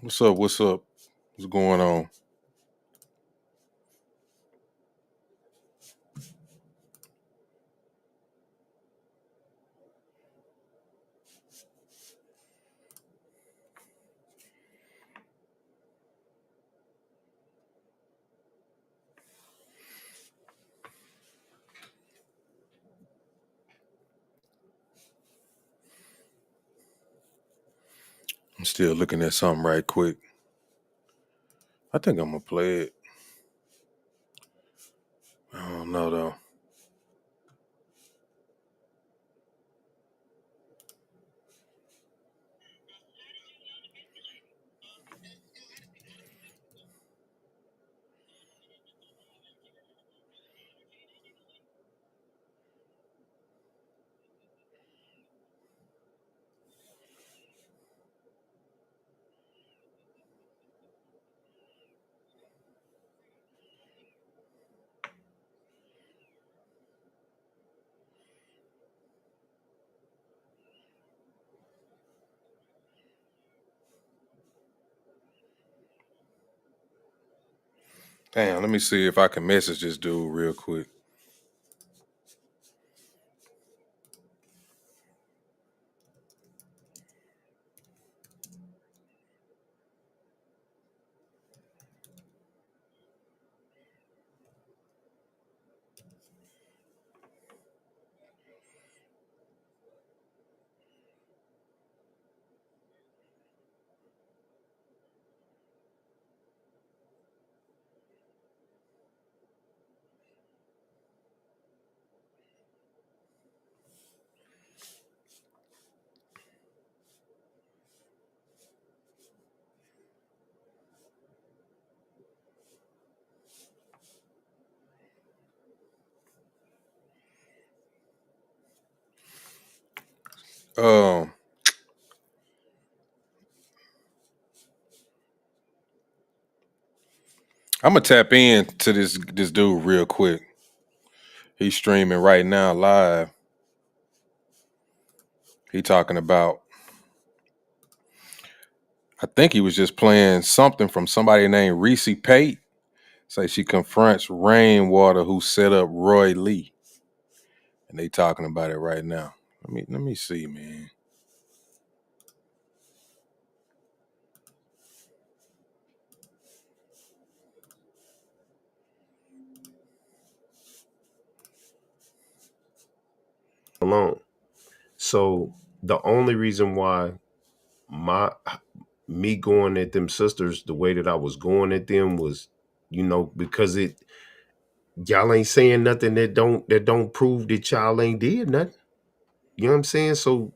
What's up? What's up? What's going on? I'm still looking at something right quick. I think I'm gonna play it. I don't know though. Damn, let me see if I can message this dude real quick. Um, I'm gonna tap in to this dude real quick. He's streaming right now live. He talking about. I think he was just playing something from somebody named Reese Pate. Say she confronts Rainwater who set up Roy Lee, and they talking about it right now. Let me see, man. Alone. So the only reason why my me going at them sisters the way that I was going at them was, because y'all ain't saying nothing that don't prove that y'all ain't did nothing. You know what I'm saying? So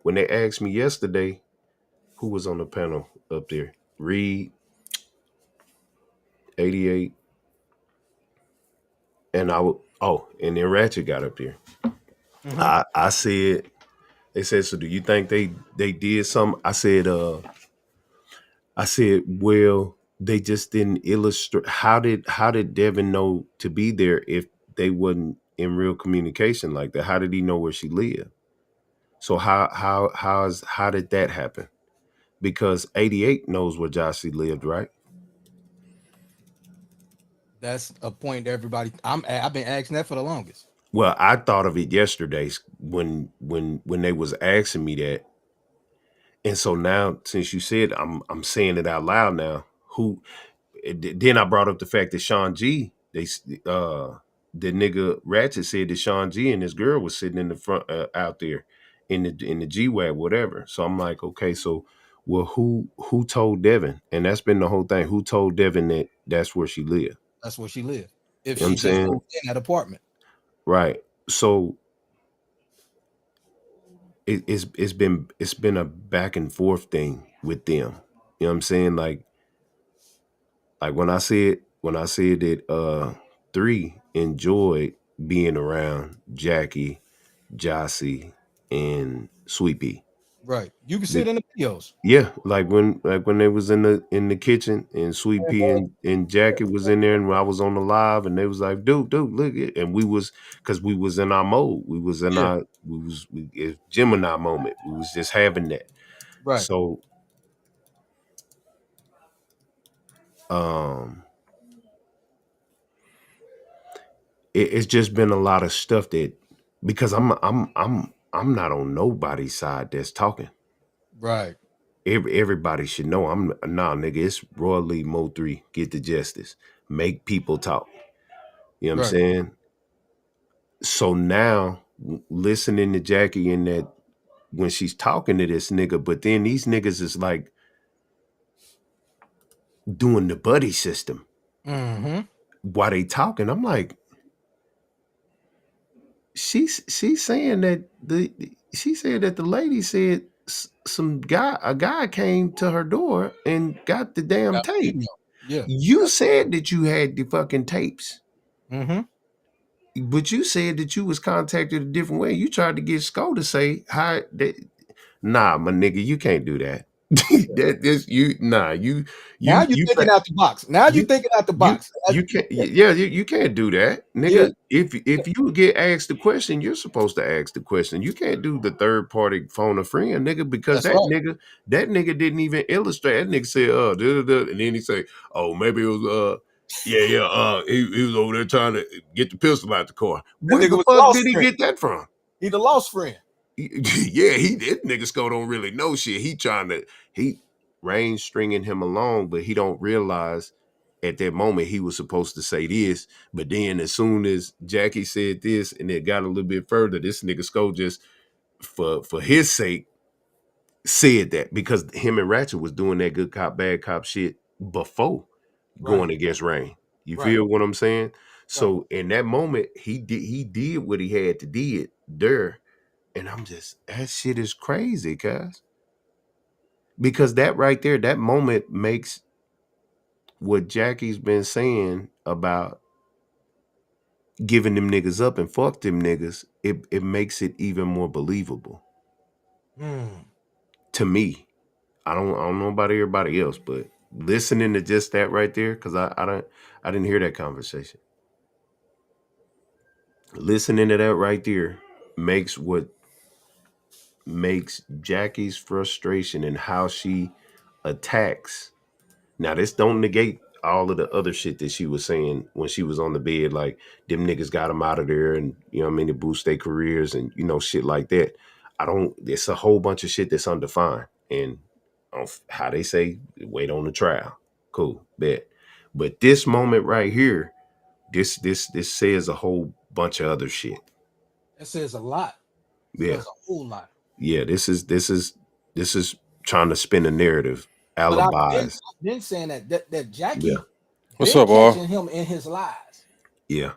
when they asked me yesterday who was on the panel up there, Reed, 88, and and then Ratchet got up there. Mm-hmm. I said, they said, so do you think they did something? I said, well, they just didn't illustrate. How did Devin know to be there if they wasn't in real communication like that? How did he know where she lived? So how did that happen? Because 88 knows where Jossie lived, right? That's a point that everybody. I've been asking that for the longest. Well, I thought of it yesterday when they was asking me that, and so now since you said, I'm saying it out loud now. Who Then I brought up the fact that Sean G, the nigga Ratchet said that Sean G and this girl was sitting in the front, out there in the G Wag, whatever. So I'm like, okay, so well, who told Devin? And that's been the whole thing. Who told Devin that that's where she lived? That's where she lived. If You know what she I'm just saying? moved in that apartment, Right. So it's been a back and forth thing with them. You know what I'm saying? Like when I said that 3 enjoyed being around Jackie, Jossie, and Sweepy. Right. You can see it in the videos. Yeah, like when they was in the kitchen and Sweet Pea and Jackie was in there and I was on the live and they was like, dude, look it. And we was because we was in our mode. We was in Yeah. it's Gemini moment. We was just having that. Right. So it's just been a lot of stuff that because I'm not on nobody's side that's talking. Right. Everybody should know nigga, it's Roy Lee Mo 3, get the justice. Make people talk. You know what I'm Right. saying? So now listening to Jackie in that when she's talking to this nigga, but then these niggas is like doing the buddy system Mm-hmm. while they talking. I'm like, she's saying that she said that the lady said a guy came to her door and got the damn tape. Yeah. You said that you had the fucking tapes. Mm-hmm. But you said that you was contacted a different way. You tried to get Sko to say hi. Nah, my nigga, you can't do that. Now you're thinking out the box. Now you're you thinking out the you box. you can't you can't do that, Yeah. nigga. If you get asked the question, you're supposed to ask the question. You can't do the third party phone a friend, nigga, because That's right. that nigga didn't even illustrate. That nigga said, and then he say, oh, maybe it was he was over there trying to get the pistol out the car. Where nigga the was fuck lost did he friend. get that from? He the lost friend. Yeah, he did. Nigga Sko don't really know shit. He Rain stringing him along, but he don't realize at that moment he was supposed to say this. But then as soon as Jackie said this and it got a little bit further, this nigga Sko just for his sake said that because him and Ratchet was doing that good cop, bad cop shit before going against Rain. You feel what I'm saying? So in that moment, he did what he had to did there. And I'm just, that shit is crazy, cuz. Because that right there, that moment makes what Jackie's been saying about giving them niggas up and fuck them niggas, it makes it even more believable. To me. I don't know about everybody else, but listening to just that right there, because I didn't hear that conversation. Listening to that right there makes Jackie's frustration and how she attacks. Now, this don't negate all of the other shit that she was saying when she was on the bed, like them niggas got them out of there and, you know what I mean, to boost their careers and, you know, shit like that. It's a whole bunch of shit that's undefined. And how they say, wait on the trial. Cool, bet. But this moment right here, this says a whole bunch of other shit. That says a lot. Yeah. Says a whole lot. Yeah, this is trying to spin a narrative, alibis. I've been saying that Jackie. Yeah. What's up, all? Catching him in his lies. Yeah.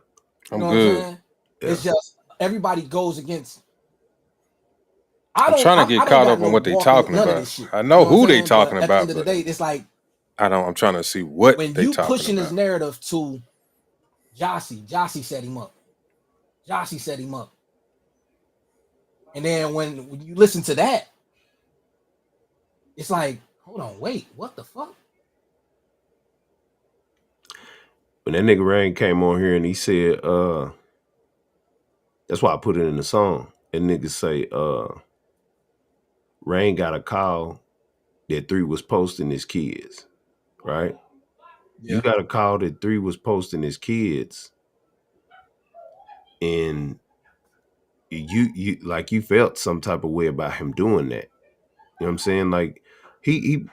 I'm good. What I'm saying? Yeah. It's just everybody goes against. I'm trying to get caught up on what they talking about. I know who they talking about. At the end of the day, it's like I'm trying to see what when they you talking pushing about. his narrative to Jossie set him up. Jossie set him up. And then when you listen to that, it's like, hold on, wait, what the fuck? When that nigga Rain came on here and he said, that's why I put it in the song. And niggas say, Rain got a call that 3 was posting his kids, right? Yeah. You got a call that 3 was posting his kids, and you like you felt some type of way about him doing that. You know what I'm saying? Like he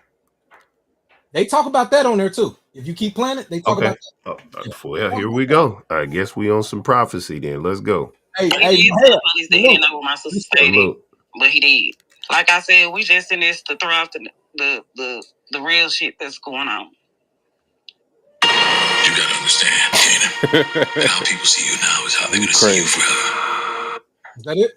they talk about that on there too. If you keep playing it, they talk about that. Well, here we go. I guess we on some prophecy then. Let's go. He didn't know what my sister stated, but he did. Like I said, we just in this to throw out the real shit that's going on. You gotta understand, Kanan. How people see you now is how they're gonna see you forever. Is that it?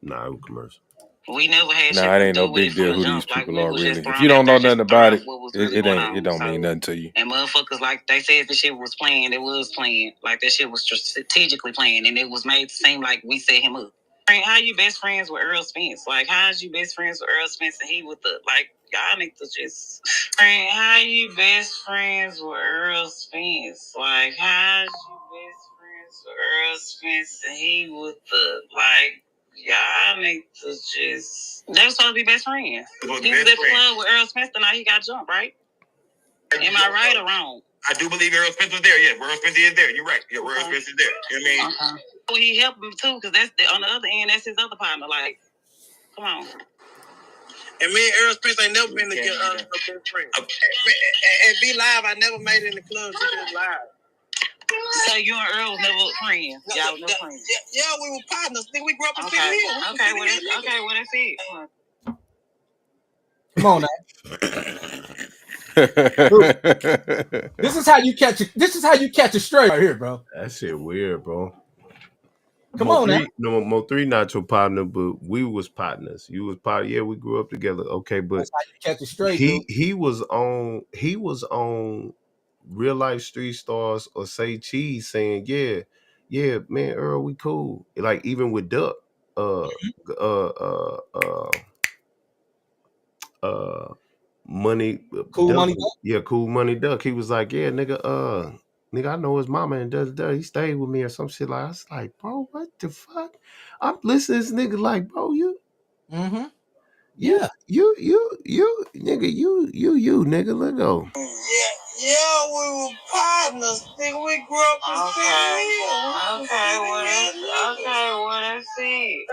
Nah, it was commercial. We never had. Nah, it ain't no big deal who these people are really. If you don't know nothing about it, it don't mean nothing to you. And motherfuckers, like they said, the shit was playing. It was playing. Like that shit was strategically playing, and it was made to seem like we set him up. How you best friends with Earl Spence? Like, how's you best friends with Earl Spence and he with the, like, y'all need to just... How you best friends with Earl Spence? Like, how's you best friends with Earl Spence and he with the, like, y'all need to just... They were supposed to be best friends. He was at the club with Earl Spence, and now he got jumped, right? Am I right or wrong? I do believe Earl Spence was there. Yeah, Earl Spence is there. You're right. Yeah, Earl Spence is there. You know what I mean? Well, he helped him too, because that's on the other end. That's his other partner. Like, come on. And me and Earl Spence ain't never been together. Best friends. And Be Live, I never made it in the club. Just live. So you and Earl was never friends? Y'all was never friends? Yeah, we were partners. Then we grew up in City Hill. Okay, well, that's it. Come on now. This is how you catch it. This is how you catch a stray right here, bro. That shit weird, bro. Come on now. No, Mo3 not your partner, but we was partners. You was partner. Yeah, we grew up together. Okay, but that's how you catch it straight. He was on Real Life Street Stars or Say Cheese saying, yeah, man, Earl, we cool. Like even with Duck, Money, Cool Duck, Money Duck. Yeah, Cool Money Duck. He was like, yeah, nigga, I know his mama and he stayed with me or some shit. Like I was like, bro, what the fuck? I'm listening to this nigga like, bro, you. Mm-hmm. Yeah, you, nigga, you, nigga, let go. Yeah, we were partners. Nigga, we grew up in City Hill. Okay, well, that's it.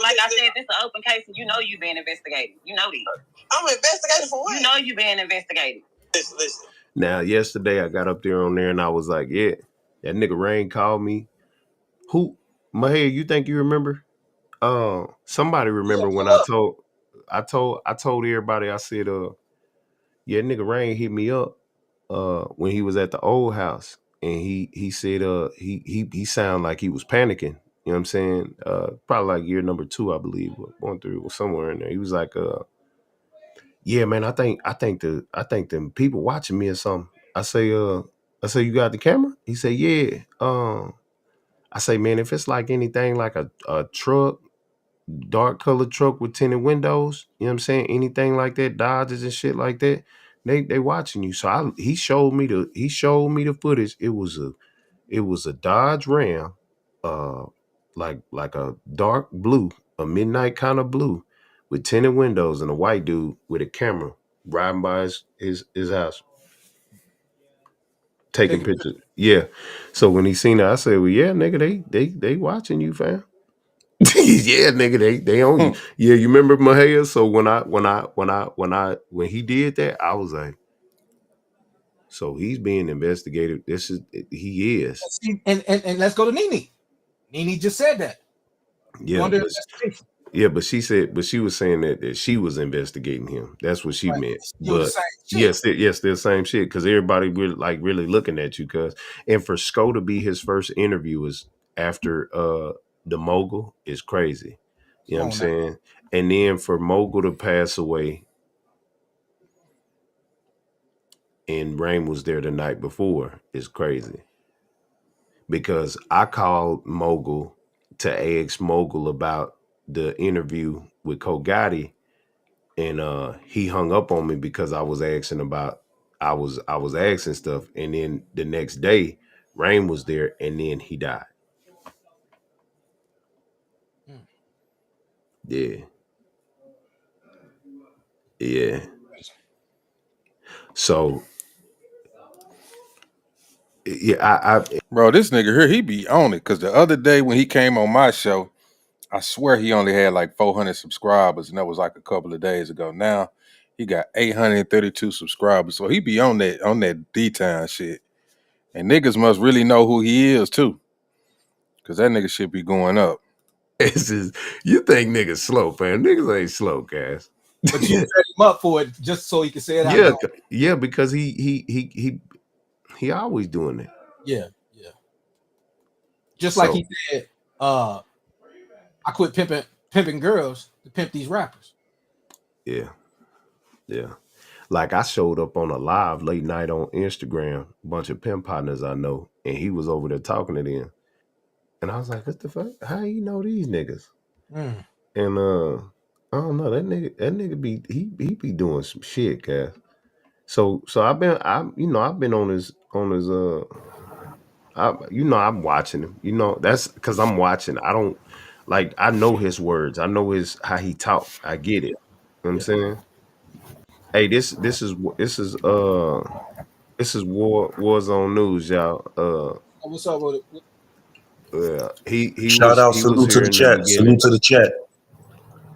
Like I said, this is an open case, and you know you being investigated. You know that. I'm investigated for what? You know you being investigated. Listen. Now, yesterday I got up there on there and I was like, yeah, that nigga Rain called me. Who, Mahir, you think you remember? Somebody remember when I told everybody, I said, yeah, nigga Rain hit me up when he was at the old house, and he said he sounded like he was panicking. You know what I'm saying? Probably like year number 2, I believe, or 1 through somewhere in there. He was like, yeah, man, I think them people watching me or something. I say, you got the camera? He said, yeah. I say, man, if it's like anything like a truck, dark colored truck with tinted windows, you know what I'm saying? Anything like that, Dodges and shit like that, they watching you. So he showed me the footage. It was a Dodge Ram, like a dark blue, a midnight kind of blue, with tinted windows, and a white dude with a camera riding by his house, taking pictures. Yeah. So when he seen it, I said, well, yeah, nigga, they watching you, fam. Yeah, nigga, they own you. Yeah, you remember Mahia? So when he did that, I was like, so he's being investigated. He is. And let's go to Nene. Nene just said that. Yeah, but she was saying that she was investigating him. That's what she meant. But yes, they're the same shit, because everybody really looking at you. And for Sko to be his first interview is after the mogul is crazy. You know what I'm saying? And then for mogul to pass away, and Rain was there the night before, is crazy. Because I called mogul to ask mogul about the interview with Kogati, and he hung up on me because I was asking stuff, and then the next day Rain was there, and then he died. Yeah. So yeah, bro, this nigga here, he be on it, because the other day when he came on my show, I swear he only had like 400 subscribers, and that was like a couple of days ago. Now he got 832 subscribers, so he be on that D-Town shit. And niggas must really know who he is too, because that nigga should be going up. You think niggas slow, man? Niggas ain't slow, guys. But you set him up for it just so he can say it out. Yeah, because he always doing it. Yeah. Just like he said, I quit pimping girls to pimp these rappers. Yeah. Like I showed up on a live late night on Instagram, a bunch of pimp partners I know, and he was over there talking to them. And I was like, what the fuck? How you know these niggas? Mm. And I don't know, that nigga be he be doing some shit, guys. So I've been on his I'm watching him. That's because I'm watching. I don't like I know his words. I know how he talk. I get it. You know what I'm Yeah. saying? Hey, this is Warzone News, y'all. What's up with it? He Shout out, was salute to here the in the chat. beginning. Salute to the chat.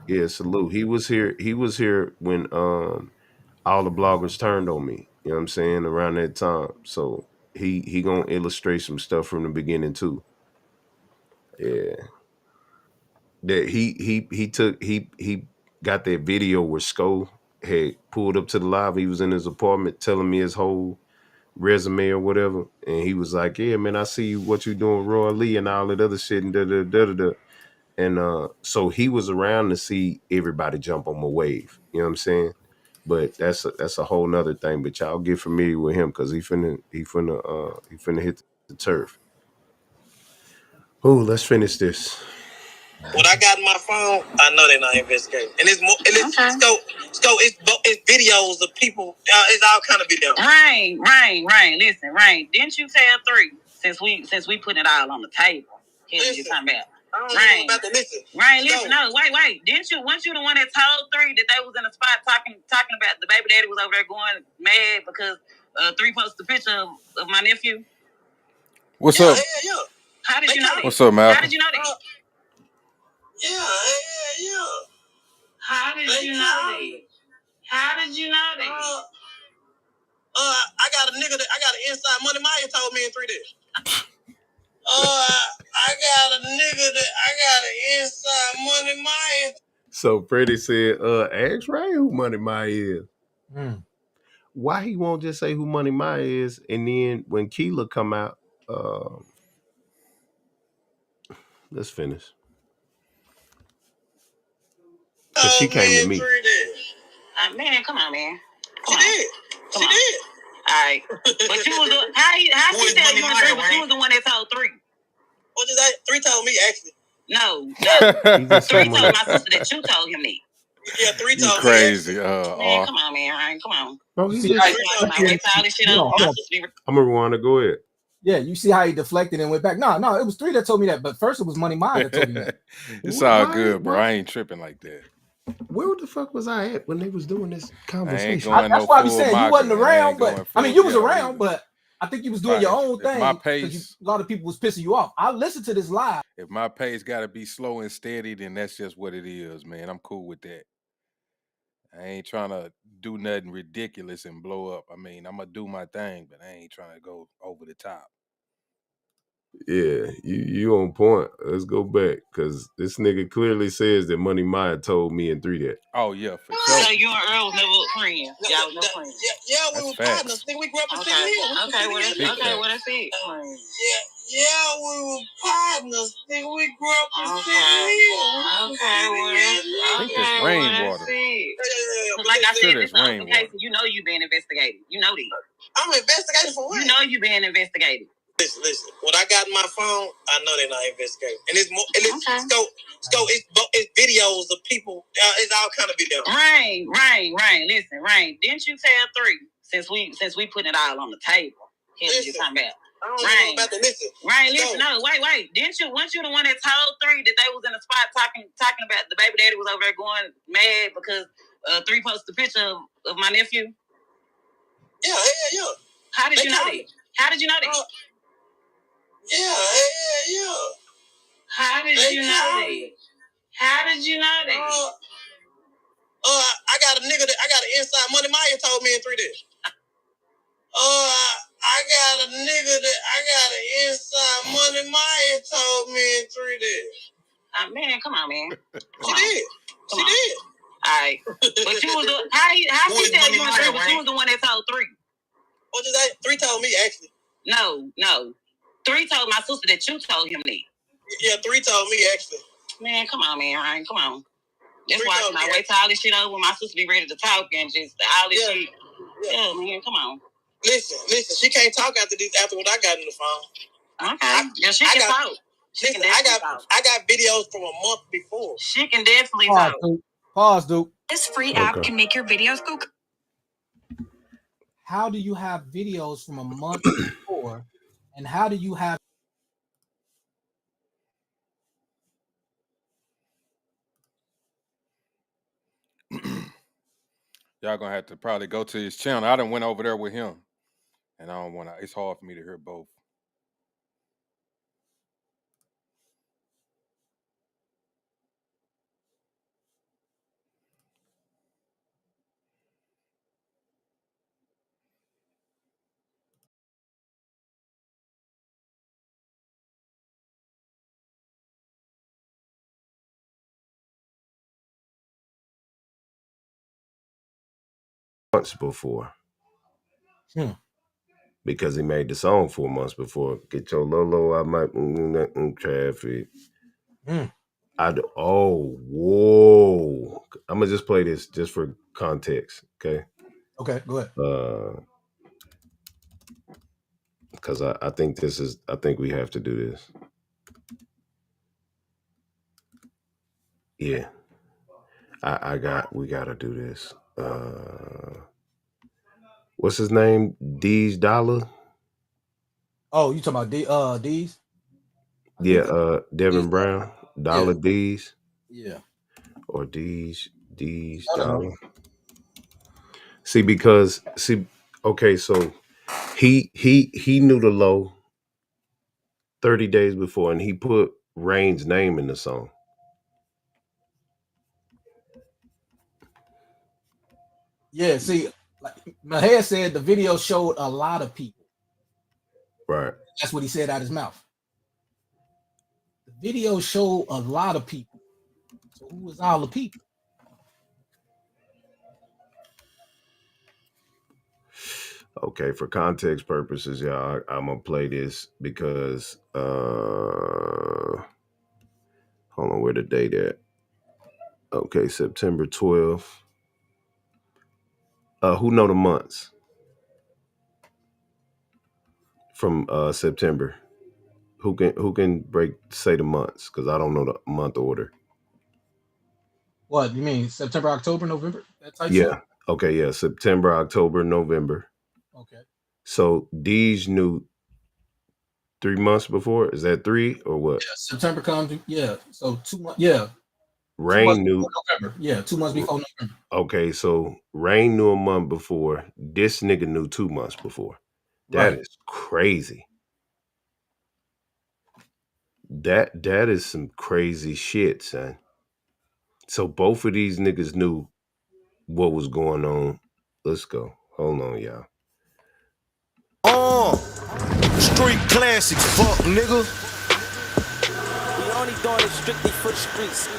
Yeah, salute. He was here when all the bloggers turned on me. You know what I'm saying? Around that time. So he gonna illustrate some stuff from the beginning too. Yeah. That he got that video where Sko had pulled up to the live. He was in his apartment telling me his whole resume or whatever. And he was like, yeah, man, I see what you doing, Roy Lee and all that other shit and da da da da da. And so he was around to see everybody jump on my wave. You know what I'm saying? But that's a whole nother thing. But y'all get familiar with him because he finna hit the turf. Oh, let's finish this. What I got in my phone, I know they're not investigating, and it's more. And it's it's videos of people. It's all kind of videos. Rain. Listen, Rain. Didn't you tell 3 since we putting it all on the table? Here's what you're talking about. I don't know about that. Listen. Listen. No, wait. Weren't you the one that told 3 that they was in a spot talking about the baby daddy was over there going mad because 3 posted a picture of my nephew? What's up? Yeah. How did you know that? What's up, Malcolm? How did you know that? Yeah. How did you know that? How did you know that? I got a nigga I got an inside Money Maya told me in 3 days. I got a nigga that I got an inside Money Maya. So Freddie said, ask Ray who Money Maya is. Why he won't just say who Money Maya is, and then when Keela come out, let's finish. Cause she came to me. Man, come on, man. She did. All right. But you was how she said you was 3, but you was the one that told 3. What did that? 3 told me actually. No. 3 told my sister that you told him that. Yeah, 3 told You crazy. me. Man, come on, man. Ryan, come on. Oh, You see how I'm gonna want to go ahead. Yeah, you see how he deflected and went back. No, it was 3 that told me that, but first it was Money Maya that told me that. It's all good, bro. I ain't tripping like that. Where the fuck was I at when they was doing this conversation? That's why I be saying you wasn't around, but I mean you was around, but I think you was doing your own thing. My pace, a lot of people was pissing you off. I listened to this live. If my pace got to be slow and steady, then that's just what it is, man. I'm cool with that. I ain't trying to do nothing ridiculous and blow up. I mean, I'm gonna do my thing, but I ain't trying to go over the top. Yeah, you on point. Let's go back because this nigga clearly says that Money Maya told me in 3 that. Oh yeah, for sure. So you and Earl was never friends. Y'all was no friends. Yeah, we were partners. Think we grew up in City Hill. Okay, what I said. Yeah, we were partners. Think we grew up in City Hill. I think that's rainwater. Like I said, this case, you know you being investigated. You know that. I'm investigating for what? You know you being investigated. Listen. What I got in my phone, I know they're not investigating, and it's more. And it's videos of people. It's all kind of videos. Rain. Listen, Rain. Didn't you tell 3 since we putting it all on the table? Here's what you're talking about. I don't know about that. Listen. No, wait. Weren't you the one that told 3 that they was in a spot talking about the baby daddy was over there going mad because 3 posted a picture of my nephew? Yeah. How did you know that? How did you know that? Yeah. How did you know that? How did you know that? I got a nigga that I got an inside Money Maya told me in 3 days. I got a nigga that I got an inside Money Maya told me in 3 days. Man, come on, man. She did. All right. But you was how she said you was 3, but you was the one that told 3. What did that? 3 told me actually. No. 3 told my sister that you told him that. Yeah, 3 told me actually. Man, come on, man. Ryan, come on. That's why I wait till all this shit over when my sister be ready to talk and just all this shit. Yeah, man, come on. Listen. She can't talk after what I got in the phone. Okay. Yeah, she can talk. Listen, I got videos from a month before. She can definitely Pause, talk. Duke. Pause, Duke. This free app Okay. can make your videos go. How do you have videos from a month before, and how do you have? Y'all gonna have to probably go to his channel. I done went over there with him, and I don't want to. It's hard for me to hear both. Months before. Because he made the song 4 months before. Get your Lolo, I might traffic. Whoa. I'm gonna just play this just for context, okay? Okay, go ahead. Because I think I think we have to do this. Yeah. We gotta do this. What's his name? D's Dollar? Oh, you talking about D's? Yeah, Devin Brown. Dollar Yeah. D's. Yeah. Or D's I don't know. Dollar. Okay, so he knew the low 30 days before, and he put Rain's name in the song. Yeah, see, like Maher said, the video showed a lot of people. Right. That's what he said out his mouth. The video showed a lot of people. So who was all the people? Okay, for context purposes, y'all, I'm gonna play this because hold on, where the date at? Okay, September 12th. Who know the months from September? Who can say the months? Because I don't know the month order. What you mean? September, October, November? That type Yeah. shit? Okay, yeah. September, October, November. Okay. So Deej knew 3 months before. Is that 3 or what? Yeah, September comes. Yeah. So 2 months. Yeah. Rain knew November. Yeah, 2 months before November. Okay, so Rain knew a month before. This nigga knew 2 months before. That Right. is crazy. That is some crazy shit, son. So both of these niggas knew what was going on. Let's go. Hold on, y'all. Street classics, fuck nigga. We only doing it strictly for the streets.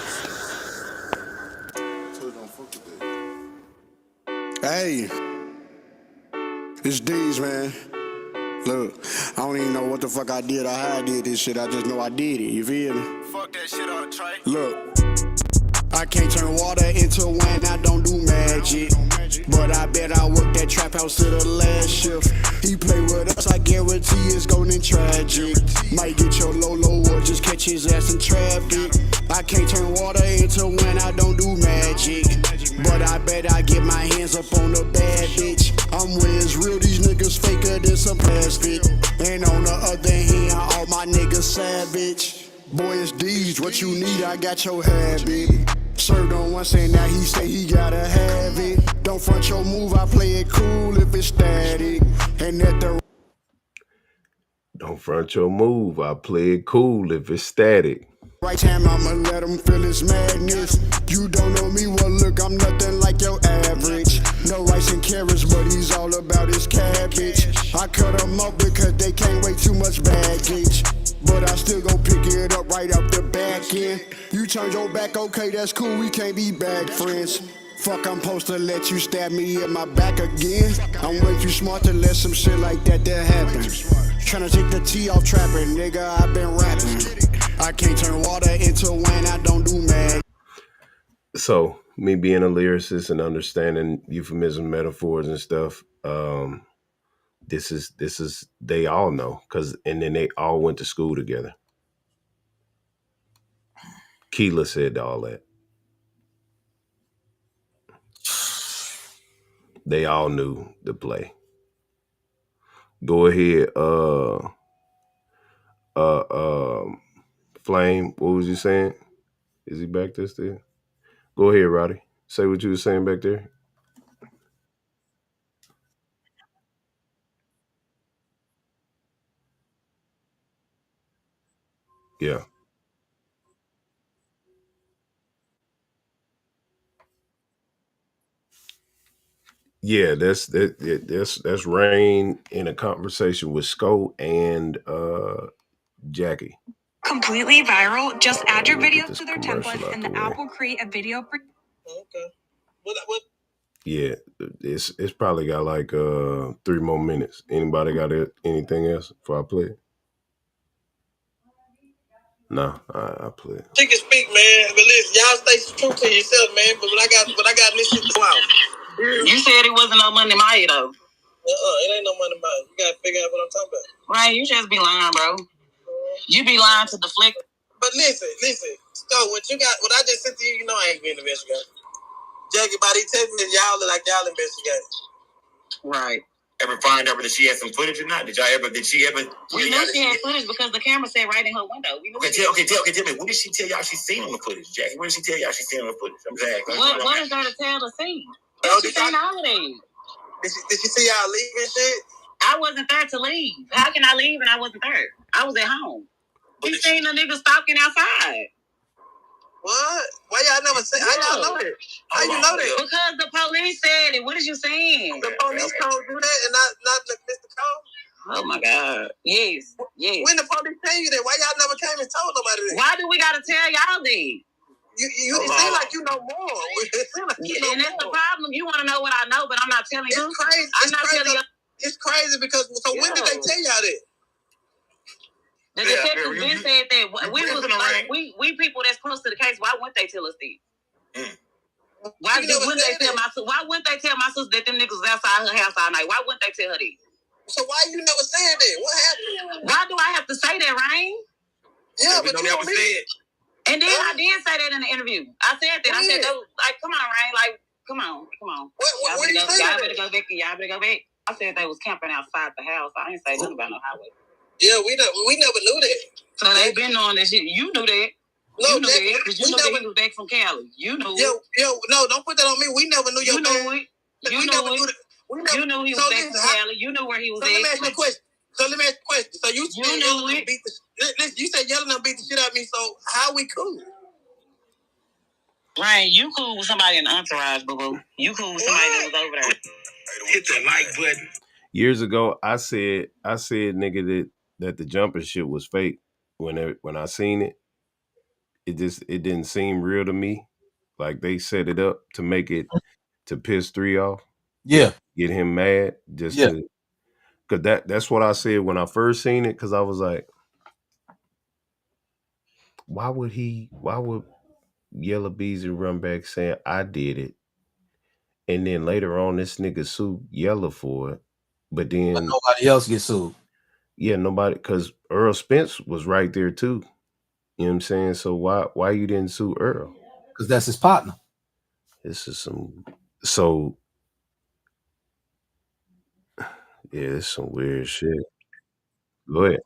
Hey, it's D's, man. Look, I don't even know what the fuck I did or how I did this shit. I just know I did it. You feel me? Fuck that shit up, Trey. Look, I can't turn water into wine. I don't do magic, but I bet I work that trap house to the last shift. He play with us, I guarantee it's going tragic. Might get your Lolo or just catch his ass in traffic. I can't turn water into wine. I don't do magic, but I bet I get my hands up on a bad bitch. I'm where it's real, these niggas faker than some plastic. And on the other hand, all my niggas savage. Boy, it's D's, what you need, I got your habit. Served on once and now he say he gotta have it. Don't front your move, I play it cool if it's static. And at the Don't front your move. I play it cool if it's static. right time, I'ma let him feel his madness. You don't know me, well look, I'm nothing like your average. No rice and carrots, but he's all about his cabbage. I cut him up because they can't weigh too much baggage. But I still gon' pick it up right up the back end. You turn your back, okay, that's cool, we can't be bad friends. Fuck, I'm supposed to let you stab me in my back again. I'm way too smart to let some shit like that happen. Tryna take the T off trapping, nigga, I've been rapping. I can't turn water into wine, I don't do mag. So me being a lyricist and understanding euphemism, metaphors and stuff, this is they all know, and then they all went to school together. Keela said all that. They all knew the play. Go ahead, Flame. What was you saying? Is he back there still? Go ahead, Roddy. Say what you were saying back there. Yeah. Yeah, that's Rain in a conversation with Sco and Jackie. Completely viral. Just add your Let me get videos this to their commercial templates out and the the way. app will create a video for you. Okay. What? Yeah, it's probably got like 3 more minutes. Anybody got anything else before I play it? No, I play it. She can speak, man. But listen, y'all stay true to yourself, man. But when I got this shit to out. You said it wasn't no Money Maya though. It ain't no Money Maya. You gotta figure out what I'm talking about. Right, you just be lying, bro. You be lying to deflect. But listen. So what I just said to you, you know I ain't being investigated. Jackie, by these text messages, y'all look like y'all investigated. Right. Ever find out that she had some footage or not? Did she ever? We knew she had footage because the camera sat right in her window. Okay, tell me, what did she tell y'all she seen on the footage, Jackie? What did she tell y'all she seen on the footage? I'm saying. What is there to tell the scene? She seen all of that. Did she see y'all leave and shit? I wasn't there to leave. How can I leave and I wasn't there? I was at home. We seen the nigga stalking outside. What? Why y'all never say? How y'all know that? How you know that? Because the police said it. What is you saying? The police told you that, and not Mr. Cole. Oh my God. Yes. When the police tell you that, why y'all never came and told nobody that? Why do we gotta tell y'all that? You it seem like you know more. It seem like you know and that's more. the problem. You want to know what I know, but I'm not telling you. It's crazy. I'm not telling you. It's crazy because when did they tell y'all that? The detectives been said that we people that's close to the case. Why wouldn't they tell us that? Why wouldn't they tell my sister that them niggas was outside her house all night? Why wouldn't they tell her that? So why you never said that? What happened? Why do I have to say that, Rain? Yeah, but you never said. And then I did say that in the interview. I said that. I said, like, come on, Rain, like, come on. What you say? Y'all better go back. I said they was camping outside the house. I didn't say nothing about no highway. Yeah, we never knew that. So they been knowing that shit. You knew that. No, you knew that because you knew that he was back from Cali. You knew it. No, don't put that on me. We never knew your knew it. You knew he was back from Cali. You knew where he was at. Let me ask you a question. So you knew it. You said yelling and beat the shit out of me. So how we cool? Rain, you cool with somebody in the entourage, boo-boo. You cool with somebody that was over there. Hit the like button. Years ago, I said, nigga, that the jumper shit was fake. When I seen it, it didn't seem real to me. Like they set it up to make it to piss 3 off. Yeah. Get him mad just to, cause that's what I said when I first seen it. Cause I was like, why would Yella Beezy run back saying I did it? And then later on, this nigga sued Yella for it. But then nobody else gets sued. Yeah, nobody, because Earl Spence was right there too. You know what I'm saying? So why you didn't sue Earl? Because that's his partner. This is some it's some weird shit. Go ahead.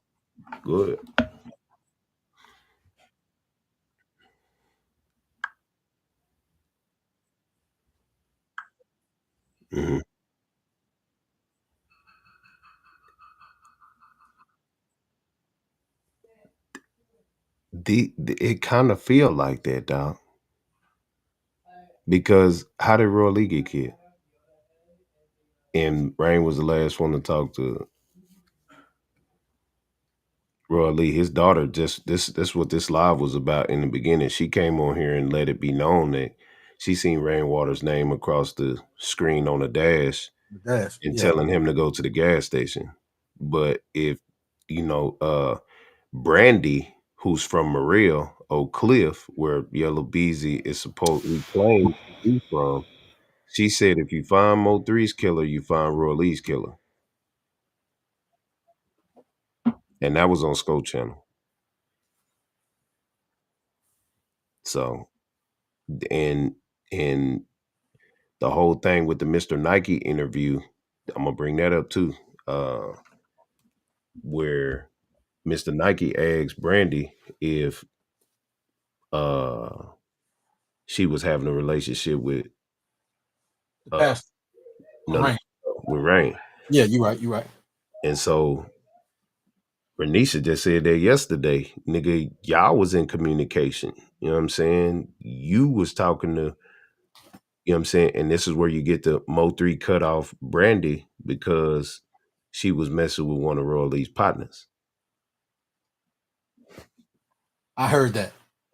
Mm-hmm. It kind of feel like that, dog. Because how did Roy Lee get killed? And Rain was the last one to talk to Roy Lee. His daughter, just this what this live was about in the beginning. She came on here and let it be known that she seen Rainwater's name across the screen on the dash and telling him to go to the gas station. But if Brandy, who's from Maria, Oak Cliff, where Yella Beezy is supposedly claimed to be from, she said if you find Mo3's killer, you find Roy Lee's killer. And that was on Sco Channel. So and the whole thing with the Mr. Nike interview, I'm gonna bring that up too. Where Mr. Nike asks Brandy if she was having a relationship with The past. Rain. with Rain. Yeah, you're right. And so Renisha just said that yesterday, nigga, y'all was in communication. You know what I'm saying? You was talking to, you know what I'm saying? And this is where you get the Mo3 cut off Brandy because she was messing with one of Roy Lee's partners. I heard that.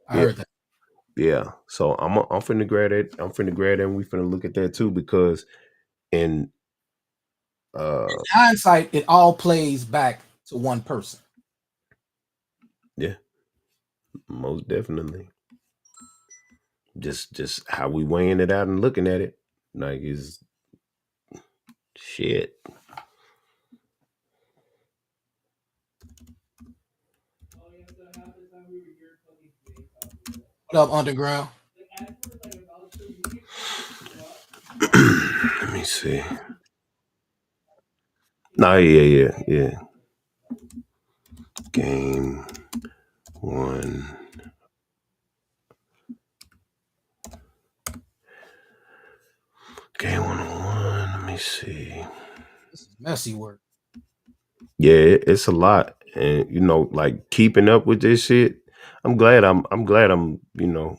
I heard that. Yeah. So I'm finna grab it. I'm finna grab it and we finna look at that too because in hindsight, it all plays back to one person. Yeah. Most definitely. Just how we weighing it out and looking at it. Like is shit. What up, Underground? Let me see. No, yeah. Game 1. Game 101. Let me see. This is messy work. Yeah, it's a lot, and you know, like keeping up with this shit. I'm glad I'm, you know,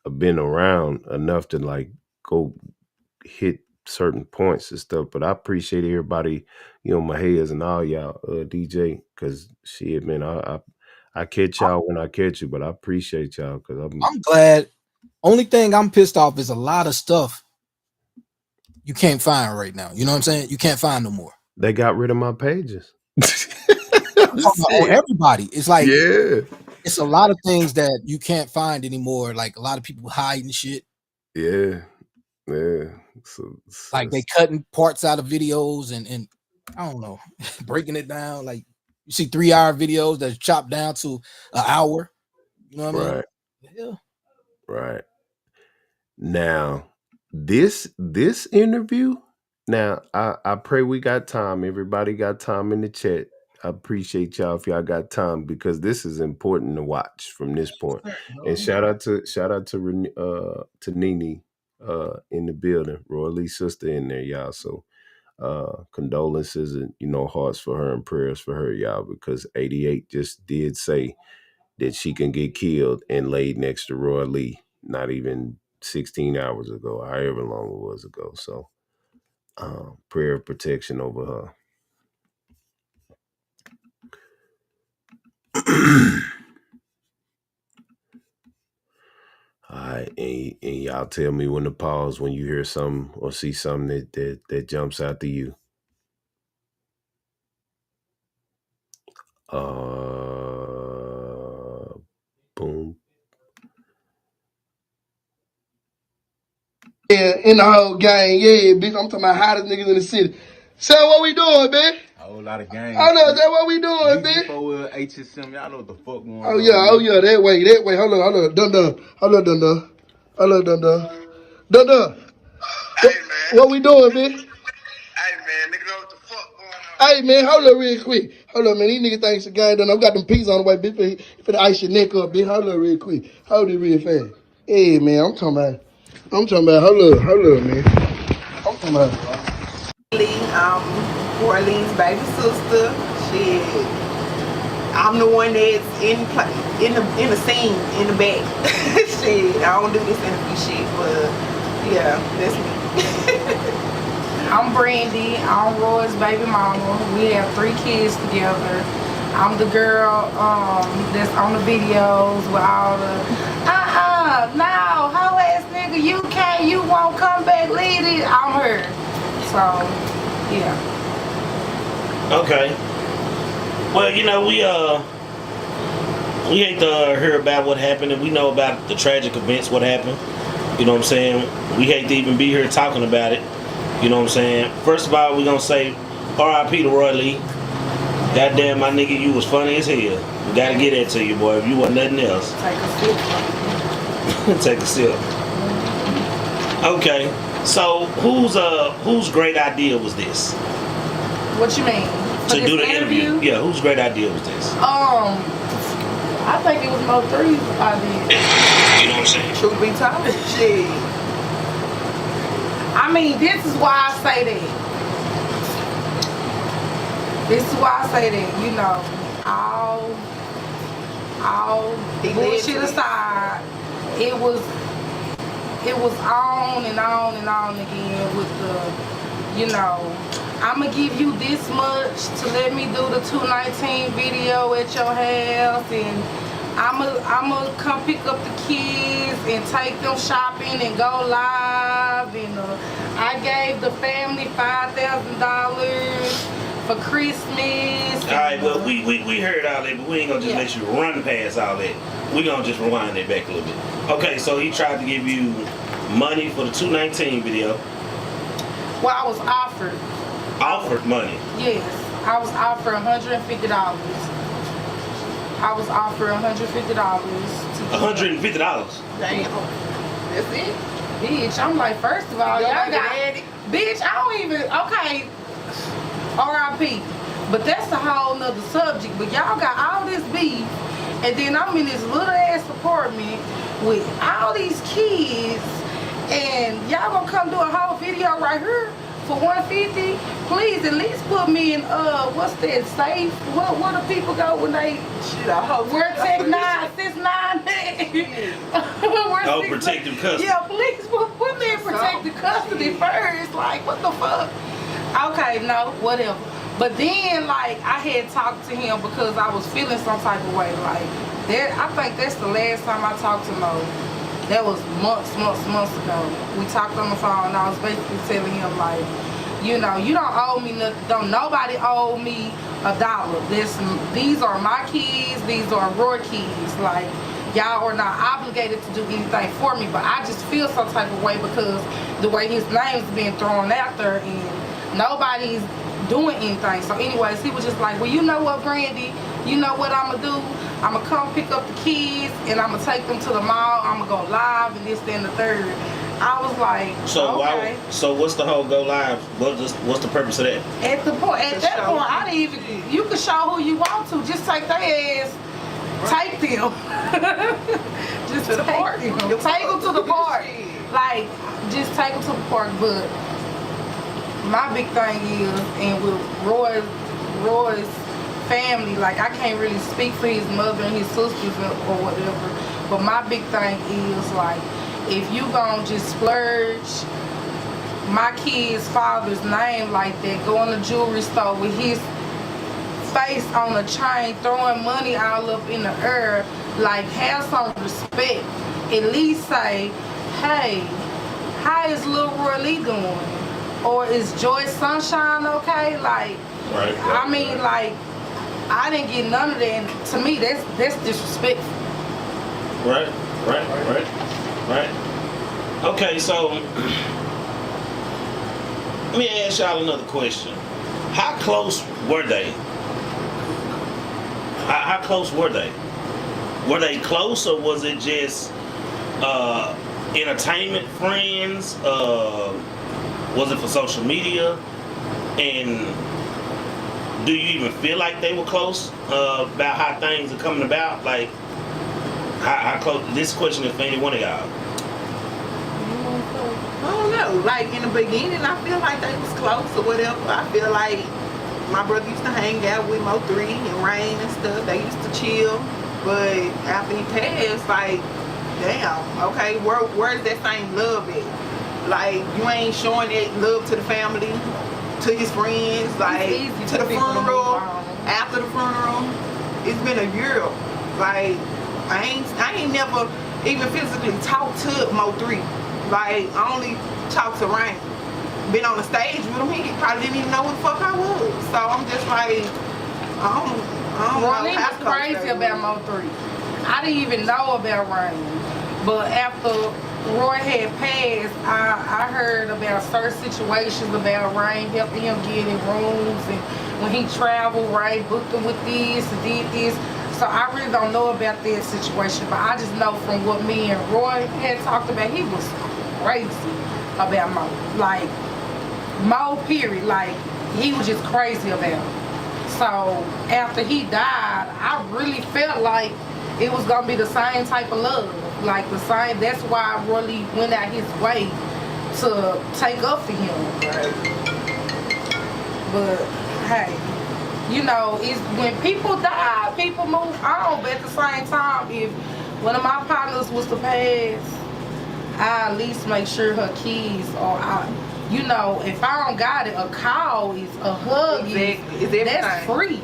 I've been around enough to like go hit certain points and stuff. But I appreciate everybody, you know, my heads and all y'all, DJ, because shit, man, I catch y'all when I catch you, but I appreciate y'all because I'm glad. Only thing I'm pissed off is a lot of stuff you can't find right now. You know what I'm saying? You can't find no more. They got rid of my pages. On everybody. It's like, yeah, it's a lot of things that you can't find anymore. Like a lot of people hiding shit. Yeah. So like they cutting parts out of videos and I don't know, breaking it down. Like you see 3-hour videos that's chopped down to an hour. You know what I mean? Yeah. Right. Now, this interview. Now, I pray we got time. Everybody got time in the chat. I appreciate y'all if y'all got time because this is important to watch from this point. And shout out to Nene in the building, Roy Lee's sister in there, y'all. So condolences and you know hearts for her and prayers for her, y'all, because 88 just did say that she can get killed and laid next to Roy Lee not even 16 hours ago, however long it was ago. So prayer of protection over her. All right, and y'all tell me when to pause when you hear something or see something that jumps out to you. Boom. Yeah, in the whole gang, yeah, bitch. I'm talking about hottest niggas in the city. So what we doing, bitch? A whole lot of gangs. I know that what we doing, bitch. HSM, y'all know what the fuck going on. Oh yeah, that way. Hold on, dun. Hey man. What we doing, bitch? Hey man, nigga know what the fuck going on. Hey man, hold up real quick. Hold up, man. These niggas think it's a gang done. I got them peas on the way, bitch. Finna ice your neck up, bitch. Hold up real quick. Hold it real fast. Hey man, I'm talking about, hold up, man. I'm talking about. Orleans' baby sister. Shit, I'm the one that's in the scene in the back. Shit, I don't do this interview shit, but yeah, that's me. I'm Brandy. I'm Roy's baby mama. We have 3 kids together. I'm the girl that's on the videos with all the no, hoe ass nigga, you won't come back, leave it. I'm her. So yeah. Okay. Well, you know, we hate to hear about what happened, and we know about the tragic events, what happened. You know what I'm saying? We hate to even be here talking about it. You know what I'm saying? First of all, we gonna say R.I.P. to Roy Lee. Goddamn, my nigga, you was funny as hell. We gotta get that to you, boy. If you want nothing else. Take a sip. Okay, so whose great idea was this? What you mean? To do the interview? Yeah, whose great idea was this? I think it was Mo3's idea. You know what I'm saying? Truth be told, shit. I mean, this is why I say that. This is why I say that, you know, all bullshit aside, it was on and on and on again with the, you know, I'ma give you this much to let me do the 219 video at your house, and I'ma come pick up the kids and take them shopping and go live, and I gave the family $5,000 for Christmas. Alright, well we heard all that, but we ain't gonna just let you run past all that. We gonna just rewind that back a little bit. Okay, so he tried to give you money for the 219 video. Well, I was offered. Offered money? Yes, I was offered $150. I was offered $150. $150? Damn. That's it? Bitch, I'm like, first of all, y'all got, bitch, I don't even, okay, R.I.P. But that's a whole nother subject. But y'all got all this beef, and then I'm in this little ass apartment with all these kids, and y'all gonna come do a whole video right here for $150? Please at least put me in what's that safe? Where do people go when they where Tech 9 6'9"? Oh, protective custody. Yeah, please put me in protective custody first. Like, what the fuck? Okay, no, whatever. But then, like, I had talked to him because I was feeling some type of way. Like, that, I think that's the last time I talked to Mo. That was months ago. We talked on the phone, and I was basically telling him, like, you know, you don't owe me nothing. Don't nobody owe me $1. These are my kids. These are Roy kids. Like, y'all are not obligated to do anything for me. But I just feel some type of way because the way his name's being thrown out there, and nobody's doing anything. So anyways, he was just like, well, you know what, Brandy, you know what I'm gonna do? I'm gonna come pick up the kids and I'm gonna take them to the mall. I'm gonna go live and this, then the third. I was like, so okay. So what's the whole go live? What's the purpose of that? At that point, I didn't even, you can show who you want to. Just take their ass, take them. Just to the park. Take them to the park. Like, just take them to the park. But my big thing is, and with Roy's family, like, I can't really speak for his mother and his sisters or whatever, but my big thing is, like, if you gonna just splurge my kid's father's name like that, go in the jewelry store with his face on a chain, throwing money all up in the air, like, have some respect. At least say, hey, how is Lil Roy Lee doing? Or is Joy Sunshine okay? Like, right. I mean, like, I didn't get none of that. And to me, that's disrespectful. Right. Okay, so let me ask y'all another question. How close were they? How close were they? Were they close, or was it just entertainment friends? Was it for social media? And do you even feel like they were close about how things are coming about? Like, how close? This question is for any one of y'all. I don't know. Like, in the beginning, I feel like they was close or whatever. I feel like my brother used to hang out with Mo3 and Rain and stuff. They used to chill. But after he passed, like, damn, okay, where's that same love at? Like, you ain't showing that love to the family, to his friends, like, to the funeral, after the funeral. It's been a year. Like, I ain't never even physically talked to Mo3. Like, I only talked to Rain. Been on the stage with him, he probably didn't even know what the fuck I was. So I'm just like, I don't know. Ronnie was crazy about Mo3. I didn't even know about Rain. But after Roy had passed, I heard about certain situations about Rain helping him get in rooms, and when he traveled, Rain booked him with this and did this. So I really don't know about that situation, but I just know from what me and Roy had talked about, he was crazy about Mo. Like, Mo, period. Like, he was just crazy about him. So after he died, I really felt like it was gonna be the same type of love. Like the same, that's why Roy Lee went out his way to take up for him. Right. But hey, you know, it's when people die, people move on. But at the same time, if one of my partners was to pass, I at least make sure her keys are out. You know, if I don't got it, a call is a hug. Exactly. That's free.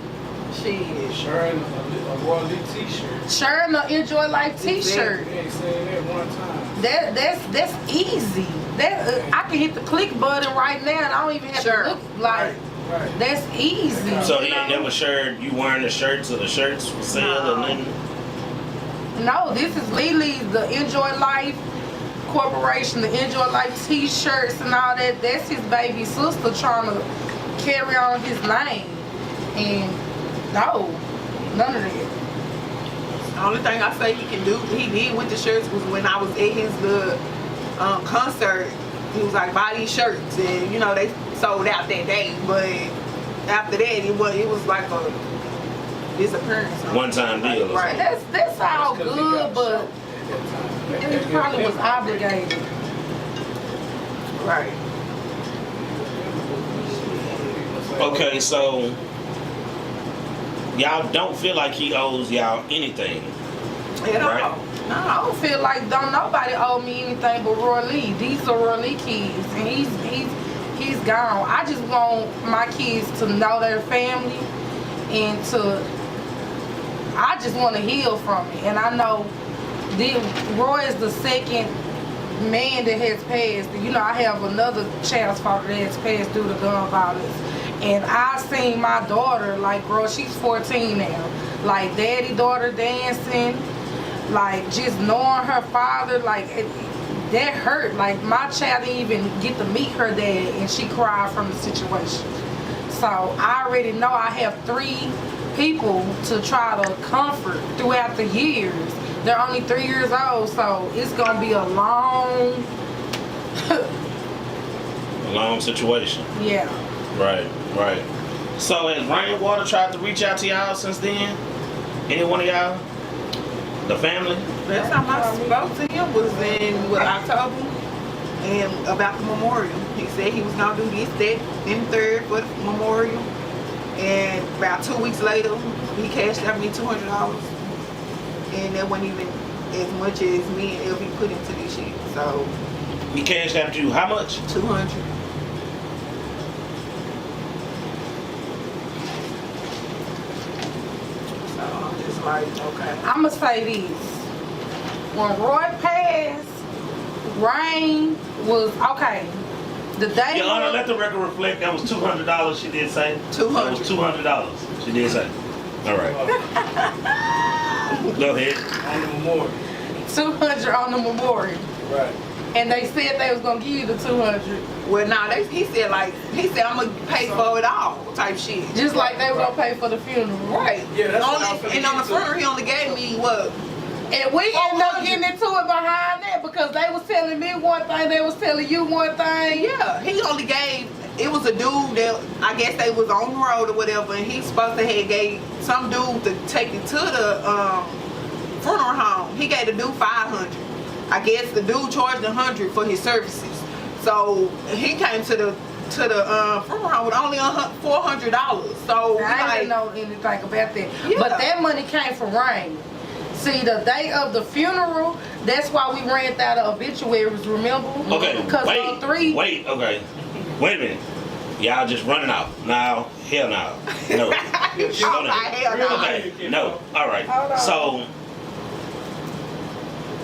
Shit. Sharing a Roy Lee t-shirt. Sharing an Enjoy Life t-shirt. Exactly. You ain't saying that one time. That's easy. That I can hit the click button right now, and I don't even have to look like. Right. That's easy. So he ain't never shared you wearing the shirts or the shirts for sale or nothing? No, this is Lily, the Enjoy Life Corporation, the Enjoy Life t-shirts and all that. That's his baby sister trying to carry on his name. And no, none of that. The only thing I say he can do, he did with the shirts was when I was at his concert, he was like, buy these shirts, and you know, they sold out that day, but after that, it was like a disappearance. One-time deal. Right, that's all good, but he probably was obligated. Right. Okay, so y'all don't feel like he owes y'all anything, right? No, I don't feel like don't nobody owe me anything but Roy Lee. These are Roy Lee kids, and he's gone. I just want my kids to know their family, and I just want to heal from it. And I know Roy is the second man that has passed. You know, I have another child's father that has passed due to gun violence. And I seen my daughter, like, girl, she's 14 now. Like, daddy-daughter dancing. Like, just knowing her father, like, that hurt. Like, my child didn't even get to meet her dad, and she cried from the situation. So, I already know I have 3 people to try to comfort throughout the years. They're only 3 years old, so it's going to be a long... a long situation. Yeah. Right. So has Rainwater tried to reach out to y'all since then? Any one of y'all? The family? Last time I spoke to him was in October, and about the memorial. He said he was gonna do this, that, and third for the memorial. And about 2 weeks later, he cashed out me $200, and that wasn't even as much as me and LB put into this shit. So he cashed out you how much? $200. Like, okay. I'ma say this. When Roy passed, Rain was okay. The day Your Honor, let the record reflect that was $200. She did say. $200. That was $200. She did say. All right. Go ahead. On the memorial. 200 on the memorial. Right. And they said they was gonna give you the 200. Well, nah, he said I'm gonna pay for it all type shit. Just like they were gonna pay for the funeral. Right. Yeah, that's and on the funeral, he only gave me what? And we ended up getting into it behind that because they was telling me one thing, they was telling you one thing. Yeah, he only gave. It was a dude that I guess they was on the road or whatever, and he's supposed to have gave some dude to take it to the funeral home. He gave the dude $500. I guess the dude charged $100 for his services. So he came to the funeral home with only $400. So I didn't know anything about that. Yeah. But that money came from Rain. See, the day of the funeral, that's why we ran out of obituaries, remember? Okay, wait, okay. Wait a minute. Y'all just running out. Now, hell no. No. Hell no. Okay, no. All right. So,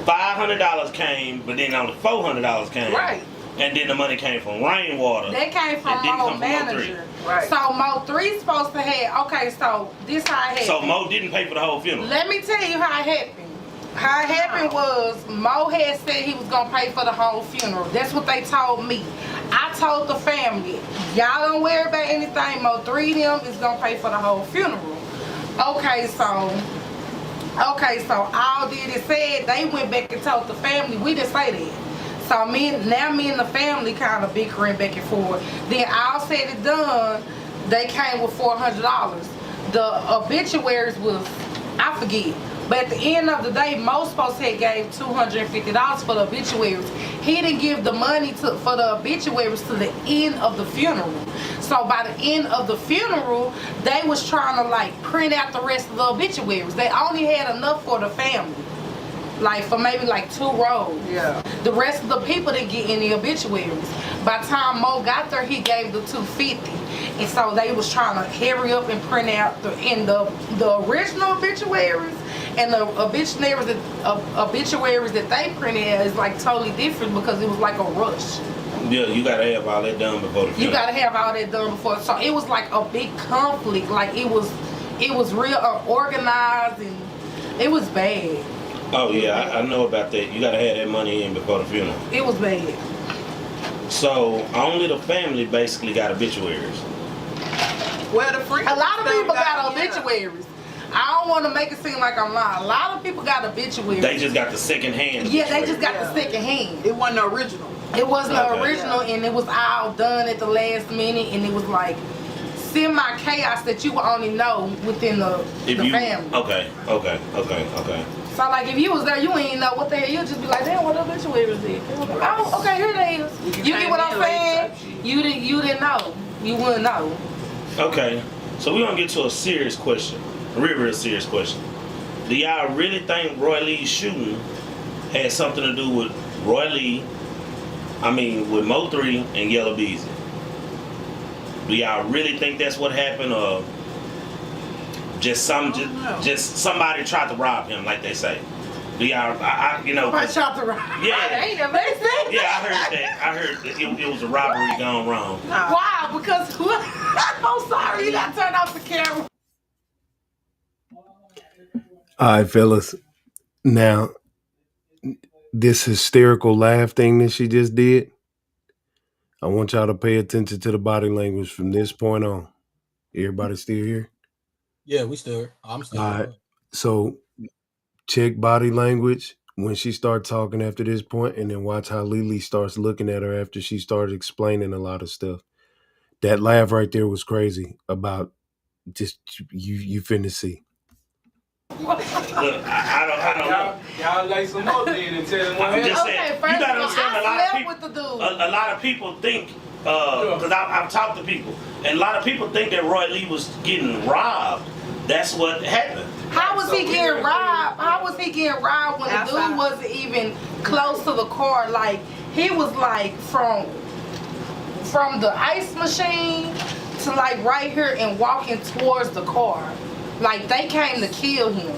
$500 came, but then only $400 came. Right. And then the money came from Rainwater. That came from Mo manager. Right. So Mo 3 supposed to have, okay, so this how it happened. So Mo didn't pay for the whole funeral. Let me tell you how it happened. How it happened was Mo had said he was gonna pay for the whole funeral. That's what they told me. I told the family, y'all don't worry about anything. Mo 3 of them is gonna pay for the whole funeral. Okay, so Okay, so all did it said they went back and told the family. We didn't say that. So me and the family kind of bickering back and forth. Then all said and done, they came with $400. The obituaries was, I forget. But at the end of the day, most folks had gave $250 for the obituaries. He didn't give the money for the obituaries to the end of the funeral. So by the end of the funeral, they was trying to like print out the rest of the obituaries. They only had enough for the family. Like for maybe like 2 rows. Yeah. The rest of the people didn't get any obituaries. By the time Mo got there, he gave the $250. And so they was trying to hurry up and print out the original obituaries and the obituaries that they printed is like totally different because it was like a rush. Yeah, you gotta have all that done before the funeral. You gotta have all that done before. So it was like a big conflict. Like it was real unorganized and it was bad. Oh yeah, I know about that. You gotta have that money in before the funeral. It was bad. So only the family basically got obituaries. Well, the friends. A lot of people got obituaries. I don't want to make it seem like I'm lying. A lot of people got obituaries. They just got the second hand. Yeah, they just got the second hand. It wasn't the original. It wasn't the original, and it was all done at the last minute, and it was like semi-chaos that you would only know within the family. Okay. So like if you was there, you ain't know what the hell. You'd just be like, damn, what obituary is this? Oh, okay, here it is. You get what I'm saying? You didn't know. You wouldn't know. Okay, so we're gonna get to a serious question. A real serious question. Do y'all really think Roy Lee's shooting had something to do with with Mo3 and Yella Beezy? Do y'all really think that's what happened, or just somebody tried to rob him, like they say? Do y'all, Somebody tried to rob? Yeah. Ain't never said Yeah, I heard that. I heard that it was a robbery gone wrong. Why? Because I'm sorry, you gotta turn off the camera. All right, fellas. Now, this hysterical laugh thing that she just did, I want y'all to pay attention to the body language from this point on. Everybody still here? Yeah, we still here. I'm still here. All right. So check body language when she starts talking after this point, and then watch how Lily starts looking at her after she started explaining a lot of stuff. That laugh right there was crazy about just you finna see. Look, I don't know. Y'all lay some up then and tell them what I'm just happened. saying, you gotta understand a lot of people think, because I've talked to people, and a lot of people think that Roy Lee was getting robbed. That's what happened. How was he getting robbed? How was he getting robbed when the dude wasn't even close to the car? Like he was like from the ice machine to like right here and walking towards the car. Like they came to kill him.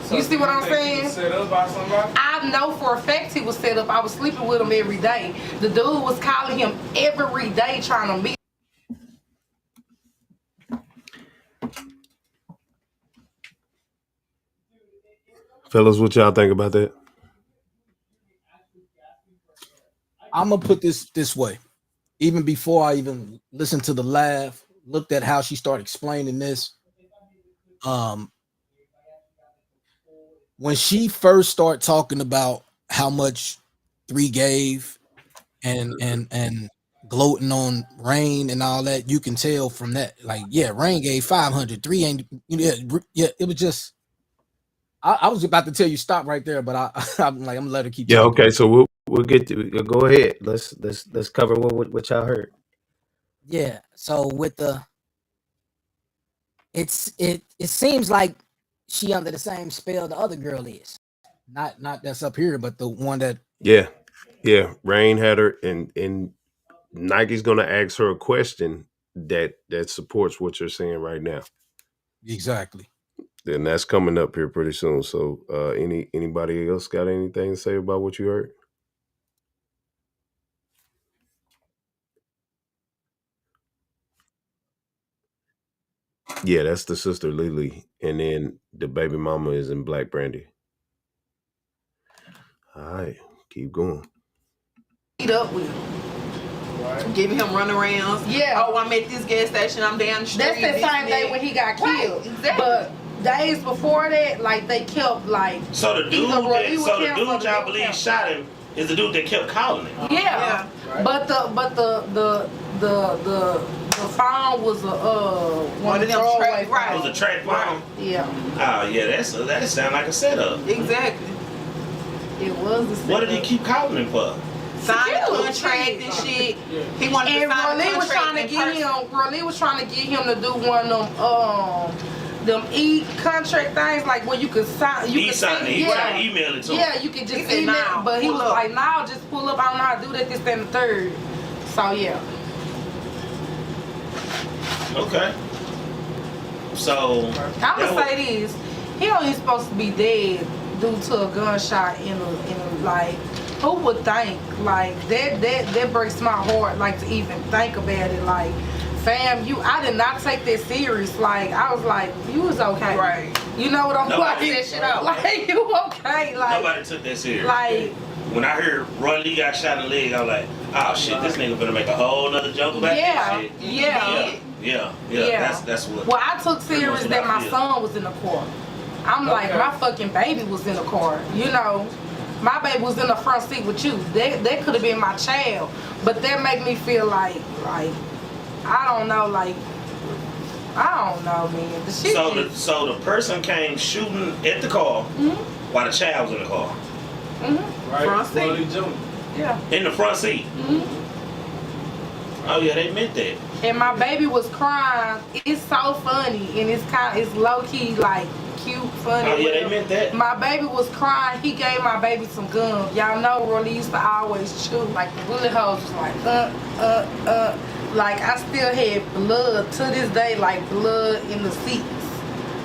So you see what I'm saying? He was set up by somebody? I know for a fact he was set up. I was sleeping with him every day. The dude was calling him every day trying to meet. Fellas, what y'all think about that? I'm gonna put this way. Even before I even listened to the laugh, looked at how she started explaining this. When she first started talking about how much 3 gave and gloating on Rain and all that, you can tell from that. Like, yeah, Rain gave 500, 3 ain't. Yeah, it was just. I was about to tell you stop right there, but I'm like, I'm gonna let her keep. Yeah, talking. okay. So we'll get to go ahead. Let's cover what y'all heard. Yeah. So with it seems like she under the same spell the other girl is. Not that's up here, but the one that. Yeah. Rain had her, and Nike's gonna ask her a question that supports what you're saying right now. Exactly. And that's coming up here pretty soon. So anybody else got anything to say about what you heard? Yeah, that's the sister Lily, and then the baby mama is in Black Brandy. All right, keep going. Meet up with him. Giving him runarounds. Yeah. Oh, I'm at this gas station. I'm down the street. That's the same day when he got killed. Exactly. days before that, like they kept like. So the dude, either Roy Lee that, would so the cancel dude y'all believe shot him is the dude that kept calling him. Yeah, but the phone was a one of them track, right? It was a track phone. Yeah. Oh yeah, that sound like a setup. Exactly. It was a setup. What did he keep calling him for? Sign the contract and shit. He wanted to sign the Roy was trying to get him. Roy Lee was trying to get him to do one of them e-contract things, like where you could sign. You could sign it. He tried to email it to him. Yeah, you could just He said, email. "Nah, But he pull was up." like, "Nah, just pull up. I don't know how to do that. This, that, and the third." So yeah. Okay. So I'm gonna say this: he only supposed to be dead due to a gunshot in a like. Who would think like that breaks my heart, like to even think about it. Like, fam, I did not take that serious. Like, I was like, you was okay, right? You know what I'm Nobody like? that shit out. Like, you okay? Like, nobody took that serious. like, when I heard Roy Lee got shot in the leg, I was like, oh shit, this nigga gonna make a whole nother joke about this shit. Yeah. That's what. Well, I took serious what that I my feel. son was in the car. I'm like, my fucking baby was in the car. You know, my baby was in the front seat with you. That could have been my child, but that make me feel like I don't know, like I don't know, man. The shit. So the person came shooting at the car while the child was in the car. Right. Front seat. Roy Lee Jr. Yeah. In the front seat. Oh yeah, they meant that. And my baby was crying. It's so funny, and it's low key like cute, funny. Oh yeah, they meant that. My baby was crying. He gave my baby some gum. Y'all know Roy Lee used to always chew. Like the bullet holes was like Like I still had blood to this day, like blood in the seats,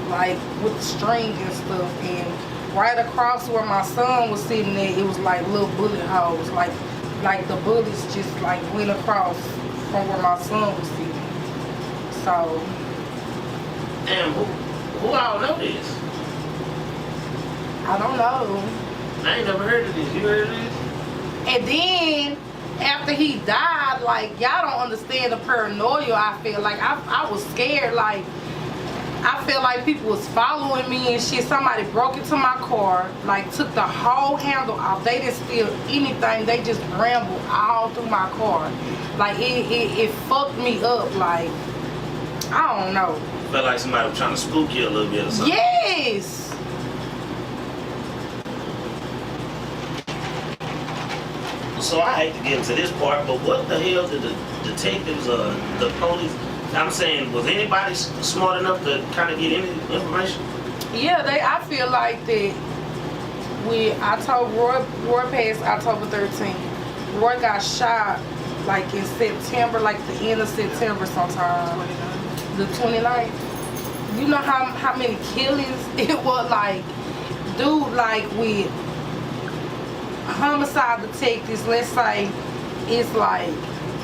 like with the string and stuff. And right across where my son was sitting at, it was like little bullet holes, like the bullets just like went across from where my son was sitting. So. Damn, who all know this? I don't know. I ain't never heard of this. You heard of this? And then after he died, like y'all don't understand the paranoia I feel. Like I was scared. Like I feel like people was following me and shit. Somebody broke into my car, like took the whole handle off. They didn't steal anything. They just rambled all through my car. Like it fucked me up. Like I don't know. Felt like somebody was trying to spook you a little bit or something. Yes. So I hate to get into this part, but what the hell did the detectives, the police, I'm saying, was anybody smart enough to kind of get any information? Yeah, I feel like that I told Roy passed October 13th. Roy got shot like in September, like the end of September sometime. The 29th. You know how many killings it was, like, dude, like with homicide detectives, let's say it's like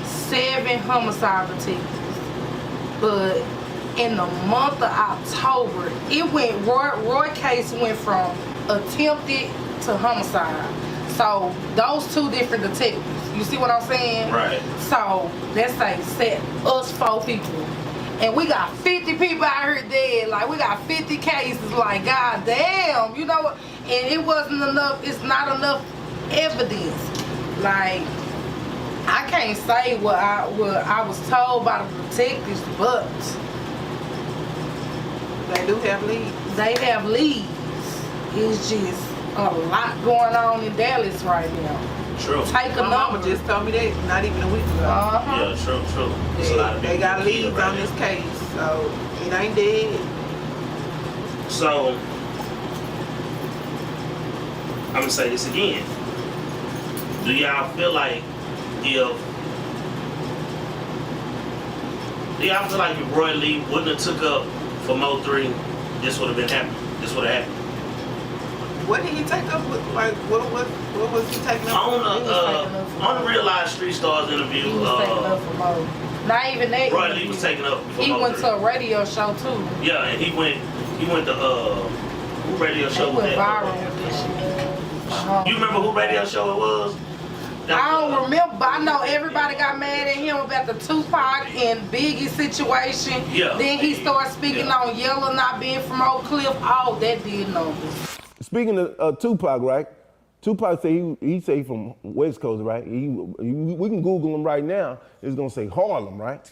7 homicide detectives. But in the month of October, it went, Roy case went from attempted to homicide. So those 2 different detectives, you see what I'm saying? Right. So let's say set us 4 people. And we got 50 people out here dead. Like, we got 50 cases. Like, god damn, you know what? And it wasn't enough, it's not enough evidence. Like, I can't say what I was told by the detectives, but they do have leads. They have leads. It's just a lot going on in Dallas right now. True. Take a My mama number. just told me that not even a week ago. Yeah, true. There's a lot of They got people leads right on now. this case, so it ain't dead. So, I'm gonna say this again. Do y'all feel like if Roy Lee wouldn't have took up for Mo 3, this would have been happening? This would have happened? What did he take up with? Like, what was he taking up? On the Real Life Street Stars interview, He was taking up for Mo. Not even that. Roy Lee was taking up for He Mo went 3. to a radio show too. Yeah, and he went to who radio show He was went that? viral with this shit. You remember who radio show it was? I don't remember, but I know everybody got mad at him about the Tupac and Biggie situation. Yeah. Then he started speaking on Yella not being from Oak Cliff. All that did numbers. Speaking of Tupac, right? Tupac say he say from West Coast, right? We can Google him right now. It's gonna say Harlem, right?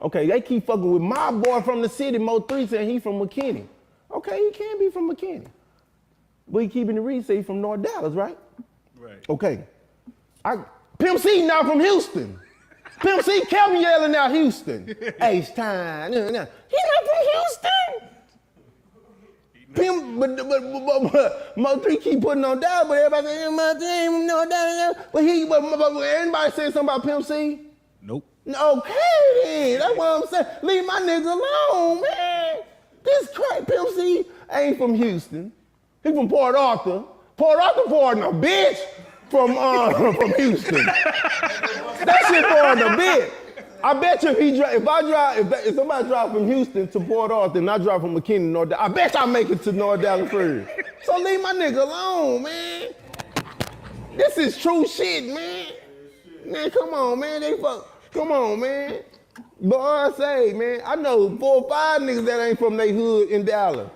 Okay, they keep fucking with my boy from the city, Mo3 saying he from McKinney. Okay, he can be from McKinney. But he keeping the read say he from North Dallas, right? Right. Okay. Pimp C now from Houston. Pimp C kept yelling out Houston. H-Time. He not from Houston. Pimp, but Mo3 keep putting on Dallas, but everybody saying Mo3 from North Dallas. But anybody say something about Pimp C? Nope. Okay then, that's what I'm saying. Leave my nigga alone, man. This crack Pimp C ain't from Houston. He from Port Arthur. Port Arthur pouring a bitch from Houston. That shit pouring a bitch. I bet you if somebody drive from Houston to Port Arthur and I drive from McKinney to North Dallas, I bet I make it to North Dallas first. So leave my nigga alone, man. This is true shit, man. Man, come on, man. Come on, man. But I say, man, I know 4 or 5 niggas that ain't from they hood in Dallas.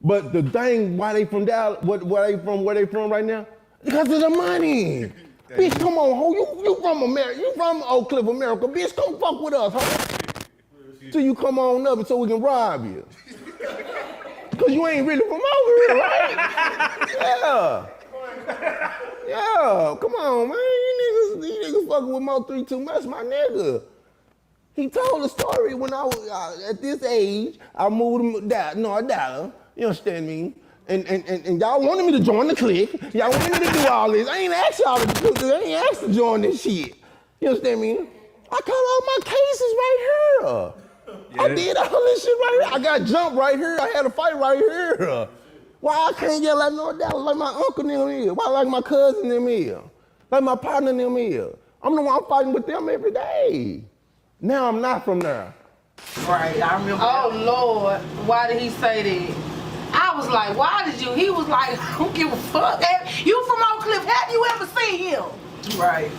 But the thing, why they from Dallas, where they from right now? Because of the money. Bitch, come on, ho, you from America, you from Oak Cliff, America. Bitch, come fuck with us, ho. Till you come on up so we can rob you. Because you ain't really from over here, right? Yeah. Yeah, come on, man. You niggas fucking with Mo3 too much, my nigga. He told a story when I was at this age, I moved him down, North Dallas. You understand me? And y'all wanted me to join the clique. Y'all wanted me to do all this. I ain't asked y'all to do this. I ain't asked to join this shit. You understand me? I got all my cases right here. Yeah. I did all this shit right here. I got jumped right here. I had a fight right here. Why I can't get like North Dallas like my uncle them here? Why like my cousin them here? Like my partner them here? I'm the one fighting with them every day. Now I'm not from there. Right, I remember. Oh, Lord. Why did he say that? I was like, why did you? He was like, I don't give a fuck. You from Oak Cliff. Have you ever seen him? Right.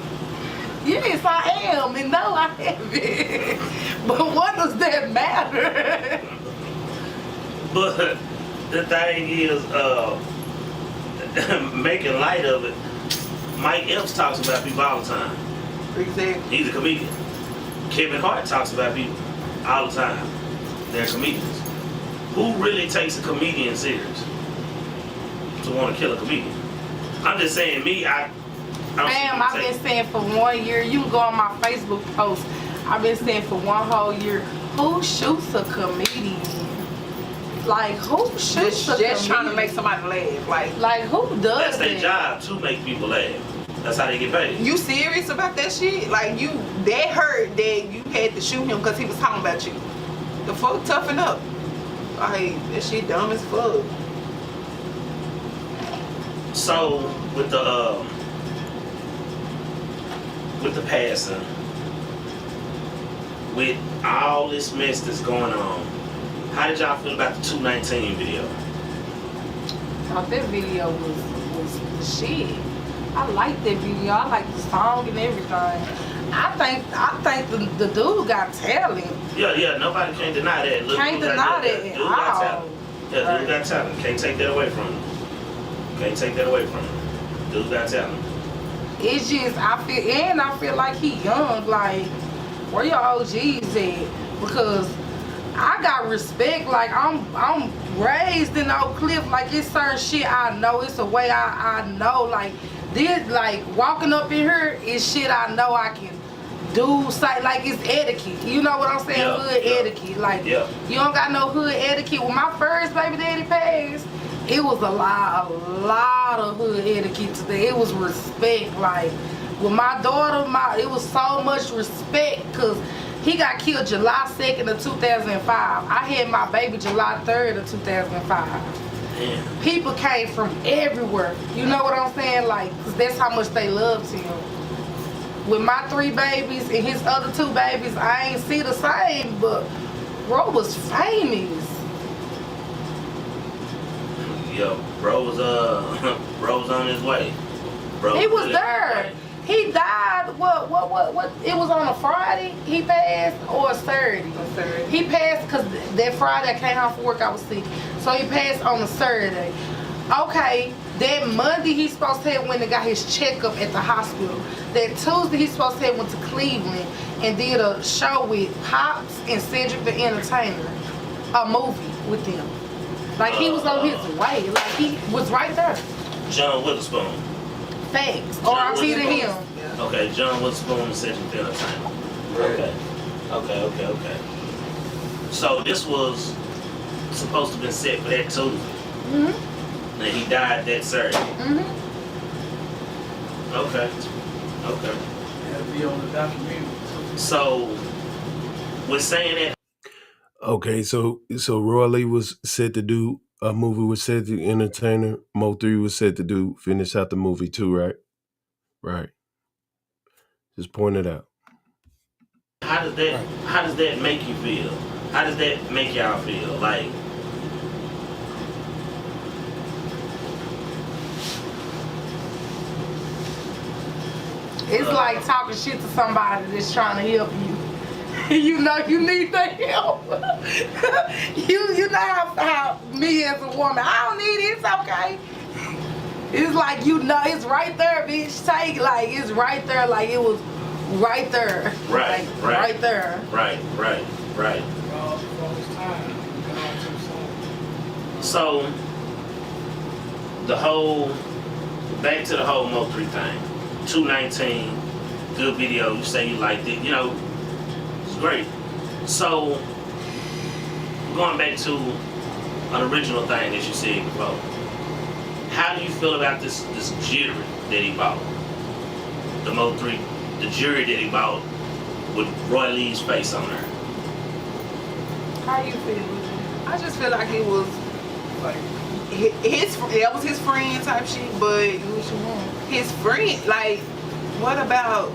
Yes, I am. And no, I haven't. But what does that matter? But the thing is, making light of it, Mike Epps talks about people all the time. Exactly. He's a comedian. Kevin Hart talks about people all the time. They're comedians. Who really takes a comedian serious to want to kill a comedian? I'm just saying, I've been saying for 1 year, you can go on my Facebook post, I've been saying for 1 whole year, who shoots a comedian? Like, who shoots a comedian? Just trying to make somebody laugh. Like who does That's their job, to make people laugh. That's how they get paid. You serious about that shit? Like, that hurt that you had to shoot him because he was talking about you. The fuck, toughen up. Like, that shit dumb as fuck. So with the passing, with all this mess that's going on, how did y'all feel about the 219 video? I thought that video was shit. I like that video. I like the song and everything. I think the dude got talent. Yeah, nobody can deny that. Look, can't deny that. Dude got talent. Yeah, dude got talent. Can't take that away from him. Dude got talent. It's just I feel like he young. Like, where your OGs at? Because I got respect. Like, I'm raised in Oak Cliff. Like, it's certain shit I know. It's a way I know. Like, this, like, walking up in here is shit I know I can do. Like, it's etiquette. You know what I'm saying? Yeah, hood etiquette. Like, you don't got no hood etiquette. When my first baby daddy passed, it was a lot of hood etiquette today. It was respect. Like, with my daughter, it was so much respect because he got killed July 2nd of 2005. I had my baby July 3rd of 2005. Yeah. People came from everywhere. You know what I'm saying? Like, cause that's how much they loved him. With my 3 babies and his other 2 babies, I ain't see the same, but bro was famous. Yo, bro was on his way. bro. He was there. He died. What? It was on a Friday. He passed or a Saturday. He passed because that Friday I came home from work. I was sick, so he passed on a Saturday. Okay, that Monday he's supposed to have went and got his checkup at the hospital. That Tuesday he's supposed to have went to Cleveland and did a show with Pops and Cedric the Entertainer, a movie with them. Like he was on his way. Like he was right there. John Witherspoon. Facts. R.I.P. to him. Okay, John Witherspoon and Cedric the Entertainer. Okay. So this was supposed to have been set for that Tuesday. Mm-hmm. And he died that Saturday. Mm-hmm. Okay. That'll be on the documentary. So, with saying that. Okay, so Roy Lee was set to do a movie with Cedric the Entertainer. Mo3 was set to finish out the movie too, right? Right. Just point it out. How does that make you feel? How does that make y'all feel? Like, it's like talking shit to somebody that's trying to help you. You know you need the help. you know how me as a woman, I don't need it, it's okay. It's like, you know, it's right there, bitch. Take, like, it's right there, like it was right there. Right, like, right. Right there. Right. So, back to the whole Mo3 thing. 219, good video, you say you liked it, you know, it's great. So, going back to an original thing that you said before, how do you feel about this jury that he bought? The Mo3, the jury that he bought with Roy Lee's face on there. How you feel? I just feel like it was like that was his friend type shit, but his friend, like, what about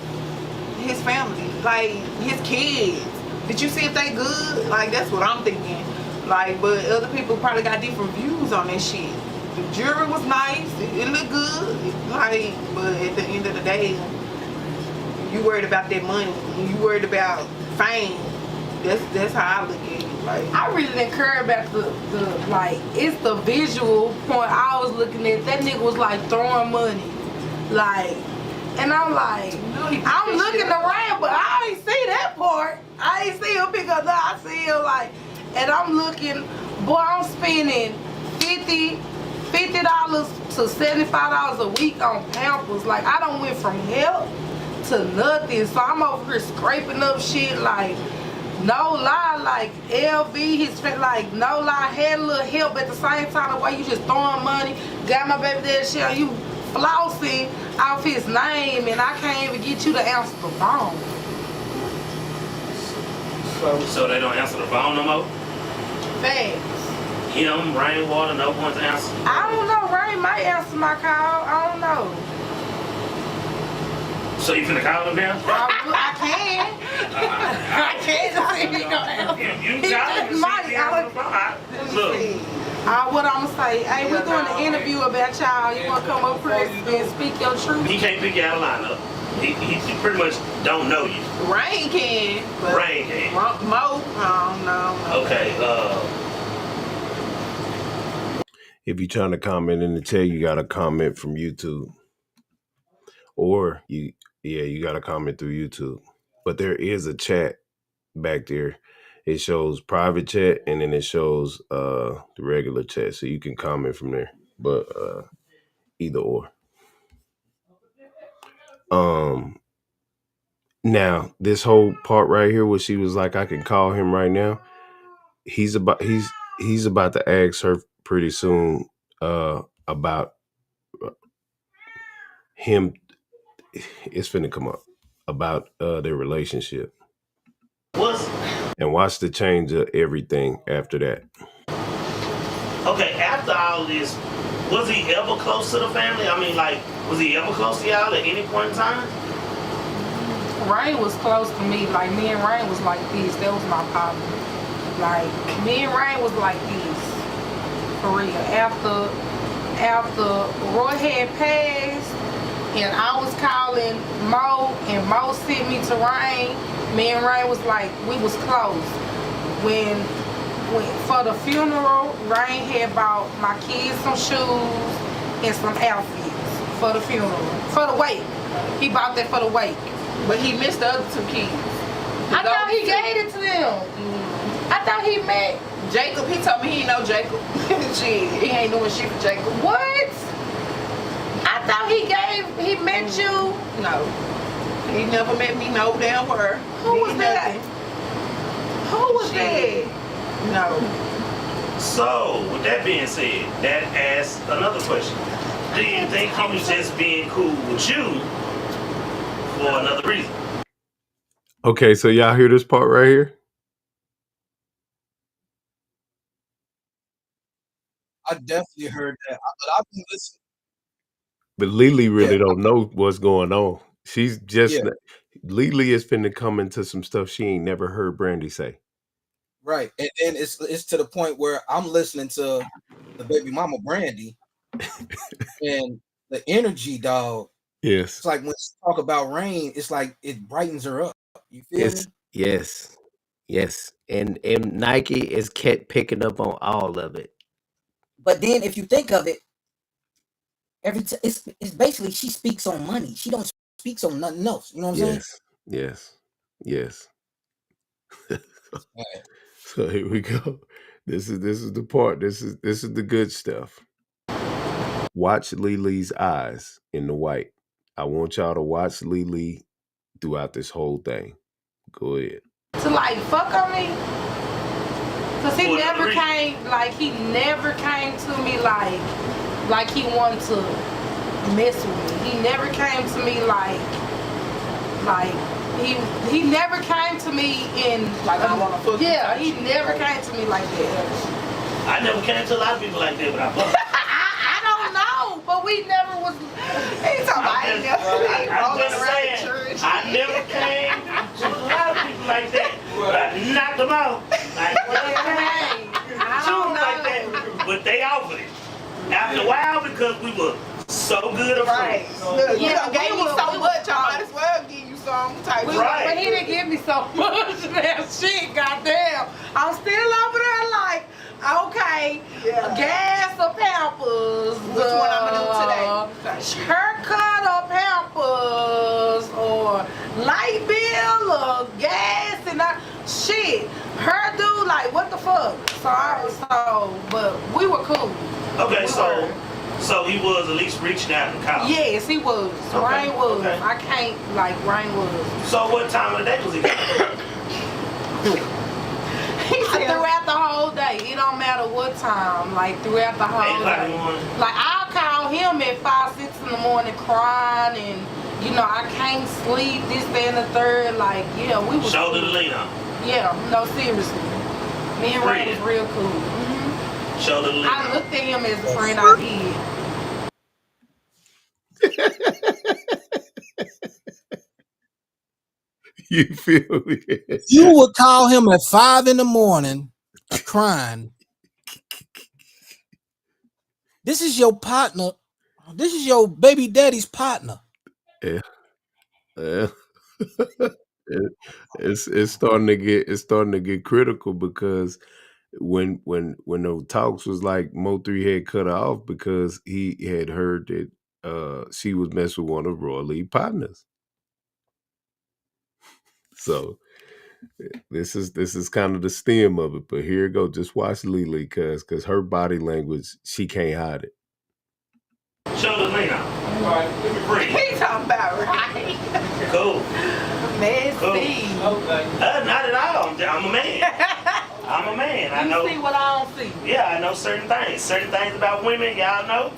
his family? Like, his kids? Did you see if they good? Like, that's what I'm thinking. Like, but other people probably got different views on that shit. The jury was nice, it looked good, like, but at the end of the day, you worried about that money, you worried about fame. That's how I look at it. Like, I really didn't care about the like, it's the visual point I was looking at. That nigga was like throwing money, like, and I'm like, I'm looking around, but I ain't see that part. I ain't see him pick up that. I see him like, and I'm looking, boy, I'm spending $50 to $75 a week on Pampers. Like, I done went from help to nothing. So I'm over here scraping up shit, like, no lie, like LV, his like, no lie, had a little help at the same time. The way you just throwing money, got my baby daddy shit on you, flossing off his name, and I can't even get you to answer the phone. So they don't answer the phone no more? Facts. Him, Rainwater, no one's answer. I don't know, Rain might answer my call, I don't know. So you finna call him now? I can. I can see he gonna answer. You got him. Look. What I'm gonna say, hey, we're doing an interview about y'all. You wanna come up here and speak your truth? He can't pick you out of lineup. He pretty much don't know you. Rain can. But Rain can. Mo, I don't know. Okay, If you're trying to comment in the chat, you got to comment from YouTube. Or you got to comment through YouTube. But there is a chat back there. It shows private chat and then it shows the regular chat. So you can comment from there. But either or. Now, this whole part right here where she was like, I can call him right now. He's about to ask her pretty soon about him. It's finna come up about their relationship. And watch the change of everything after that. okay, after all this, was he ever close to the family? I mean, like, was he ever close to y'all at any point in time? Rain was close to me. Like, me and Rain was like this. That was my problem. Like, me and Rain was like this. For real. After Roy had passed, and I was calling Mo, and Mo sent me to Rain. Me and Rain was like, we was close. When for the funeral, Rain had bought my kids some shoes and some outfits for the funeral. For the wake. He bought that for the wake. But he missed the other 2 kids. I thought he gave it to them. I thought he met Jacob. He told me he know Jacob. Shit, he ain't doing shit for Jacob. What? I thought he met you. No. He never met me no damn word. Who was that? Who was that? No. So, with that being said, that asks another question. Do you think he was just being cool with you for another reason? Okay, so y'all hear this part right here? I definitely heard that. But I've been listening. But Lily really don't know what's going on. She's just Yeah. Lily is finna come into some stuff she ain't never heard Brandy say. Right. And then it's to the point where I'm listening to the baby mama Brandy and the energy, dog. Yes. It's like when she talk about Rain, it's like it brightens her up. You feel me? Yes. And Nike is kept picking up on all of it. But then if you think of it, it's basically she speaks on money. She don't speak on nothing else. You know what I'm saying? Yes. So here we go. This is the part. This is the good stuff. Watch Lily's eyes in the white. I want y'all to watch Lily throughout this whole thing. Go ahead. To like fuck on me? Cause he never came to me like he wanted to mess with me. He never came to me like he never came to me in like I wanna fuck you. Yeah, he never came to me like that. I never came to a lot of people like that, but I fucked. I don't know, but we never was. He's talking about I never came to a lot of people like that, but I knocked them out. Like, like that, but they offered it. After a while, because we were so good of friends. Look, you done gave me so much, I might as well give you some type of But he didn't give me so much damn shit, goddamn. I'm still over there like, okay, gas or Pampers. Which one I'm gonna do today? Haircut or Pampers or light bill or gas and shit. Her dude, like, what the fuck? But we were cool. Okay, so he was at least reaching out and calling. Yes, he was. Okay, Rain was. okay. I can't, like, Rain was. So what time of the day was he? Throughout the whole day. It don't matter what time. Like, throughout the whole day. Like, I'll call him at 5, 6 in the morning crying and, you know, I can't sleep, this, that, and the third. Like, yeah, we was Shoulder to lean on. Yeah, no, seriously. Me and Rain was real cool. Shoulder to lean on. I looked at him as a friend I did. You feel me? You would call him at 5 in the morning crying. This is your partner. This is your baby daddy's partner. Yeah. It's starting to get critical because when the talks was like Mo3 had cut her off because he had heard that she was messing with one of Roy Lee partners. So this is kind of the stem of it, but here it go. Just watch Lily because her body language, she can't hide it. Shoulder to lean on. All right, let me breathe. He talking about right. Cool. Nasty. Cool. Not at all. I'm a man. I'm a man. You see what I don't see. Yeah, I know certain things. Certain things about women, y'all know.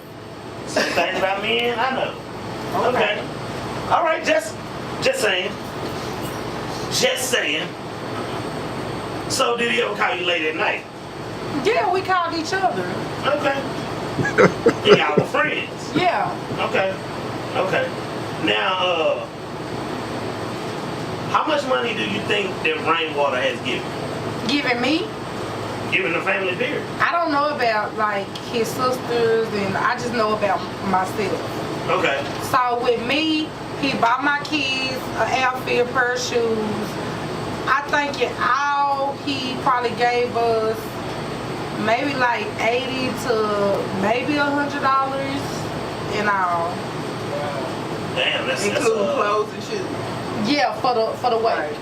Certain things about men, I know. Okay. All right, just saying. Just saying. So did he ever call you late at night? Yeah, we called each other. Okay. Y'all were friends? Yeah. Okay. Now, how much money do you think that Rainwater has given? Giving me? Giving the family beer? I don't know about like his sisters, and I just know about myself. Okay. So with me, he bought my kids an outfit, a pair of shoes. I think in all, he probably gave us maybe like $80 to maybe $100 in all. Damn, that's including clothes and shoes. Yeah, for the weight.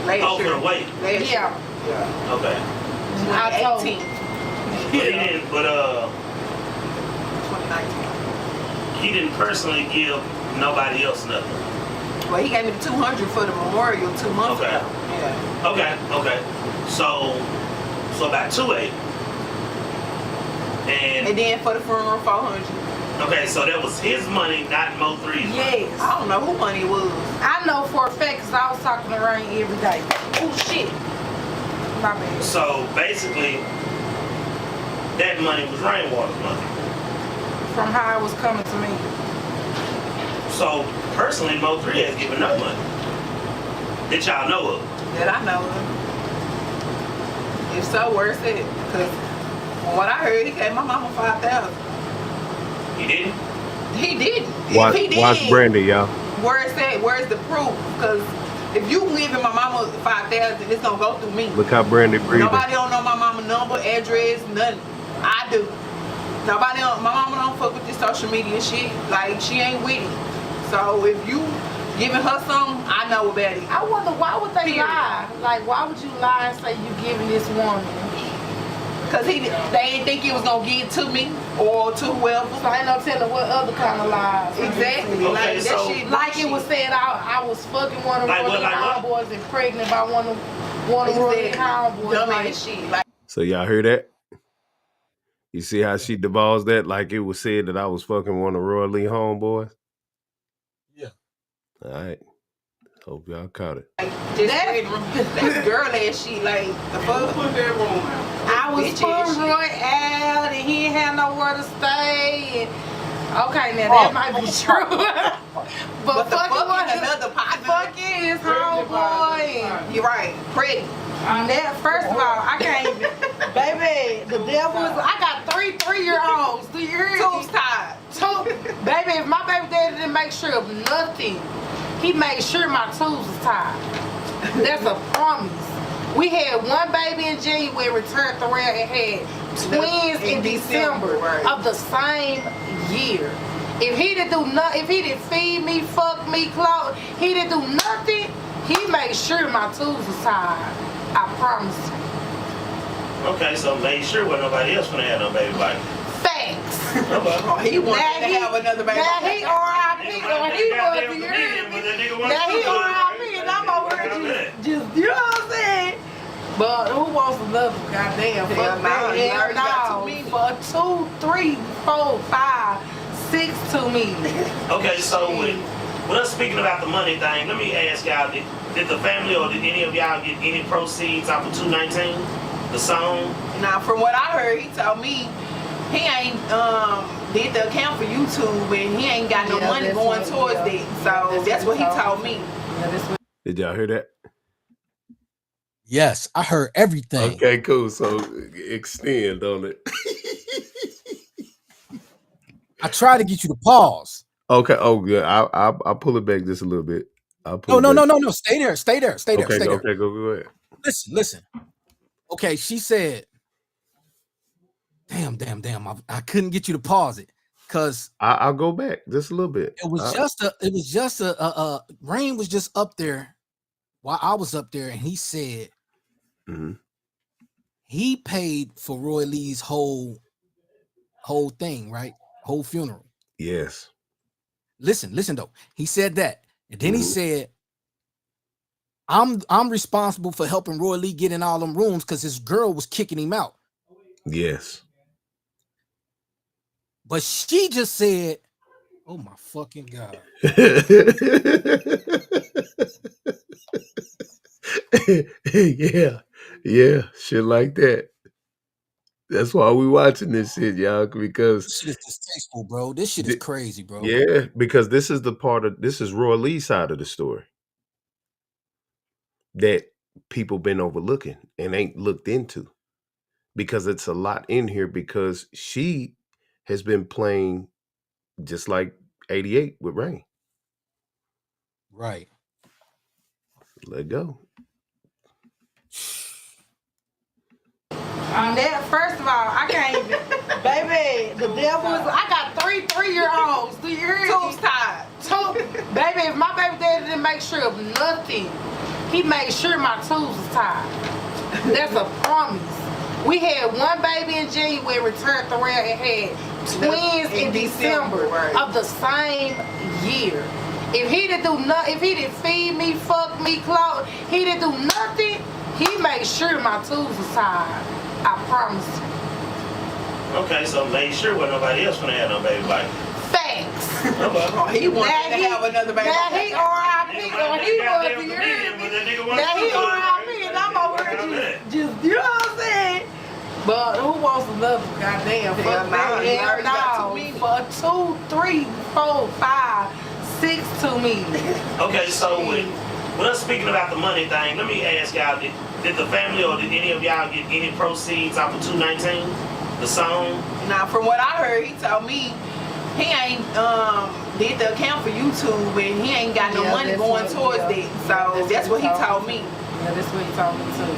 Last for year. the weight. Last Yeah. year. Okay. I told 2018. But he didn't. But 2019. he didn't personally give nobody else nothing. Well, he gave me the $200 for the memorial 2 months Okay. ago. Yeah. Okay. So about 280. And then for the funeral, 400. Okay, so that was his money, not Mo3's money. Yes. I don't know who money it was. I know for a fact because I was talking to Rain every day. Oh shit. My bad. So basically, that money was Rainwater's money. From how it was coming to me. So personally, Mo3 has given no money that y'all know of. That I know of. If so, where's it? Because from what I heard, he gave my mama $5,000. He didn't? He didn't. Watch, If he did, watch Brandy, y'all. where's that? Where's the proof? Because if you giving my mama $5,000, it's gonna go through me. Look how Brandy breathing. Nobody don't know my mama number, address, nothing. I do. My mama don't fuck with this social media shit. Like, she ain't with it. So if you giving her something, I know about it. I wonder why would they Period. lie? Like why would you lie and say you giving this woman? Cause they didn't think it was gonna get to me or to whoever. So ain't no telling what other kind of lies. Exactly. Okay, Like so- that shit. Like it was said, I was fucking one of Like the what, like what? homeboys and pregnant by one of the homeboys. Dumbass shit. Like, So y'all hear that? You see how she divulged that like it was said that I was fucking one of Roy Lee homeboys? Yeah. All right. Hope y'all caught it. that's girl ass shit. Like the fuck. I was Bitch ass putting shit. Roy out and he ain't had nowhere to stay. And, okay, now that might be true. but the fucking fucking was another positive. fucking his homeboy. You're right. Pretty. That, first of all, I can't even, baby, the devil is, I got three 3-year-olds. Do you hear me? Tubes tied. Baby, if my baby daddy didn't make sure of nothing, he made sure my tubes was tied. That's a promise. We had one baby in January, turned around and had twins in December right. of the same year. If he didn't do nothing, if he didn't feed me, fuck me, clothes, he didn't do nothing, he made sure my tubes was tied. I promise you. Okay, so made sure when nobody else gonna have no baby body. Facts. Oh, he wanted to have another baby. Now he R.I.P. or he was the Now he R.I.P. and I'm over here just, you know what I'm saying? But who wants another? Goddamn. Hell Fuck no, that. you Hell already got no. too many. For 2, 3, 4, 5, 6 to me. Okay, so with us speaking about the money thing, let me ask y'all, did the family or did any of y'all get any proceeds off of 219? The song? Now, from what I heard, he told me he ain't did the account for YouTube and he ain't got no money going towards that. So that's what he told me. Did y'all hear that? Yes, I heard everything. Okay, cool. So extend on it. I tried to get you to pause. Okay. Oh, good. I'll pull it back just a little bit. No. Stay there. Okay, go ahead. Listen. Okay, she said, damn. I couldn't get you to pause it because I'll go back just a little bit. it was just a Rain was just up there while I was up there, and he said he paid for Roy Lee's whole thing, right? Whole funeral. Yes. Listen though. He said that, and then he said, I'm responsible for helping Roy Lee get in all them rooms because his girl was kicking him out. Yes. But she just said, oh my fucking God. Yeah, shit like that. That's why we watching this shit, y'all, because This shit is distasteful, bro. This shit is crazy, bro. yeah, because this is Roy Lee's side of the story that people been overlooking and ain't looked into, because it's a lot in here, because she has been playing just like 88 with Rain. Right. Let go. That, first of all, I can't even. Baby, the devil is. I got 3 3-year-olds. Do you hear me? Tubes tied. Baby, if my baby daddy didn't make sure of nothing, he made sure my tubes was tied. That's a promise. We had one baby in January, turned around and had twins in December of the same year. If he didn't do nothing, if he didn't feed me, fuck me, clothe, he didn't do nothing, he made sure my tubes was tied. I promise you. Okay, so made sure when nobody else gonna have no baby bite. Facts. Oh, he wanted to have another baby. Now he R.I.P. or he was here. Now he R.I.P. and I'm over here just, you know what I'm saying? But who wants another? Goddamn. Fuck that. Hell no. For 2, 3, 4, 5, 6 too many. Okay, so with us speaking about the money thing, let me ask y'all, did the family or did any of y'all get any proceeds off of 219, the song? Now, from what I heard, he told me he ain't did the account for YouTube and he ain't got no money going towards that. So that's what he told me. Yeah, that's what he told me too.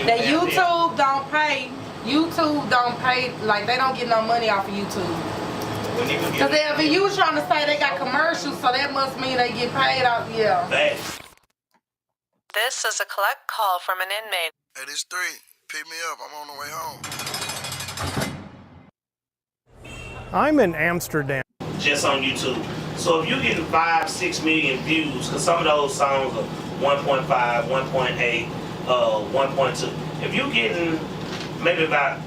That YouTube don't pay. YouTube don't pay, like they don't get no money off of YouTube. Because if you trying to say they got commercials, so that must mean they get paid off, yeah. This is a collect call from an inmate. Hey, this 3. Pick me up. I'm on the way home. I'm in Amsterdam. Just on YouTube. So if you're getting 5-6 million views, because some of those songs are 1.5, 1.8, 1.2. If you're getting maybe about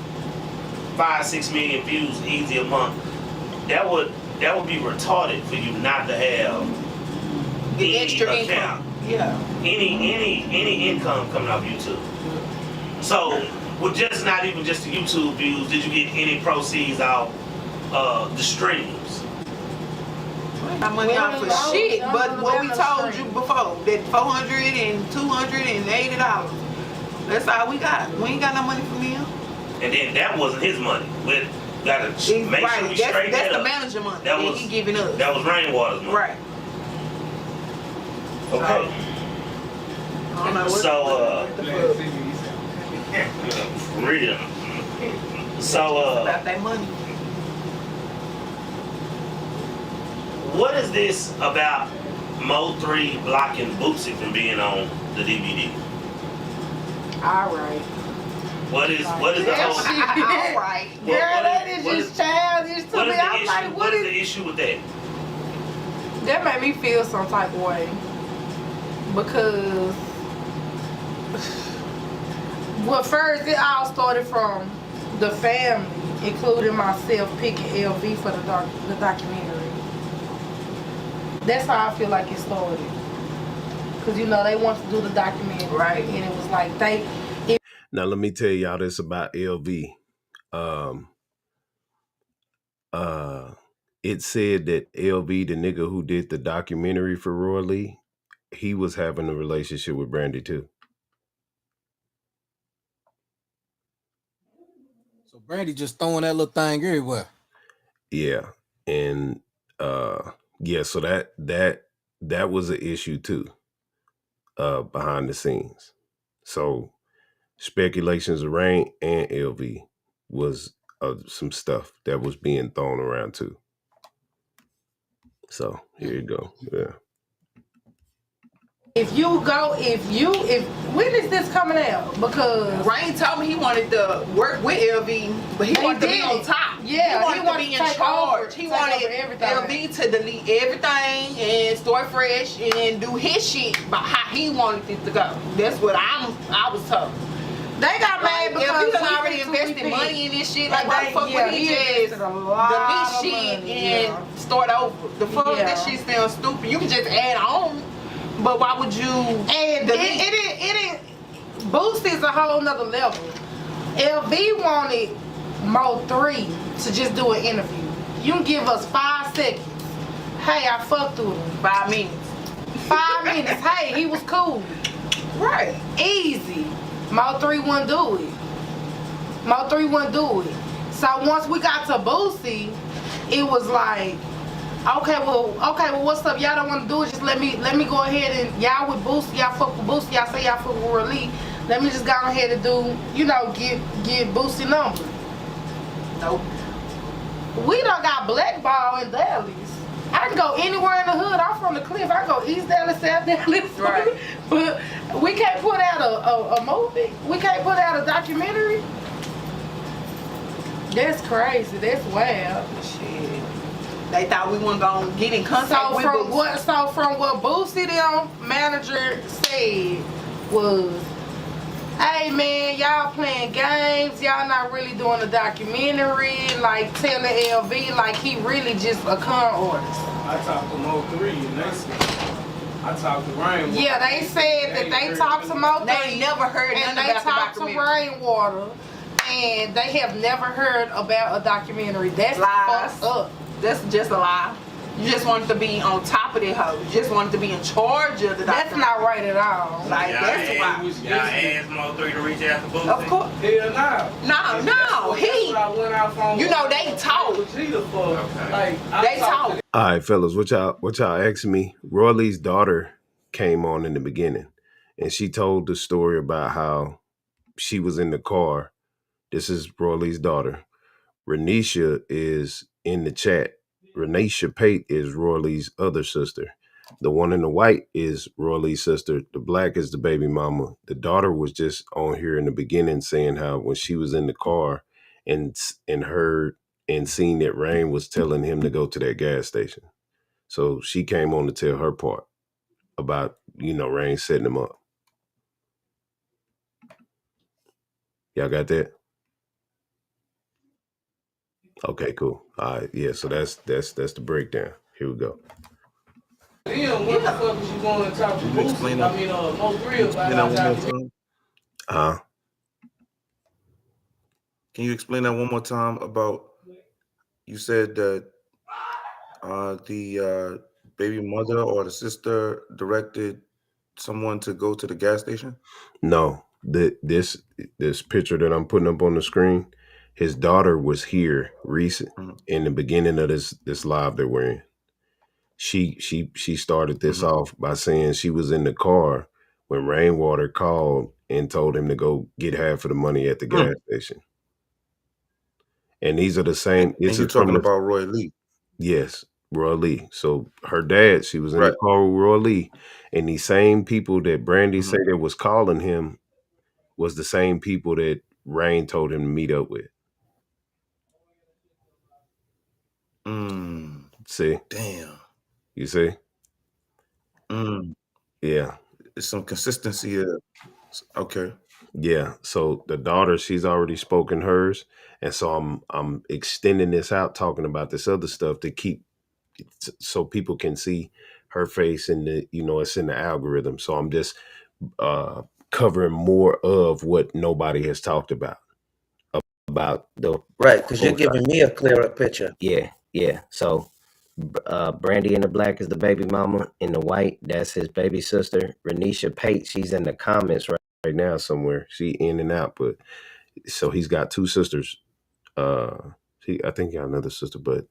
5-6 million views easy a month, that would be retarded for you not to have the extra income. Yeah. Any income coming off YouTube. So with just not even just the YouTube views, did you get any proceeds off the streams? Not money off for shit, but what we told you before, that $400 and $280. That's all we got. We ain't got no money from him. And then that wasn't his money. We gotta make sure we straighten that's that the up. manager money That was he giving us. That was Rainwater's money. Right. Okay. So real. So about that money. What is this about Mo3 blocking Bootsy from being on the DVD? All right. What is the whole? All right. Girl, that is just childish to me. I'm like, what is the issue with that? That made me feel some type of way. Because, well, first it all started from the family, including myself, picking LV for the documentary. That's how I feel like it started. Because, you know, they wanted to do the documentary. Right. And it was like, Now, let me tell y'all this about LV. It said that LV, the nigga who did the documentary for Roy Lee, he was having a relationship with Brandy too. So Brandy just throwing that little thing everywhere. Yeah. And yeah, so that was an issue too, behind the scenes. So speculations of Rain and LV was some stuff that was being thrown around too. So here you go. Yeah. When is this coming out? Because Rain told me he wanted to work with LV, but he wanted to be on top. Yeah, he wanted to be in charge. He wanted LV to delete everything and start fresh and do his shit about how he wanted it to go. That's what I was told. They got mad because he done already invested money in this shit. Like, why the fuck would he just delete shit and start over? The fuck, that shit sounds stupid. You can just add on. But why would you? And it Boost is a whole nother level. LV wanted Mo3 to just do an interview. You can give us 5 seconds. Hey, I fucked with him. 5 minutes. 5 minutes. Hey, he was cool. Right. Easy. Mo3 wouldn't do it. Mo3 wouldn't do it. So once we got to Boosie, it was like, Okay, well, what's up? Y'all don't want to do it. Just let me go ahead and y'all with Boosie. Y'all fuck with Boosie. Y'all say y'all fuck with Roy Lee. Let me just go ahead and do, you know, get Boosie number. Nope. We done got blackball in Dallas. I can go anywhere in the hood. I'm from the Cliff. I can go East Dallas, South Dallas. Right. But we can't put out a movie. We can't put out a documentary. That's crazy. That's wild. Shit. They thought we weren't gonna get in contact with Boosie. So from what Boosie them manager said was, hey man, y'all playing games, y'all not really doing a documentary, like telling LV like he really just a con artist. I talked to Mo3 and they said, I talked to Rainwater. Yeah, they said that they talked to Mo3. They never heard nothing about the documentary. And they talked to Rainwater, and they have never heard about a documentary. That's fucked up. That's just a lie. You just wanted to be on top of the hoe. You just wanted to be in charge of the documentary. That's not right at all. Like, that's why. Y'all asked Mo3 to reach out to Boosie? Of course. Hell no. No. That's what I went out on. You know, they talk. Okay. Like, they talk. All right, fellas, what y'all asking me? Roy Lee's daughter came on in the beginning, and she told the story about how she was in the car. This is Roy Lee's daughter. Renisha is in the chat. Renisha Pate is Roy Lee's other sister. The one in the white is Roy Lee's sister. The black is the baby mama. The daughter was just on here in the beginning saying how when she was in the car and heard and seen that Rain was telling him to go to that gas station. So she came on to tell her part about, you know, Rain setting him up. Y'all got that? Okay, cool. All right, yeah. So that's the breakdown. Here we go. Damn, what the fuck was you going to talk to Boosie? I mean, Mo3 about our documentary. Can you explain that one more time about? You said that the baby mother or the sister directed someone to go to the gas station? No, this picture that I'm putting up on the screen. His daughter was here recent in the beginning of this live that we're in. She started this off by saying she was in the car when Rainwater called and told him to go get half of the money at the gas station. And these are the same. And you're talking about Roy Lee. Yes, Roy Lee. So her dad, she was in the car with Roy Lee, and these same people that Brandy said that was calling him was the same people that Rain told him to meet up with. See? Damn. You see? Yeah. There's some consistency here. Okay. Yeah. So the daughter, she's already spoken hers. And so I'm extending this out, talking about this other stuff to keep so people can see her face in the, you know, it's in the algorithm. So I'm just covering more of what nobody has talked about the right, because you're giving me a clearer picture. Yeah. So Brandy in the black is the baby mama. In the white, that's his baby sister. Renisha Pate, she's in the comments right now somewhere. She in and out, but so he's got two sisters. I think he got another sister, but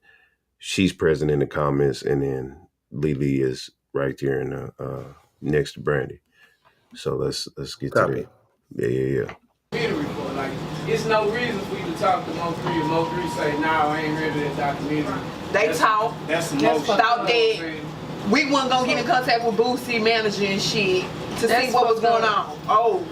she's present in the comments, and then Lily is right there in the next to Brandy. So let's get to that. Yeah. Like, it's no reason for you to talk to Mo3 and Mo3 say, "Nah, I ain't ready for that documentary." They talk. That's some motion. Thought that we weren't gonna get in contact with Boosie manager and shit to see what was going on. Oh,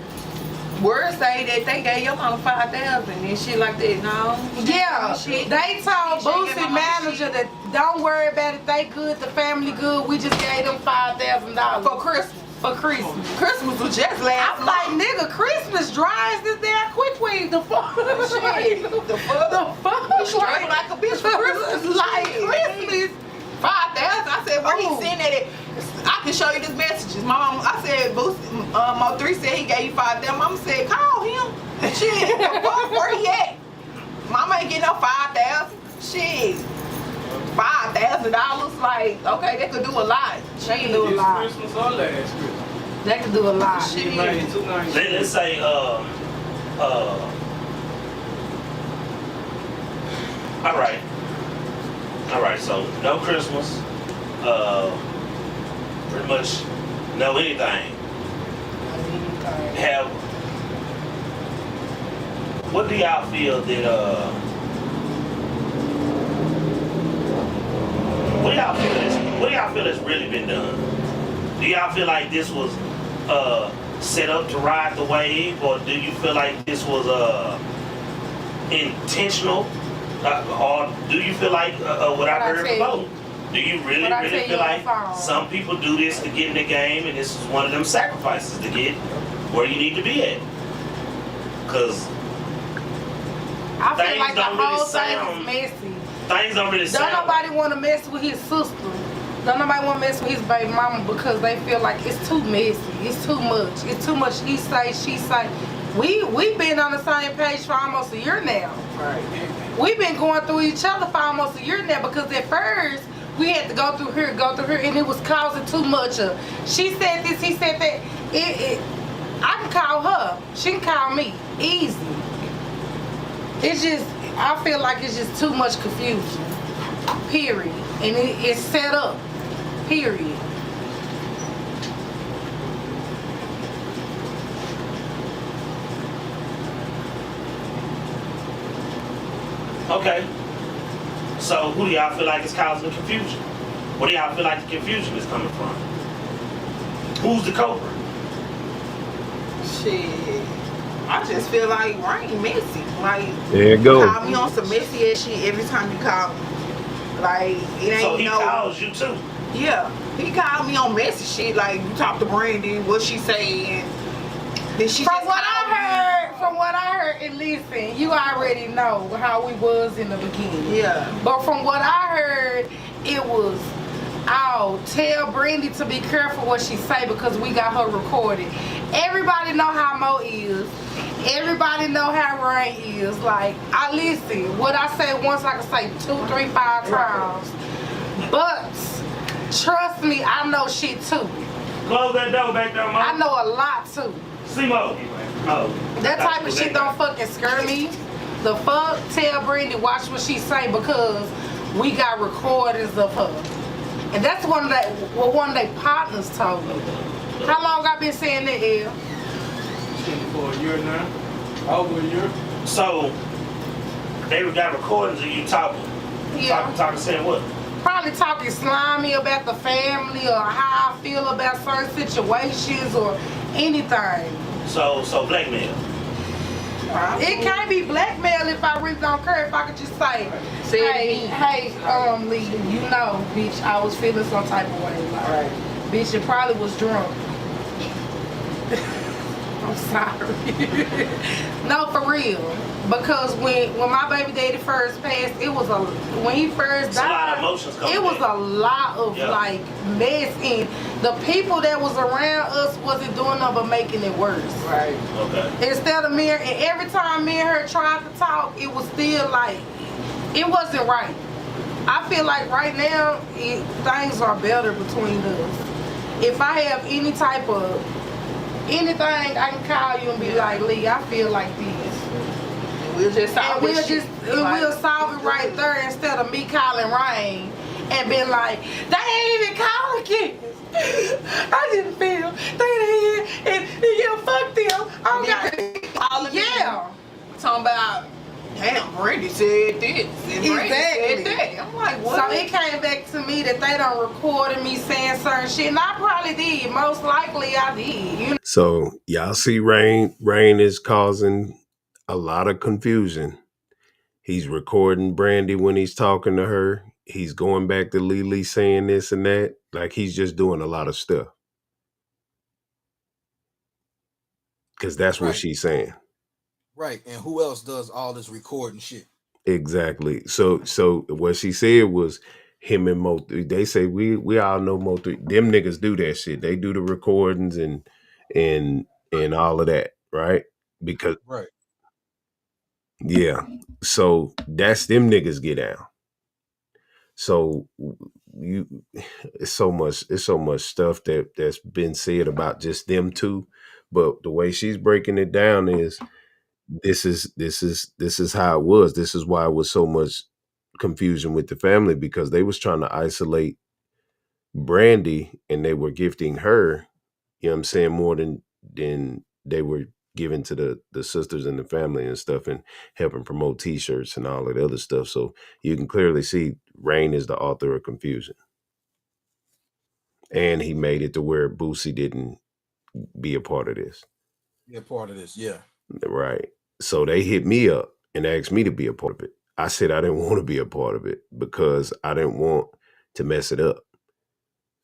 word say that they gave your mama 5,000 and shit like that. No. Yeah, they told Boosie manager that don't worry about it. They good, the family good. We just gave them $5,000 for Christmas. For Christmas. Christmas was just last month. I'm like, nigga, Christmas dry as this damn quick weed. The fuck? Shit. The fuck? Straight like a bitch for Christmas. Like Christmas. 5,000. I said, where he sent it? I can show you this messages. My mom, I said, Mo3 said he gave you 5,000. Mama said, call him. Shit, where he at? Mama ain't getting no 5,000. Shit. $5,000, like, okay, they could do a lot. They can do a lot. Christmas or last Christmas. They can do a lot. Shit, let's say, all right. All right, so no Christmas. Pretty much no anything. What do y'all feel that what do y'all feel has really been done? Do y'all feel like this was set up to ride the wave, or do you feel like this was intentional, or do you feel like what I heard before? Do you really feel like some people do this to get in the game, and this is one of them sacrifices to get where you need to be at? Because I feel like the whole thing is messy. Things don't really sound. Don't nobody want to mess with his sister. Don't nobody want to mess with his baby mama because they feel like it's too messy. It's too much. It's too much he say, she say. We've been on the same page for almost a year now. Right. We've been going through each other for almost a year now because at first we had to go through her, and it was causing too much of. She said this, he said that. I can call her. She can call me. Easy. It's just, I feel like it's just too much confusion. Period. And it's set up. Period. Okay. So who do y'all feel like is causing the confusion? Where do y'all feel like the confusion is coming from? Who's the culprit? Shit. I just feel like Rain messy. Like, there you go. Call me on some messy ass shit every time you call me. Like, it ain't so he calls you too? Yeah. He called me on messy shit. Like, you talk to Brandy, what she saying? Then she From what I heard, and listen, you already know how we was in the beginning. Yeah. But from what I heard, it was, oh, tell Brandy to be careful what she say because we got her recorded. Everybody know how Mo is. Everybody know how Rain is. Like, I listen. What I say once, I can say 2, 3, 5 times. But trust me, I know shit too. Close that door back there, Mo. I know a lot too. See Mo. Oh. That type of shit don't fucking scare me. The fuck? Tell Brandy, watch what she say because we got recordings of her. And that's one of their partners told me. How long I been saying that, El? For a year now. Over a year. So they got recordings of you talking. Yeah. Talking saying what? Probably talking slimy about the family or how I feel about certain situations or anything. So blackmail. It can't be blackmail if I really don't care. If I could just say, hey, Lee, you know, bitch, I was feeling some type of way. Like, bitch, you probably was drunk. I'm sorry. No, for real. Because when my baby daddy first passed, when he first died, it was a lot of like mess, and the people that was around us wasn't doing nothing but making it worse. Right. Okay. Instead of me, and every time me and her tried to talk, it was still like, it wasn't right. I feel like right now, things are better between us. If I have any type of anything, I can call you and be like, Lee, I feel like this. We'll just solve it right there instead of me calling Rain and being like, they ain't even calling kids. I didn't feel they didn't, and yeah, fuck them. I'm got yeah. Talking about, damn, Brandy said this. And Brandy said that. I'm like, what? So it came back to me that they done recorded me saying certain shit, and I probably did. Most likely I did. You know? So y'all see Rain is causing a lot of confusion. He's recording Brandy when he's talking to her. He's going back to Lily saying this and that. Like, he's just doing a lot of stuff. Because that's what she's saying. Right. And who else does all this recording shit? Exactly. So what she said was him and Mo. They say we all know Mo. Them niggas do that shit. They do the recordings and all of that, right? Because right. Yeah. So that's them niggas get down. So it's so much stuff that's been said about just them two. But the way she's breaking it down is this is how it was. This is why it was so much confusion with the family because they was trying to isolate Brandy and they were gifting her, you know what I'm saying, more than they were giving to the sisters and the family and stuff and helping promote t-shirts and all that other stuff. So you can clearly see Rain is the author of confusion. And he made it to where Boosie didn't be a part of this. Be a part of this, yeah. Right. So they hit me up and asked me to be a part of it. I said I didn't want to be a part of it because I didn't want to mess it up.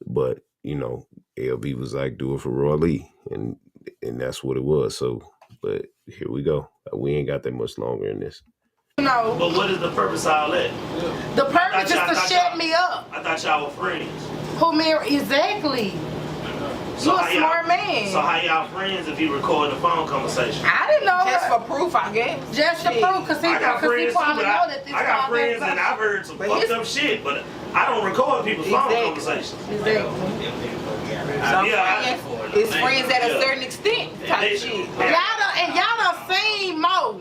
But, you know, LB was like, do it for Roy Lee. And that's what it was. So, but here we go. We ain't got that much longer in this. No. But what is the purpose of all that? The purpose is to shut me up. I thought y'all were friends. Who married? Exactly. So you a smart man. So how y'all friends if you record the phone conversation? I didn't know Just for proof, I guess. Just to prove, because he probably know that this I got friends and I've heard some fucked up shit, but I don't record people's phone conversations. Exactly. It's friends at a certain extent type shit. Y'all done seen Mo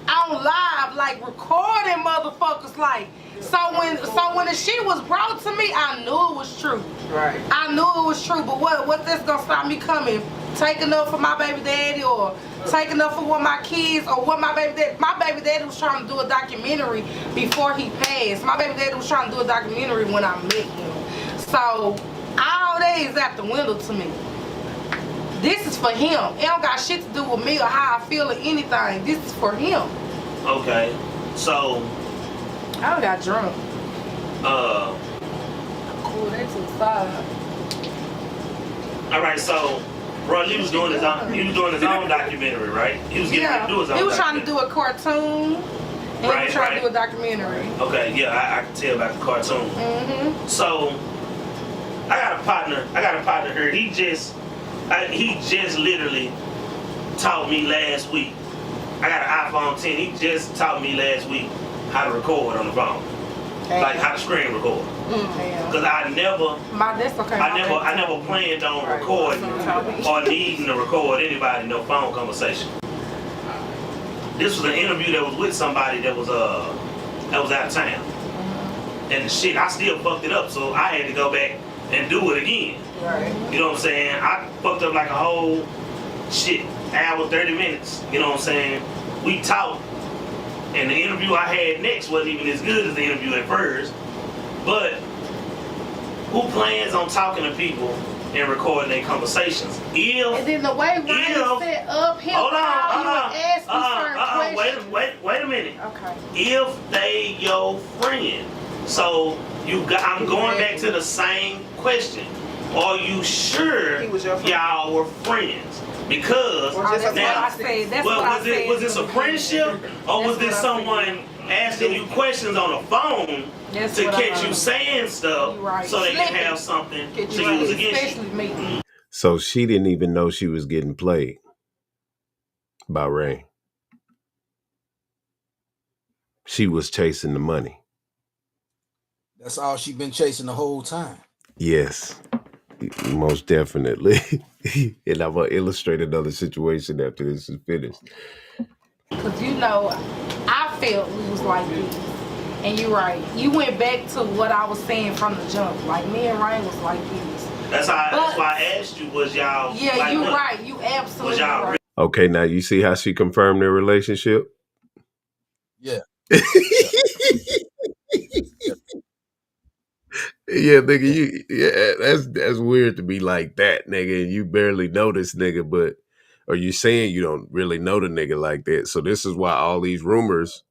on live, like recording motherfuckers, like. So when the shit was brought to me, I knew it was true. Right. I knew it was true, but what that's gonna stop me coming? Taking up for my baby daddy, or taking up for one of my kids, or what my baby daddy was trying to do a documentary before he passed. My baby daddy was trying to do a documentary when I met him. So all that is out the window to me. This is for him. It don't got shit to do with me or how I feel or anything. This is for him. Okay, so. I done got drunk. Cool, they to the side. All right, so Roy Lee was doing his own documentary, right? He was getting ready to do his own. He was trying to do a cartoon. And he was trying to do a documentary. Okay, yeah, I can tell about the cartoon. Mm-hmm. So I got a partner here. He just literally taught me last week. I got an iPhone 10. He just taught me last week how to record on the phone, like how to screen record. Because I never planned on recording or needing to record anybody no phone conversation. This was an interview that was with somebody that was out of town, and the shit I still fucked it up, so I had to go back and do it again. Right. You know what I'm saying? I fucked up like a whole hour 30 minutes. You know what I'm saying? We talked. And the interview I had next wasn't even as good as the interview at first. But who plans on talking to people and recording their conversations? And then the way Ryan set up him, hold on. Wait a minute. Okay. If they your friend, so I'm going back to the same question. Are you sure y'all were friends? Because was this a friendship, or was this someone asking you questions on the phone to catch you saying stuff so they can have something to use against you? So she didn't even know she was getting played by Rain. She was chasing the money. That's all she been chasing the whole time. Yes, most definitely. And I'm going to illustrate another situation after this is finished. Because, I felt we was like this. And you're right. You went back to what I was saying from the jump. Like, me and Rain was like this. That's why I asked you, was y'all... Yeah, like, you're right. You absolutely right. Okay, now you see how she confirmed their relationship? Yeah. Yeah, nigga, that's weird to be like that, nigga, and you barely know this nigga, or you saying you don't really know the nigga like that. So this is why all these rumors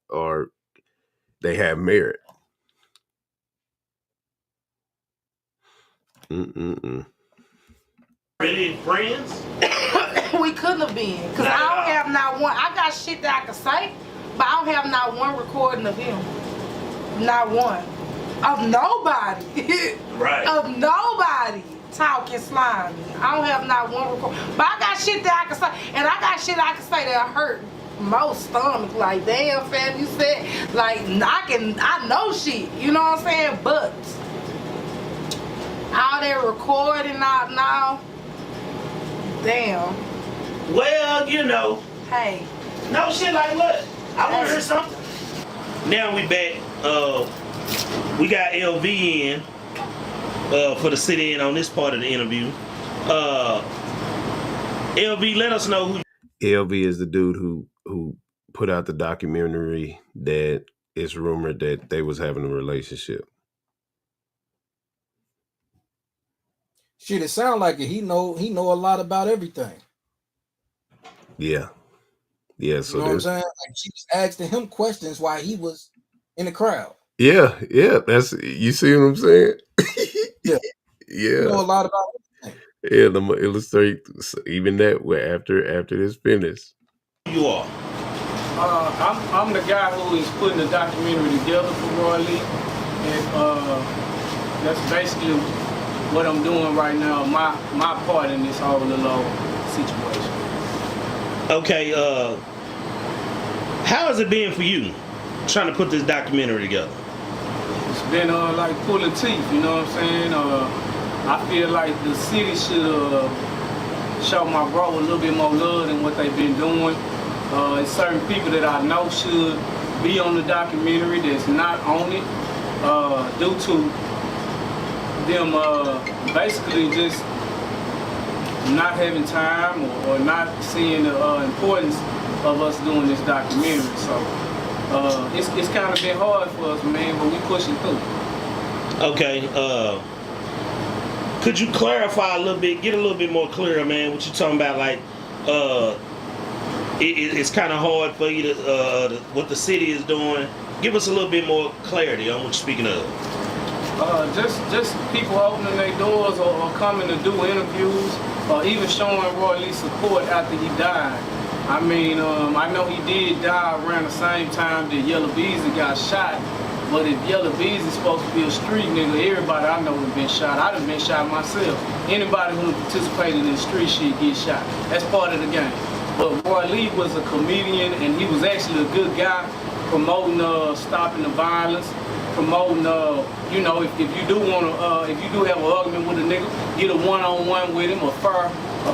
they have merit. Really friends? We couldn't have been, because I don't have not one. I got shit that I can say, but I don't have not one recording of him. Not one. Of nobody. Right. Of nobody talking slimy. I don't have not one record. But I got shit that I can say. And I got shit I can say that hurt most stomach. Like, damn, fam, you said, like, I know shit. You know what I'm saying? But all that recording out now, damn. Well, Hey. No shit like what? I want to hear something. Now we back. we got LV in for the sit in on this part of the interview. LV, let us know who. LV is the dude who put out the documentary that it's rumored that they was having a relationship. Shit, it sound like it. He know a lot about everything. Yeah. So You know what I'm saying? Like she was asking him questions while he was in the crowd. Yeah. That's, you see what I'm saying? Yeah. Yeah. You know a lot about everything. Yeah, I'm gonna illustrate even that after this finish. You are. I'm the guy who is putting the documentary together for Roy Lee, and that's basically what I'm doing right now. My part in this whole little situation. Okay, how has it been for you trying to put this documentary together? It's been like pulling teeth, you know what I'm saying? I feel like the city should show my bro a little bit more love than what they've been doing. It's certain people that I know should be on the documentary that's not on it due to them basically just not having time or not seeing the importance of us doing this documentary. So it's kind of been hard for us, man, but we pushing through. Okay, could you clarify a little bit, get a little bit more clear, man, what you talking about? Like, it's kind of hard for you to, what the city is doing. Give us a little bit more clarity on what you're speaking of. Just people opening their doors or coming to do interviews or even showing Roy Lee support after he died. I mean, I know he did die around the same time that Yella Beezy got shot, but if Yella Beezy's supposed to be a street nigga, everybody I know has been shot. I done been shot myself. Anybody who participated in street shit gets shot. That's part of the game. But Roy Lee was a comedian, and he was actually a good guy, promoting stopping the violence, promoting you know, if you do want to if you do have an argument with a nigga, get a one-on-one with him, a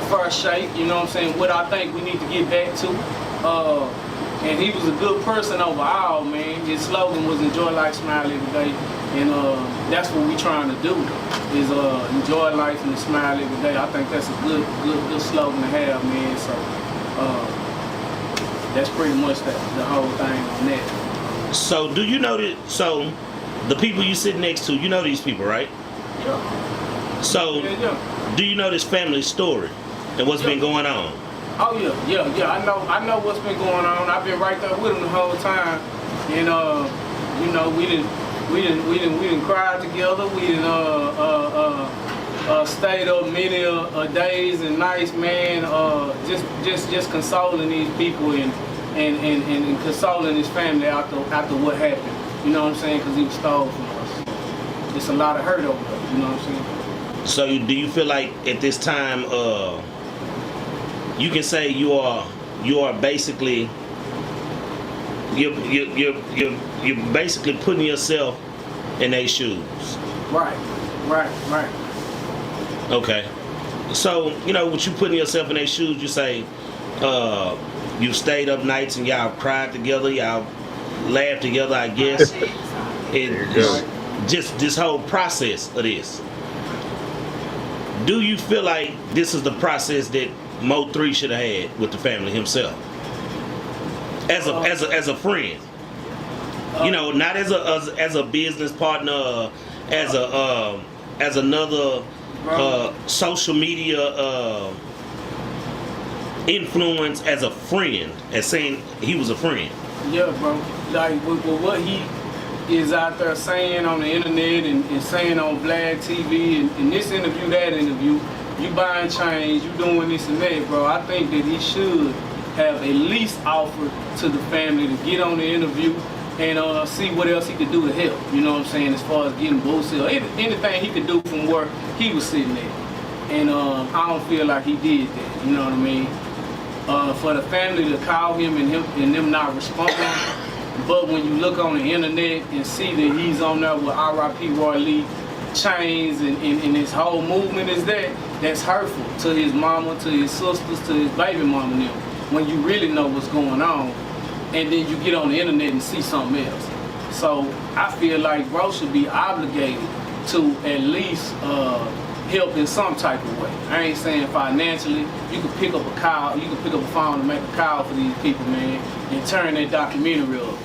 fair shake, you know what I'm saying, what I think we need to get back to. And he was a good person overall, man. His slogan was enjoy life, smile every day, and that's what we trying to do, is enjoy life and smile every day. I think that's a good slogan to have, man. So that's pretty much the whole thing on that. So do you know that, so the people you sit next to, you know these people, right? Yeah. So do you know this family story and what's been going on? Oh yeah. I know what's been going on. I've been right there with them the whole time, and you know, we didn't cry together. We didn't stayed up many days and nights, man. Just consoling these people and consoling his family after what happened. You know what I'm saying? Because he was stole from us. It's a lot of hurt over there. You know what I'm saying? So do you feel like at this time, you can say you are basically you're basically putting yourself in their shoes? Right. Okay. So you know, with you putting yourself in their shoes, you say you stayed up nights and y'all cried together, y'all laughed together, I guess. Just this whole process of this. Do you feel like this is the process that Mo 3 should have had with the family himself, as a friend? You know, not as a business partner, as another social media influence, as a friend, as saying he was a friend. Yeah, bro. Like with what he is out there saying on the internet and saying on Vlad TV and this interview, that interview, you buying chains, you doing this and that, bro. I think that he should have at least offered to the family to get on the interview and see what else he could do to help. You know what I'm saying? As far as getting boosted or anything he could do from where he was sitting at. And I don't feel like he did that. You know what I mean? For the family to call him and them not responding. But when you look on the internet and see that he's on there with R.I.P. Roy Lee, chains, and his whole movement is that's hurtful to his mama, to his sisters, to his baby mama now. When you really know what's going on, and then you get on the internet and see something else. So I feel like bro should be obligated to at least help in some type of way. I ain't saying financially. You can pick up a call, you can pick up a phone and make a call for these people, man, and turn that documentary up.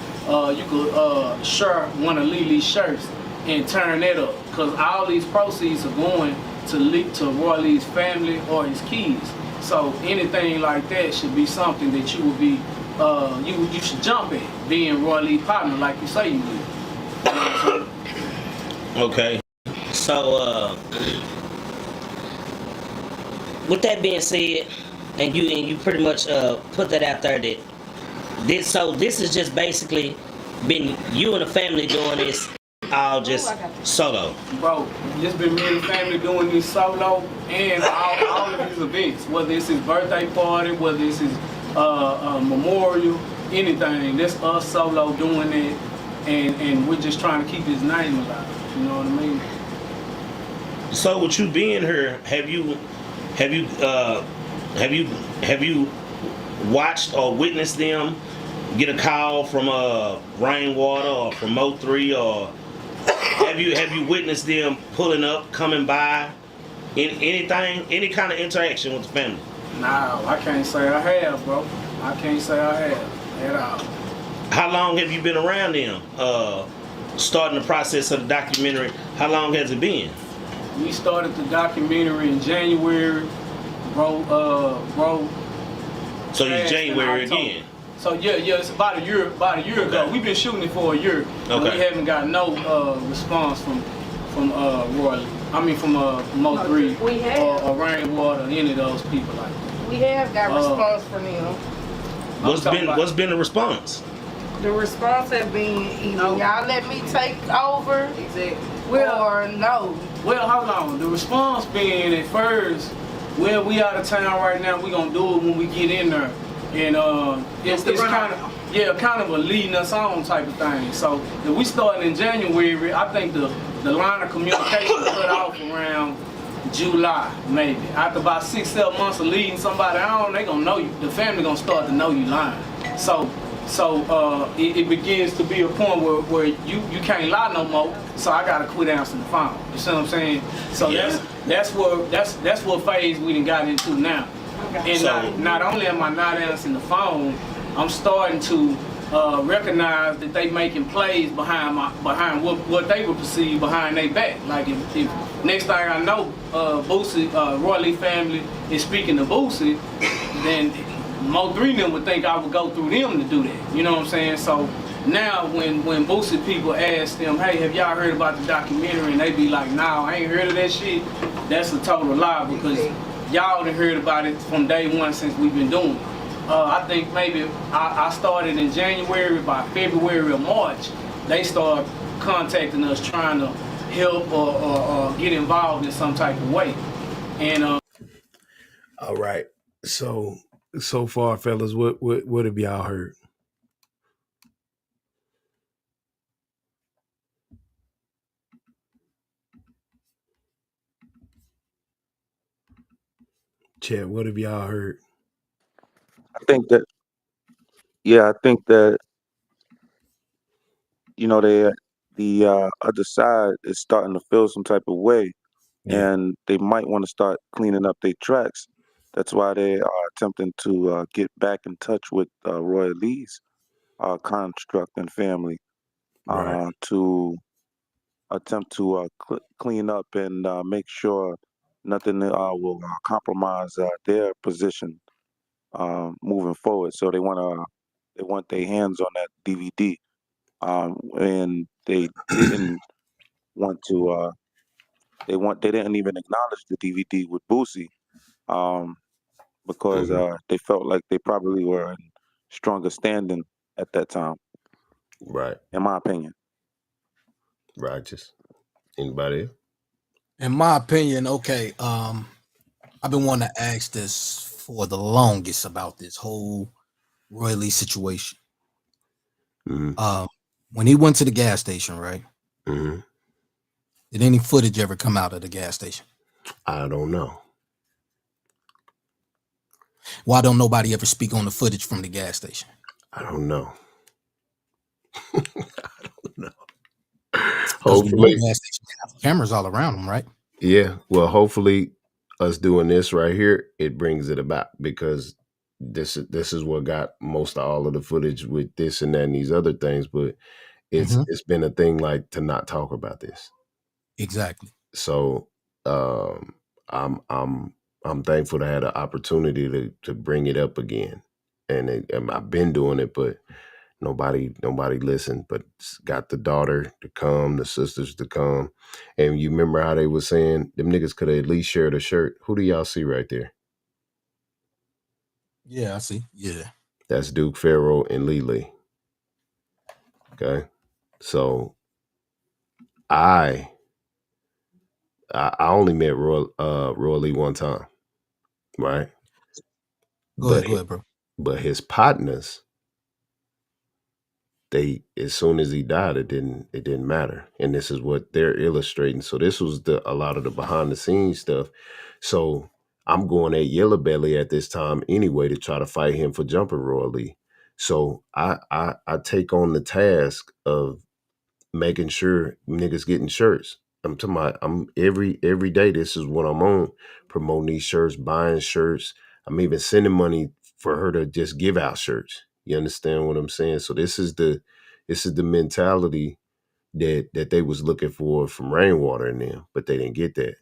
You could share one of Lily's shirts and turn that up, because all these proceeds are going to Roy Lee's family or his kids. So anything like that should be something that you would be, you should jump at, being Roy Lee's partner like you say you would. Okay. So, with that being said, and you pretty much put that out there that this is just basically been you and the family doing this all just solo. Bro, just been me and the family doing this solo, and all of these events, whether it's his birthday party, whether it's his memorial, anything, that's us solo doing it, and we're just trying to keep his name alive. You know what I mean? So with you being here, have you watched or witnessed them get a call from Rainwater or from Mo3, or have you witnessed them pulling up, coming by, anything, any kind of interaction with the family? Nah, I can't say I have, bro. I can't say I have at all. How long have you been around them? Starting the process of the documentary, how long has it been? We started the documentary in January, bro. So it's January again. So yeah, it's about a year ago. We've been shooting it for a year, and we haven't got no response from Roy Lee. I mean from Mo3 or Rainwater, any of those people like that. We have got response from them. What's been the response? The response has been either y'all let me take over, or no. Well, hold on. The response being at first, well, we out of town right now. We gonna do it when we get in there, and it's kind of a leading us on type of thing. So if we starting in January, I think the line of communication cut off around July, maybe. After about 6-7 months of leading somebody on, they gonna know you. The family gonna start to know you lying. So it begins to be a point where you can't lie no more. So I gotta quit answering the phone. You see what I'm saying? So that's what phase we done got into now. And so, not only am I not answering the phone, I'm starting to recognize that they making plays behind what they would perceive behind their back. Like if next thing I know, Boosie, Roy Lee family is speaking to Boosie, then Mo3 them would think I would go through them to do that. You know what I'm saying? So now when Boosie people ask them, hey, have y'all heard about the documentary? And they be like, nah, I ain't heard of that shit. That's a total lie, because y'all done heard about it from day one since we've been doing it. I think maybe I started in January. By February or March, they start contacting us trying to help or get involved in some type of way. And all right. So far, fellas, what have y'all heard? Chad, what have y'all heard? I think that the other side is starting to feel some type of way, and they might want to start cleaning up their tracks. That's why they are attempting to get back in touch with Roy Lee's construct and family to attempt to clean up and make sure nothing will compromise their position moving forward. So they want their hands on that DVD, and they didn't want to. They didn't even acknowledge the DVD with Boosie, because they felt like they probably were in stronger standing at that time. Right. In my opinion. Righteous. Anybody else? In my opinion, okay. I've been wanting to ask this for the longest about this whole Roy Lee situation. When he went to the gas station, right? Did any footage ever come out of the gas station? I don't know. Why don't nobody ever speak on the footage from the gas station? I don't know. I don't Because we know hopefully, gas stations have cameras all around them, right? yeah. Well, hopefully, us doing this right here, it brings it about because this is what got most of all of the footage with this and that and these other things. But Mhm. it's been a thing like to not talk about this. Exactly. So I'm thankful to have the opportunity to bring it up again, and I've been doing it, but nobody listened. But got the daughter to come, the sisters to come, and you remember how they were saying them niggas could have at least shared a shirt. Who do y'all see right there? Yeah, I see. Yeah. That's Duke Pharaoh and Lele. Okay, so I only met Roy Lee one time, right? Go ahead, bro. But his partners, they as soon as he died, it didn't matter. And this is what they're illustrating. So this was a lot of the behind the scenes stuff. So I'm going at Yellow Belly at this time anyway to try to fight him for jumping Roy Lee. So I take on the task of making sure niggas getting shirts. I'm talking about every day this is what I'm on, promoting these shirts, buying shirts. I'm even sending money for her to just give out shirts. You understand what I'm saying? So this is the mentality that they was looking for from Rainwater and them, but they didn't get that.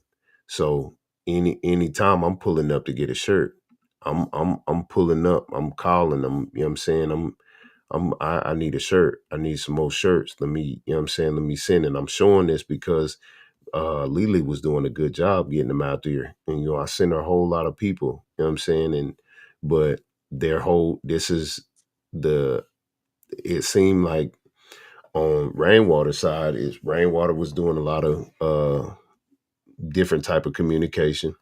So any time I'm pulling up to get a shirt, I'm pulling up, I'm calling them, you know what I'm saying? I need a shirt. I need some more shirts. Let me, you know what I'm saying? Let me send. And I'm showing this because Lele was doing a good job getting them out there. And, you know, I sent her a whole lot of people, you know what I'm saying? But it seemed like on Rainwater side is Rainwater was doing a lot of different type of communication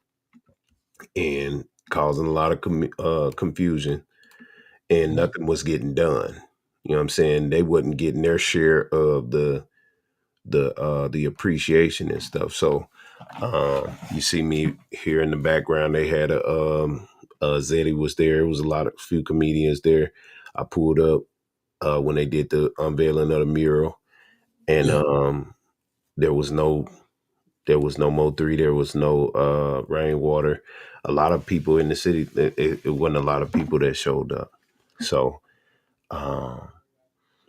and causing a lot of confusion. And nothing was getting done. You know what I'm saying? They wasn't getting their share of the appreciation and stuff. So you see me here in the background. They had Zeddy was there. It was few comedians there. I pulled up when they did the unveiling of the mural, and there was no Mo3, there was no Rainwater. A lot of people in the city. It wasn't a lot of people that showed up. So, yeah,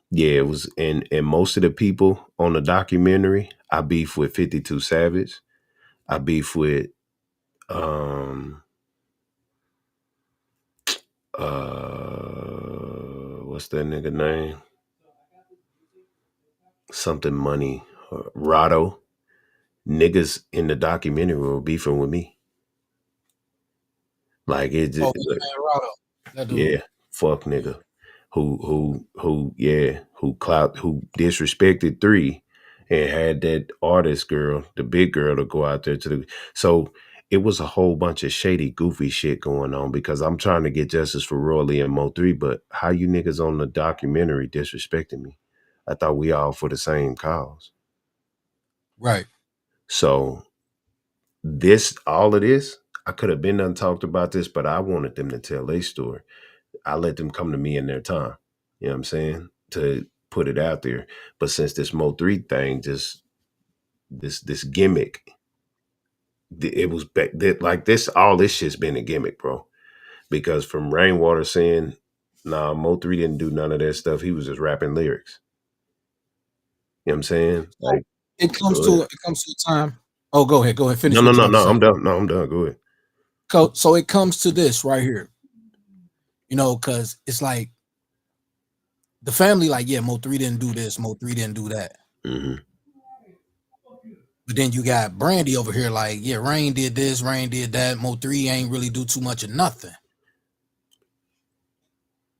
it was, and most of the people on the documentary, I beef with 52 Savage. I beef with what's that nigga name? Something Money, Rado. Niggas in the documentary were beefing with me. Like it just, yeah, fuck nigga. Who disrespected 3 and had that artist girl, the big girl, to go out there so it was a whole bunch of shady, goofy shit going on because I'm trying to get justice for Roy Lee and Mo3, but how you niggas on the documentary disrespecting me? I thought we all for the same cause. Right. So all of this, I could have been done talked about this, but I wanted them to tell their story. I let them come to me in their time. You know what I'm saying? To put it out there. But since this Mo3 thing, just this gimmick, it was like this. All this shit's been a gimmick, bro. Because from Rainwater saying, "Nah, Mo3 didn't do none of that stuff. He was just rapping lyrics." You know what I'm saying? Like it comes to a time. Oh, go ahead. Finish. No. I'm done. No, I'm done. Go ahead. So it comes to this right here. You know, because it's like the family, like, yeah, Mo3 didn't do this, Mo3 didn't do that. Mm-hmm. But then you got Brandy over here, like, yeah, Rain did this, Rain did that. Mo3 ain't really do too much of nothing.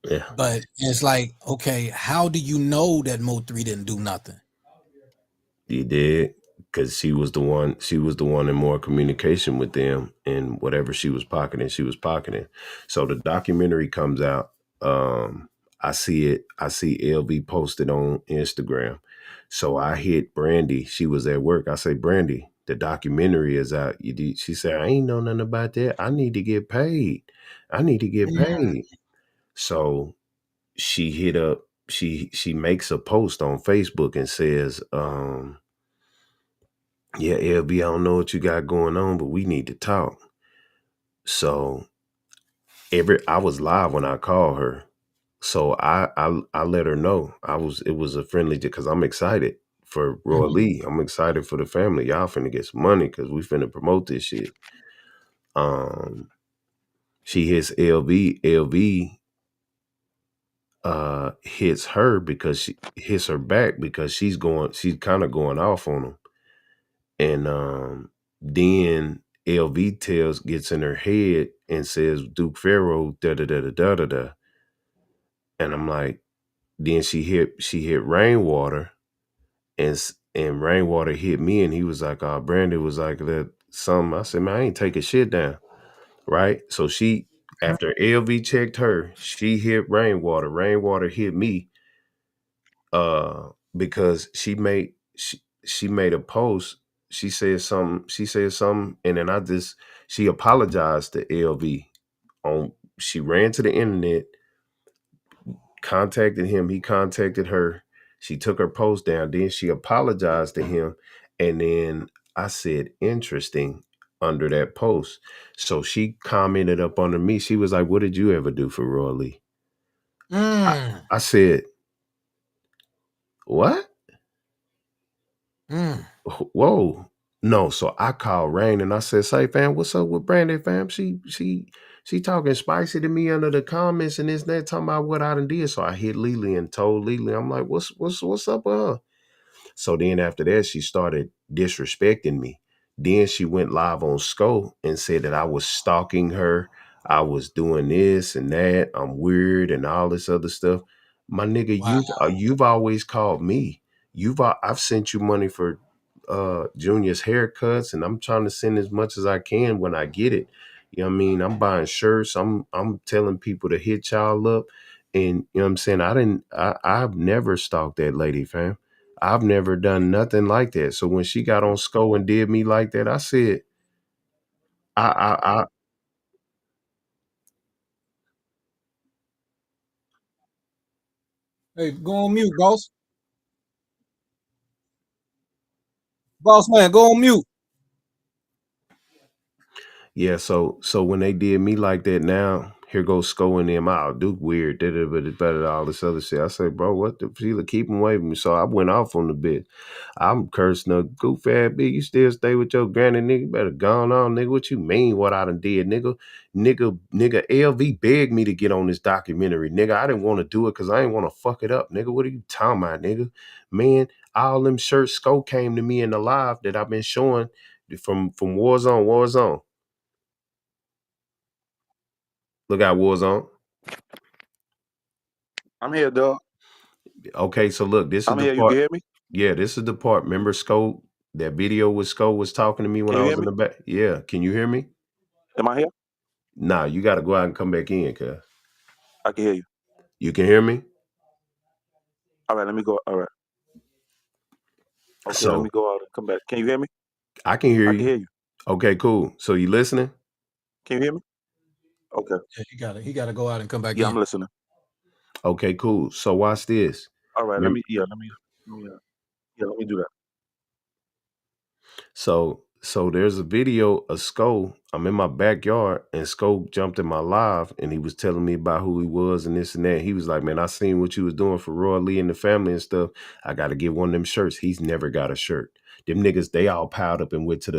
Yeah. But it's like, okay, how do you know that Mo3 didn't do nothing? He did, because she was the one in more communication with them, and whatever she was pocketing. So the documentary comes out. I see it. I see LV posted on Instagram. So I hit Brandy. She was at work. I say, Brandy, the documentary is out. She said, I ain't know nothing about that. I need to get paid. So she hit up, she makes a post on Facebook and says, yeah, LB, I don't know what you got going on, but we need to talk. So I was live when I called her. So I let her know. It was a friendly because I'm excited for Roy Lee. I'm excited for the family. Y'all finna get some money because we finna promote this shit. She hits LV. LV hits her because she hits her back because she's kind of going off on him. And then LV gets in her head and says Duke Pharaoh da da da da da da da. And I'm like, then she hit Rainwater and Rainwater hit me and he was like, Brandon was like that something. I said, man, I ain't taking shit down. Right. So after LV checked her, she hit Rainwater. Rainwater hit me because she made a post. She said something and then she apologized to LV she ran to the internet, contacted him, he contacted her. She took her post down, then she apologized to him, and then I said interesting under that post. So she commented up under me. She was like, "What did you ever do for Roy Lee?" I said, "What?" Whoa. No, so I called Rain and I said, "Say, fam, what's up with Brandon, fam? She talking spicy to me under the comments and this and that, talking about what I done did." So I hit Lily and told Lily, I'm like, what's up with her? So then after that, she started disrespecting me. Then she went live on Sko and said that I was stalking her. I was doing this and that. I'm weird and all this other stuff. My nigga, you've always called me. I've sent you money for Junior's haircuts, and I'm trying to send as much as I can when I get it. You know what I mean? I'm buying shirts. I'm telling people to hit y'all up. And you know what I'm saying? I've never stalked that lady, fam. I've never done nothing like that. So when she got on Sko and did me like that, I said, I Hey, go on mute, boss. Boss man, go on mute. yeah, so when they did me like that, now here goes Sko and them out. Duke weird, all this other shit. I said, bro, what the Sheila, keep him away from me. So I went off on the bit. I'm cursing a goof ass bitch. You still stay with your granny, nigga. You better gone on, nigga. What you mean what I done did, nigga? Nigga, LV begged me to get on this documentary, nigga. I didn't want to do it because I didn't want to fuck it up, nigga. What are you talking about, nigga? Man, all them shirts Sko came to me in the live that I've been showing from Warzone. Look out, Warzone. I'm here, dog. Okay, so look, this is I'm the here. part. You can hear me? Yeah, this is the part. Remember Sko? That video with Sko was talking to me when Can you I hear was in me? the back. Yeah, can you hear me? Am I here? Nah, you got to go out and come back in, cuz. I can hear you. You can hear me? All right, let me go. All right. Okay, let me go out and come back. Can you hear me? I can hear I you. can hear you. Okay, cool. So you listening? Can you hear me? Okay. Yeah, he gotta go out and come back Yeah, in. I'm listening. Okay, cool. So watch this. All right, let me do that. So there's a video of Sko. I'm in my backyard and Sko jumped in my live and he was telling me about who he was and this and that. He was like, man, I seen what you was doing for Roy Lee and the family and stuff. I got to get one of them shirts. He's never got a shirt. Them niggas, they all piled up and went to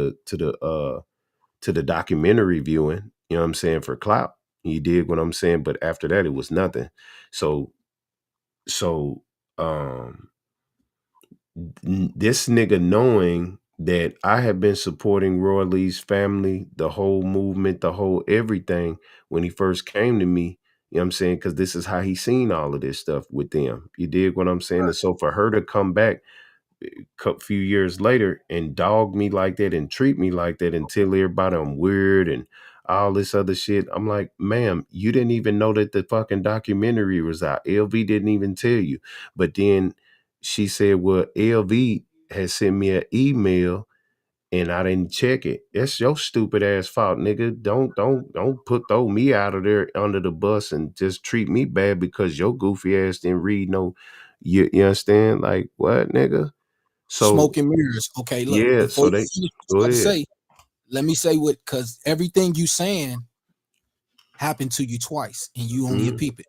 the documentary viewing, you know what I'm saying, for clout. You dig what I'm saying? But after that, it was nothing. So this nigga knowing that I have been supporting Roy Lee's family, the whole movement, the whole everything when he first came to me, you know what I'm saying? Because this is how he seen all of this stuff with them. You dig what I'm saying? And so for her to come back a few years later and dog me like that and treat me like that and tell everybody I'm weird and all this other shit, I'm like, ma'am, you didn't even know that the fucking documentary was out. LV didn't even tell you. But then she said, well, LV has sent me an email and I didn't check it. That's your stupid ass fault, nigga. Don't throw me out of there under the bus and just treat me bad because your goofy ass didn't read no. You understand? Like what, nigga? So Smoke and mirrors. Okay, look, yeah, before so you they finish what go you about to ahead. say, let me say what, because everything you saying happened to you twice, and you only a Mhm. peep it.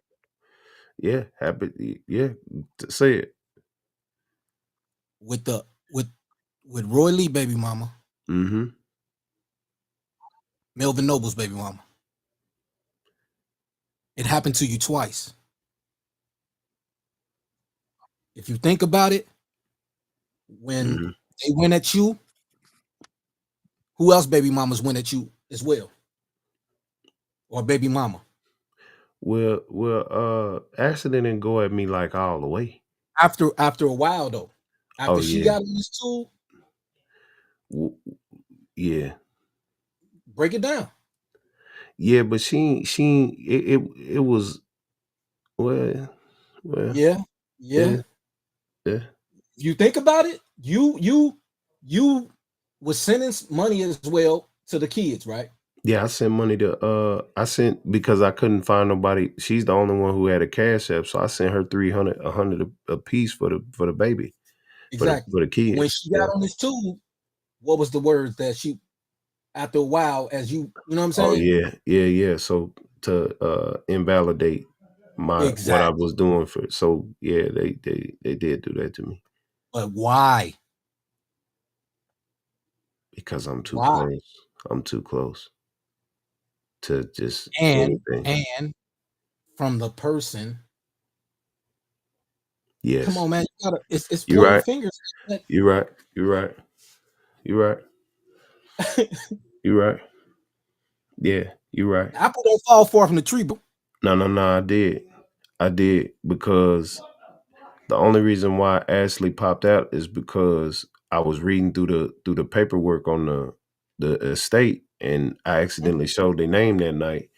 Yeah, happy. Yeah, say it. With Roy Lee baby mama, Mm-hmm. Melvin Noble's baby mama. It happened to you twice. If you think about it, when Mm-hmm. they went at you, who else baby mamas went at you as well? Or baby mama? Well, Ashley didn't go at me like all the way. After a while though. After Oh she yeah, got on this tool, yeah, break it down. yeah. But it was well, Yeah. yeah, yeah. You think about it, you was sending money as well to the kids, right? Yeah, I sent money to I sent because I couldn't find nobody. She's the only one who had a cash app, so I sent her 300, 100 a piece for the baby, Exactly. for the When kids. she Yeah. got on this tool, what was the words that she, after a while, as you know what I'm Oh saying? yeah. So to invalidate what I Exactly. was doing so yeah, they did do that to me But why? because I'm too Why? close. I'm too close to just And anything. from the person. Yes. Come on, man. You gotta, it's You're pointing right. fingers. You're right. You're right. You're right. You're right. Yeah, you're right. Apple don't fall far from the tree, bro. No, I did because the only reason why Ashley popped out is because I was reading through the paperwork on the estate, and I accidentally showed their name that night.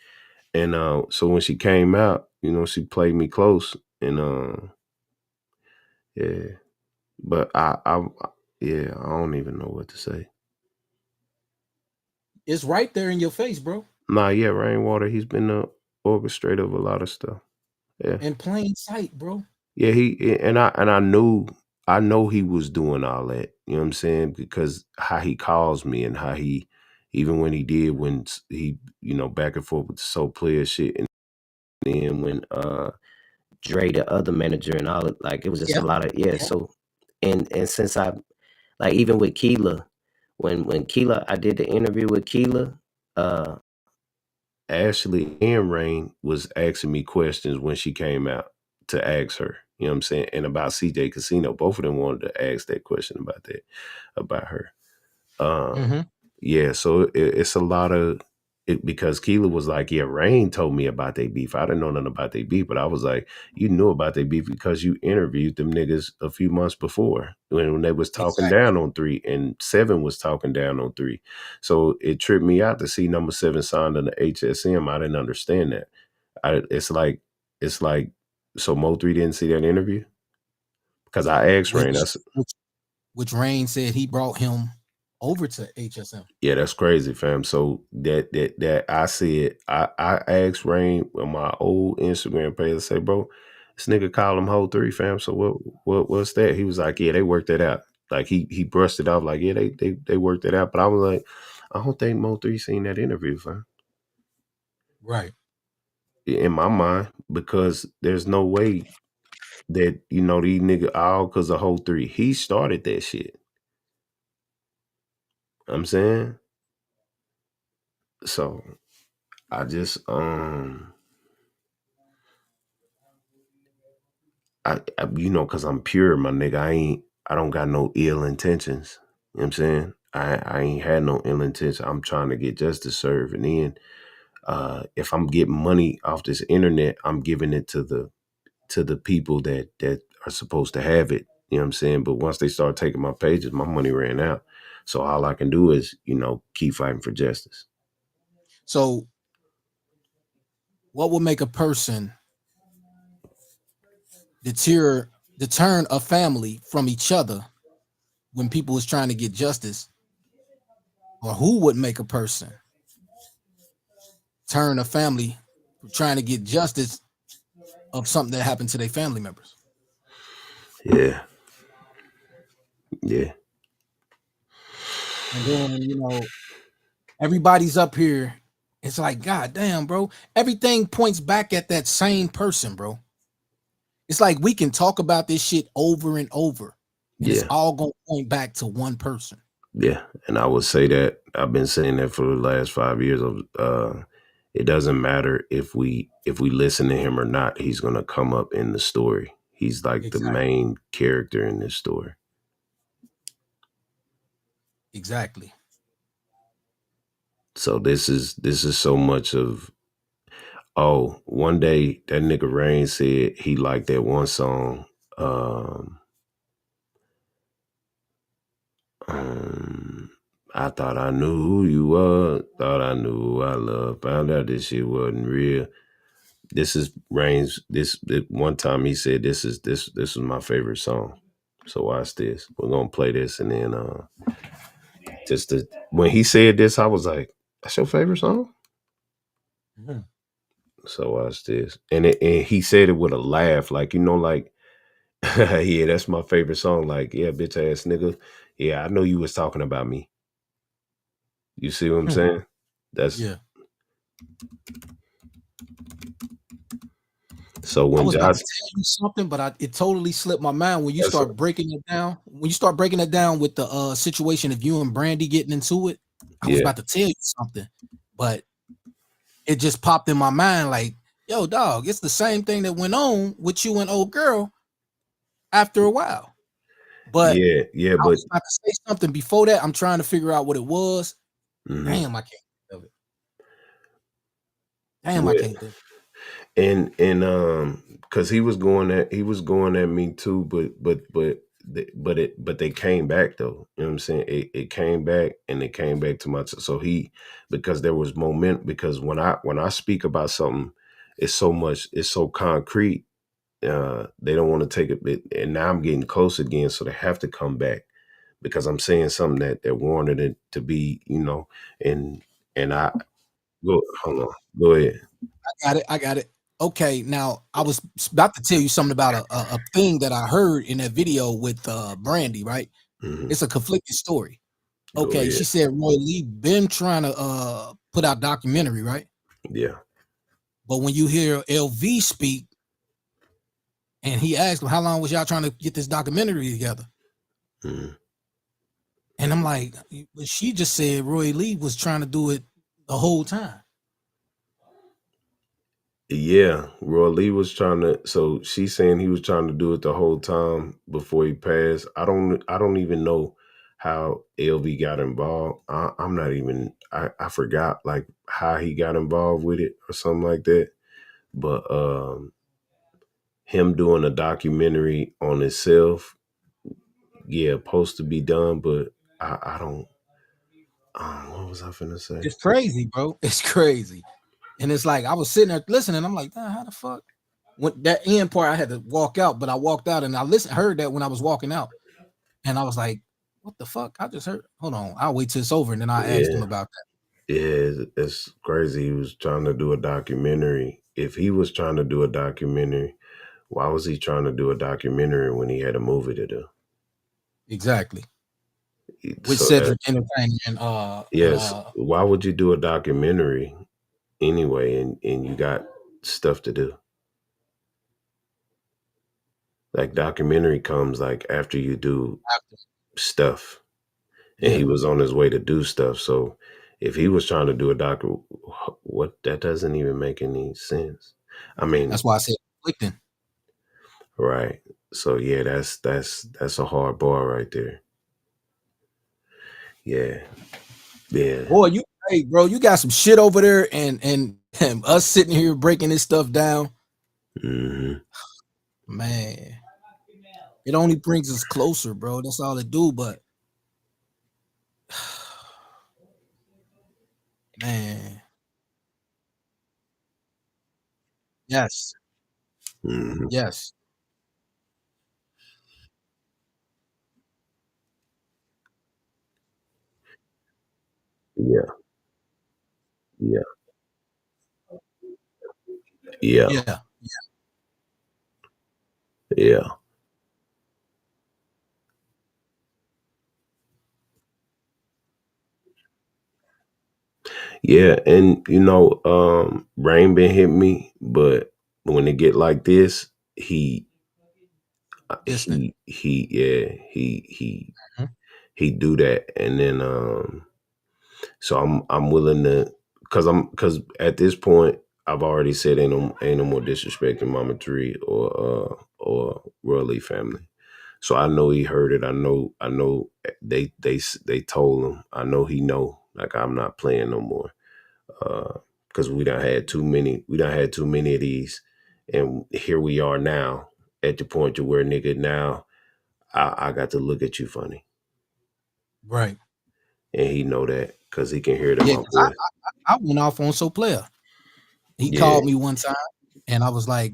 And so when she came out, she played me close, and yeah. But yeah, I don't even know what to say. It's right there in your face, bro. Nah, yeah, Rainwater, he's been the orchestrator of a lot of stuff. Yeah. In plain sight, bro. Yeah, I know he was doing all that. You know what I'm saying? Because how he calls me and how he, even when he did, when he, back and forth with the soul player shit, and then when Dre, the other manager, and all like it was just a lot of So and since I like even with Keela, when Keela, I did the interview with Keela, Ashley and Rain was asking me questions when she came out to ask her. You know what I'm saying? And about CJ Casino, both of them wanted to ask that question about her. Yeah, so it's a lot of it because Keela was like, yeah, Rain told me about their beef. I didn't know nothing about their beef, but I was like, you knew about their beef because you interviewed them niggas a few months before when they was talking down on 3 and 7 was talking down on 3. So it tripped me out to see number 7 signed on the HSM. I didn't understand that. It's like so Mo3 didn't see that interview because I asked Rain. Which Rain said he brought him over to HSM. Yeah, that's crazy, fam. So that I said, I asked Rain on my old Instagram page. I say, bro, this nigga call him Whole 3, fam. So what's that? He was like, yeah, they worked that out. Like he brushed it off, like, yeah, they worked it out. But I was like, I don't think Mo3 seen that interview, fam. Right. In my mind, because there's no way that these niggas all because of Whole 3. He started that shit. I'm saying. So I just I because I'm pure, my nigga. I don't got no ill intentions. You know what I'm saying? I ain't had no ill intentions. I'm trying to get justice served. And then if I'm getting money off this internet, I'm giving it to the people that are supposed to have it. You know what I'm saying? But once they start taking my pages, my money ran out. So all I can do is, keep fighting for justice. So what will make a person deter a family from each other when people is trying to get justice? Or who would make a person turn a family trying to get justice of something that happened to their family members? Yeah. Yeah. And then, you know, everybody's up here. It's like, God damn, bro. Everything points back at that same person, bro. It's like we can talk about this shit over and over, and it's Yeah. all gonna point back to one person. Yeah. And I would say that I've been saying that for the last 5 years of it doesn't matter if we listen to him or not, he's gonna come up in the story. He's like the main character in this story. Exactly. So this is so much of one day that nigga Rain said he liked that one song. I thought I knew who you was, thought I knew who I loved, found out this shit wasn't real. This is Rain's this one time he said this was my favorite song. So watch this. We're gonna play this and then when he said this, I was like, that's your favorite song? Mhm. So watch this. And he said it with a laugh, like, you know, like, yeah, that's my favorite song. Like, yeah, bitch ass nigga. Yeah, I know you was talking about me. You see what I'm saying? That's Yeah. So I when was about Josh to tell you something, but it totally slipped my mind when you That's start breaking it down. When you start breaking it down with the situation of you and Brandy getting into it, I was Yeah. about to tell you something, but it just popped in my mind like, yo, dog, it's the same thing that went on with you and old girl after a while. But yeah, I but was about to say something before that. I'm trying to figure out what it was. Mhm. Damn, I can't think of it. Damn, I with- can't think. and because he was going at me too, but they came back though. You know what I'm saying? It came back and it came back to so because there was moment, because when I speak about something, it's so concrete. They don't want to take it, and now I'm getting close again, so they have to come back because I'm saying something that wanted it to be, you know, and I go hold on, go ahead. I got it. Okay, now I was about to tell you something about a thing that I heard in that video with Brandy, right? Mhm. It's a conflicted story. Go Okay, she ahead. said Roy Lee been trying to put out documentary, right? Yeah. But when you hear LV speak and he asked him, how long was y'all trying to get this documentary together? Mhm. And I'm like, but she just said Roy Lee was trying to do it the whole time. Yeah, Roy Lee was trying to. So she's saying he was trying to do it the whole time before he passed. I don't even know how LV got involved. I'm not even. I forgot like how he got involved with it or something like that. But him doing a documentary on himself, yeah, supposed to be done. But I don't. What was I finna say? It's crazy, bro. It's crazy. And it's like I was sitting there listening. I'm like, how the fuck? When that end part, I had to walk out, but I walked out and I heard that when I was walking out, and I was like, what the fuck? I just heard. Hold on, I'll wait till it's over, and then I asked him Yeah. about that. Yeah, it's crazy. He was trying to do a documentary. If he was trying to do a documentary, why was he trying to do a documentary when he had a movie to do? Exactly. With So Cedric Entertainment and yes, why would you do a documentary anyway and you got stuff to do? Like documentary comes like after you do stuff. And he Yeah. was on his way to do stuff. So if he was trying to do a what that doesn't even make any sense. I mean, That's why I said conflicting. right. So yeah, that's a hard bar right there. Yeah. Yeah. Boy, hey, bro, you got some shit over there, and us sitting here breaking this stuff down. Mhm. Man, it only brings us closer, bro. That's all it do. But man, yes, Mhm. yes. Yeah. Yeah. Yeah. Yeah. Yeah. Yeah, and Rain been hit me, but when it get like this, he Distant. he do that, and then so I'm willing to, cause at this point I've already said ain't no more disrespecting Mama Tree or Royal family. So I know he heard it. I know they told him. I know he know, like, I'm not playing no more. Cause we done had too many of these, and here we are now at the point to where, nigga, now I got to look at you funny. Right. And he know that because he can hear it in Yeah, my 'cause voice. I went off on So Player. He Yeah. called me one time, and I was like,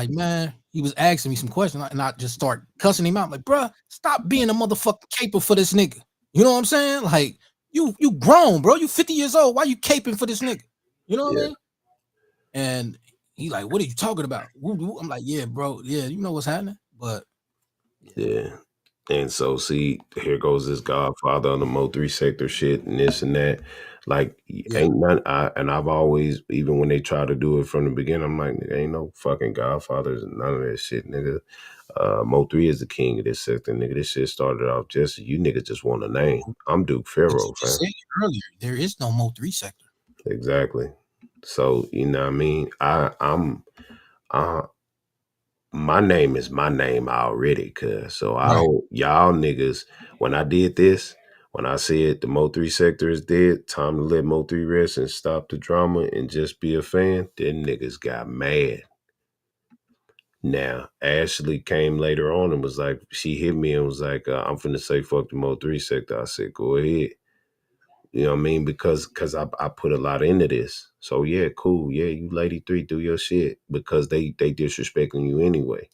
man, he was asking me some questions, and I just start cussing him out. Like, bruh, stop being a motherfucking caper for this nigga. You know what I'm saying? Like, you grown, bro. You 50 years old. Why you caping for this nigga? You know what I mean? And he like, what are you talking about? I'm like, yeah, bro. Yeah, you know what's happening. But yeah. And so, see, here goes this Godfather on the Mo3 sector shit and this and that. Like, ain't none. I've always, even when they try to do it from the beginning, I'm like, nigga, ain't no fucking Godfathers and none of that shit, nigga. Mo3 is the king of this sector, nigga. This shit started off just, you niggas just want a name. I'm Duke Pharaoh, fam. said earlier, there is no Mo3 sector. Exactly. So, you know what I mean? I'm my name is my name already, cuz. So I don't, y'all niggas, when I did this, when I said the Mo3 sector is dead, time to let Mo3 rest and stop the drama and just be a fan, then niggas got mad. Now, Ashley came later on and was like, she hit me and was like, I'm finna say fuck the Mo3 sector. I said, go ahead. You know what I mean? Because I put a lot into this. So yeah, cool. Yeah, you Lady 3, do your shit, because they disrespecting you anyway.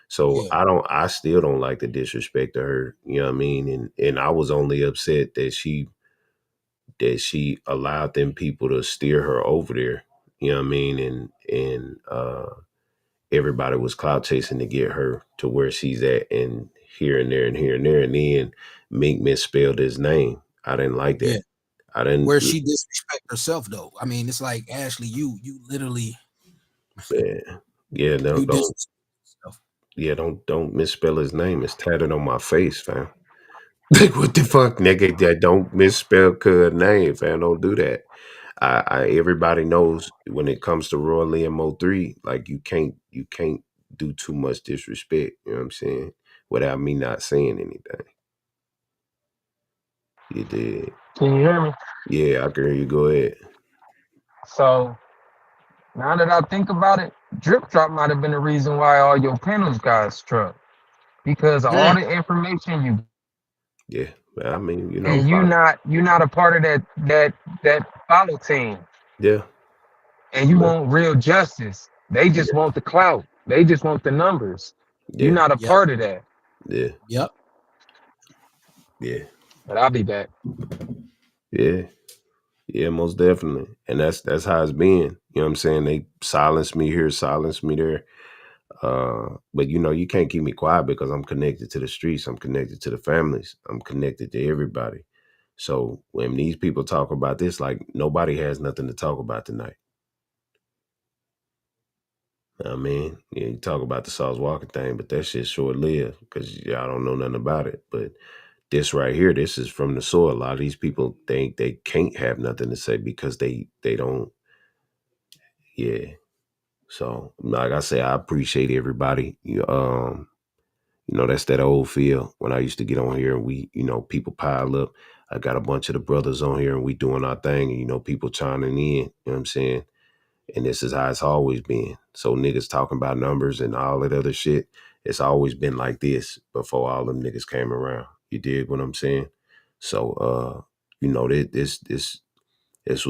So I still don't like the disrespect to her. You know what I mean? And I was only upset that she allowed them people to steer her over there. You know what I mean? And everybody was clout chasing to get her to where she's at, and here and there and here and there. And then Mink misspelled his name. I didn't like that. Yeah. I didn't. Where she disrespect herself though. I mean, it's like, Ashley, you literally. Yeah. Don't misspell his name. It's tatted on my face, fam. Like, what the fuck, nigga? That don't misspell cuz name, fam. Don't do that. Everybody knows when it comes to Roy Lee and Mo3, like, you can't do too much disrespect. You know what I'm saying? Without me not saying anything. You did. Can you hear me? Yeah, I can hear you. Go ahead. So now that I think about it, Drip Drop might have been the reason why all your panels got struck, because of all the information you. Yeah, I mean, you know, and you're not a part of that follow team. Yeah. And you want real justice. They just want the clout. They just want the numbers. You're not a part of that. Yeah. Yep. Yeah. But I'll be back. Yeah. Yeah, most definitely. And that's how it's been. You know what I'm saying? They silence me here, silence me there. But you know, you can't keep me quiet because I'm connected to the streets. I'm connected to the families. I'm connected to everybody. So when these people talk about this, like, nobody has nothing to talk about tonight. I mean, yeah, you talk about the Sauce Walker thing, but that shit's short-lived because y'all don't know nothing about it. But this right here, this is from the soil. A lot of these people think they can't have nothing to say because they don't. Yeah. So, like I say, I appreciate everybody. You know, that's that old feel when I used to get on here and we, you know, people pile up. I got a bunch of the brothers on here and we doing our thing, and, you know, people chiming in, you know what I'm saying? And this is how it's always been. So niggas talking about numbers and all that other shit, it's always been like this before all them niggas came around. You dig what I'm saying? So, you know, this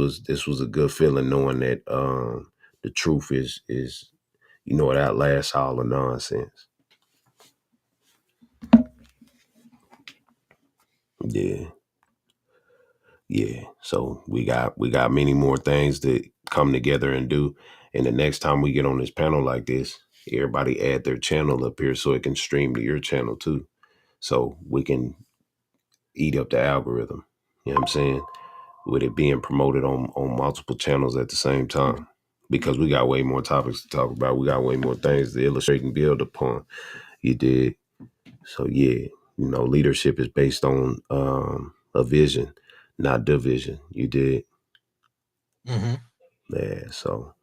was a good feeling knowing that the truth is you know, it outlasts all the nonsense. Yeah. Yeah. So we got many more things to come together and do. And the next time we get on this panel like this, everybody add their channel up here so it can stream to your channel too. So we can eat up the algorithm. You know what I'm saying? with it being promoted on multiple channels at the same time, because we got way more topics to talk about. We got way more things to illustrate and build upon. You did. So yeah, leadership is based on a vision, not division. You did. Mm-hmm. Yeah. So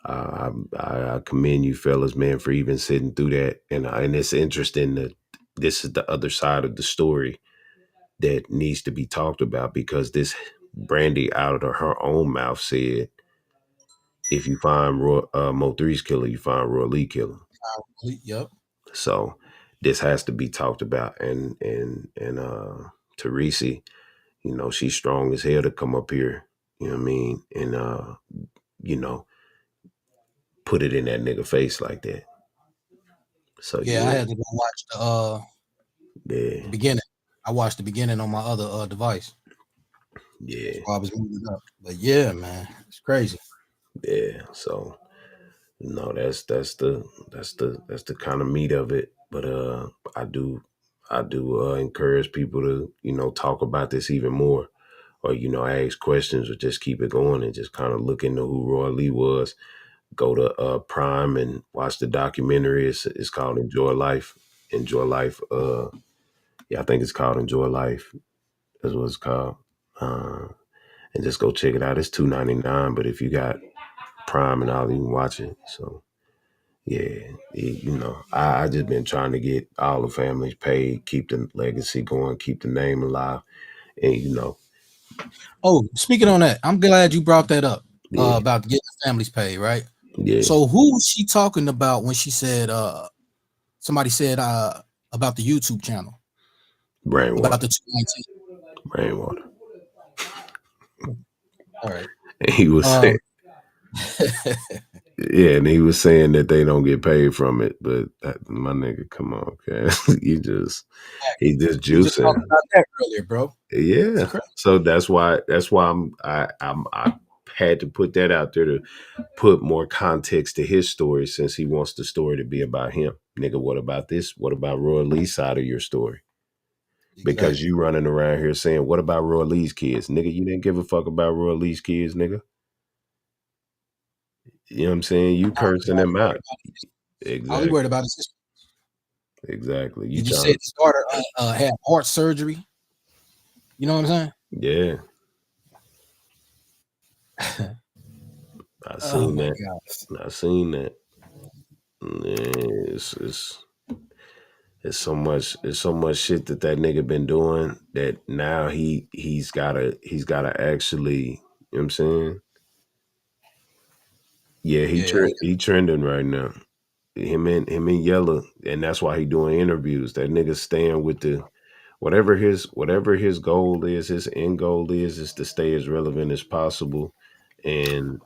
I commend you fellas, man, for even sitting through that. And it's interesting that this is the other side of the story that needs to be talked about, because this Brandy out of her own mouth said, if you find Mo3's killer, you find Roy Lee killer. Yep. So this has to be talked about. And Teresi, she's strong as hell to come up here, you know what I mean? And put it in that nigga face like that. So Yeah, I had to go watch the beginning. I watched the beginning on my other device. Yeah. I was moving up. But yeah, man, it's crazy. Yeah. So that's the kind of meat of it. But I do encourage people to, talk about this even more, or, ask questions, or just keep it going and just kind of look into who Roy Lee was. Go to Prime and watch the documentary. It's called Enjoy Life. Enjoy Life. I think it's called Enjoy Life. That's what it's called. And just go check it out. It's $2.99, but if you got Prime and all, you can watch it. So yeah, I just been trying to get all the families paid, keep the legacy going, keep the name alive, and Oh, speaking on that, I'm glad you brought that up Yeah. about getting families paid, right? Yeah. So who was she talking about when she said somebody said about the YouTube channel? Brainwater. About the 219. Brainwater. All right. And he was saying, yeah, and he was saying that they don't get paid from it, but my nigga, come on, okay, he just juicing. We just talked about that earlier, bro. Yeah. So that's why I had to put that out there to put more context to his story, since he wants the story to be about him. Nigga, what about this? What about Roy Lee's side of your story? Because you running around here saying, what about Roy Lee's kids? Nigga, you didn't give a fuck about Roy Lee's kids, nigga. You know what I'm saying? You cursing them out. Exactly. I was worried about his sister. Exactly. You just said his daughter had heart surgery. You know what I'm saying? Yeah. I seen that. I seen that. Yeah, it's so much shit that nigga been doing that now he's gotta actually, you know what I'm saying? Yeah, he trending right now. Him and Yella, and that's why he doing interviews. That nigga staying with the whatever his goal is, his end goal is to stay as relevant as possible. And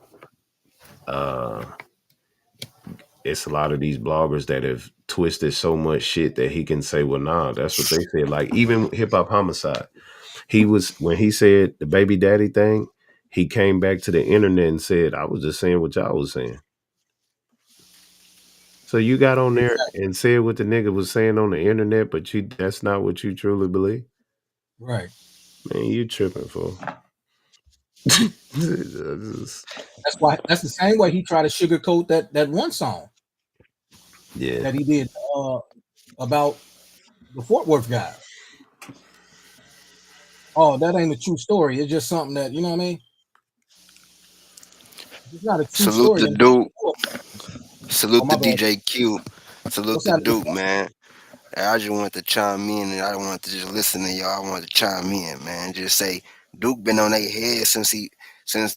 it's a lot of these bloggers that have twisted so much shit that he can say, well, nah, that's what they said. Like even Hip Hop Homicide, when he said the baby daddy thing, he came back to the internet and said, I was just saying what y'all was saying. So you got on there and said what the nigga was saying on the internet, but that's not what you truly believe? Right. Man, you tripping, fool. That's the same way he tried to sugarcoat that one song. Yeah. That he did about the Fort Worth guy. Oh, that ain't a true story. It's just something that, you know what I mean? It's not a true story. Salute the Duke. Salute the my bad. DJ Q. Salute What's the happening, Duke, man. I just wanted to chime in, and I don't want to just listen to y'all. I wanted to chime in, man. Just say Duke been on their head since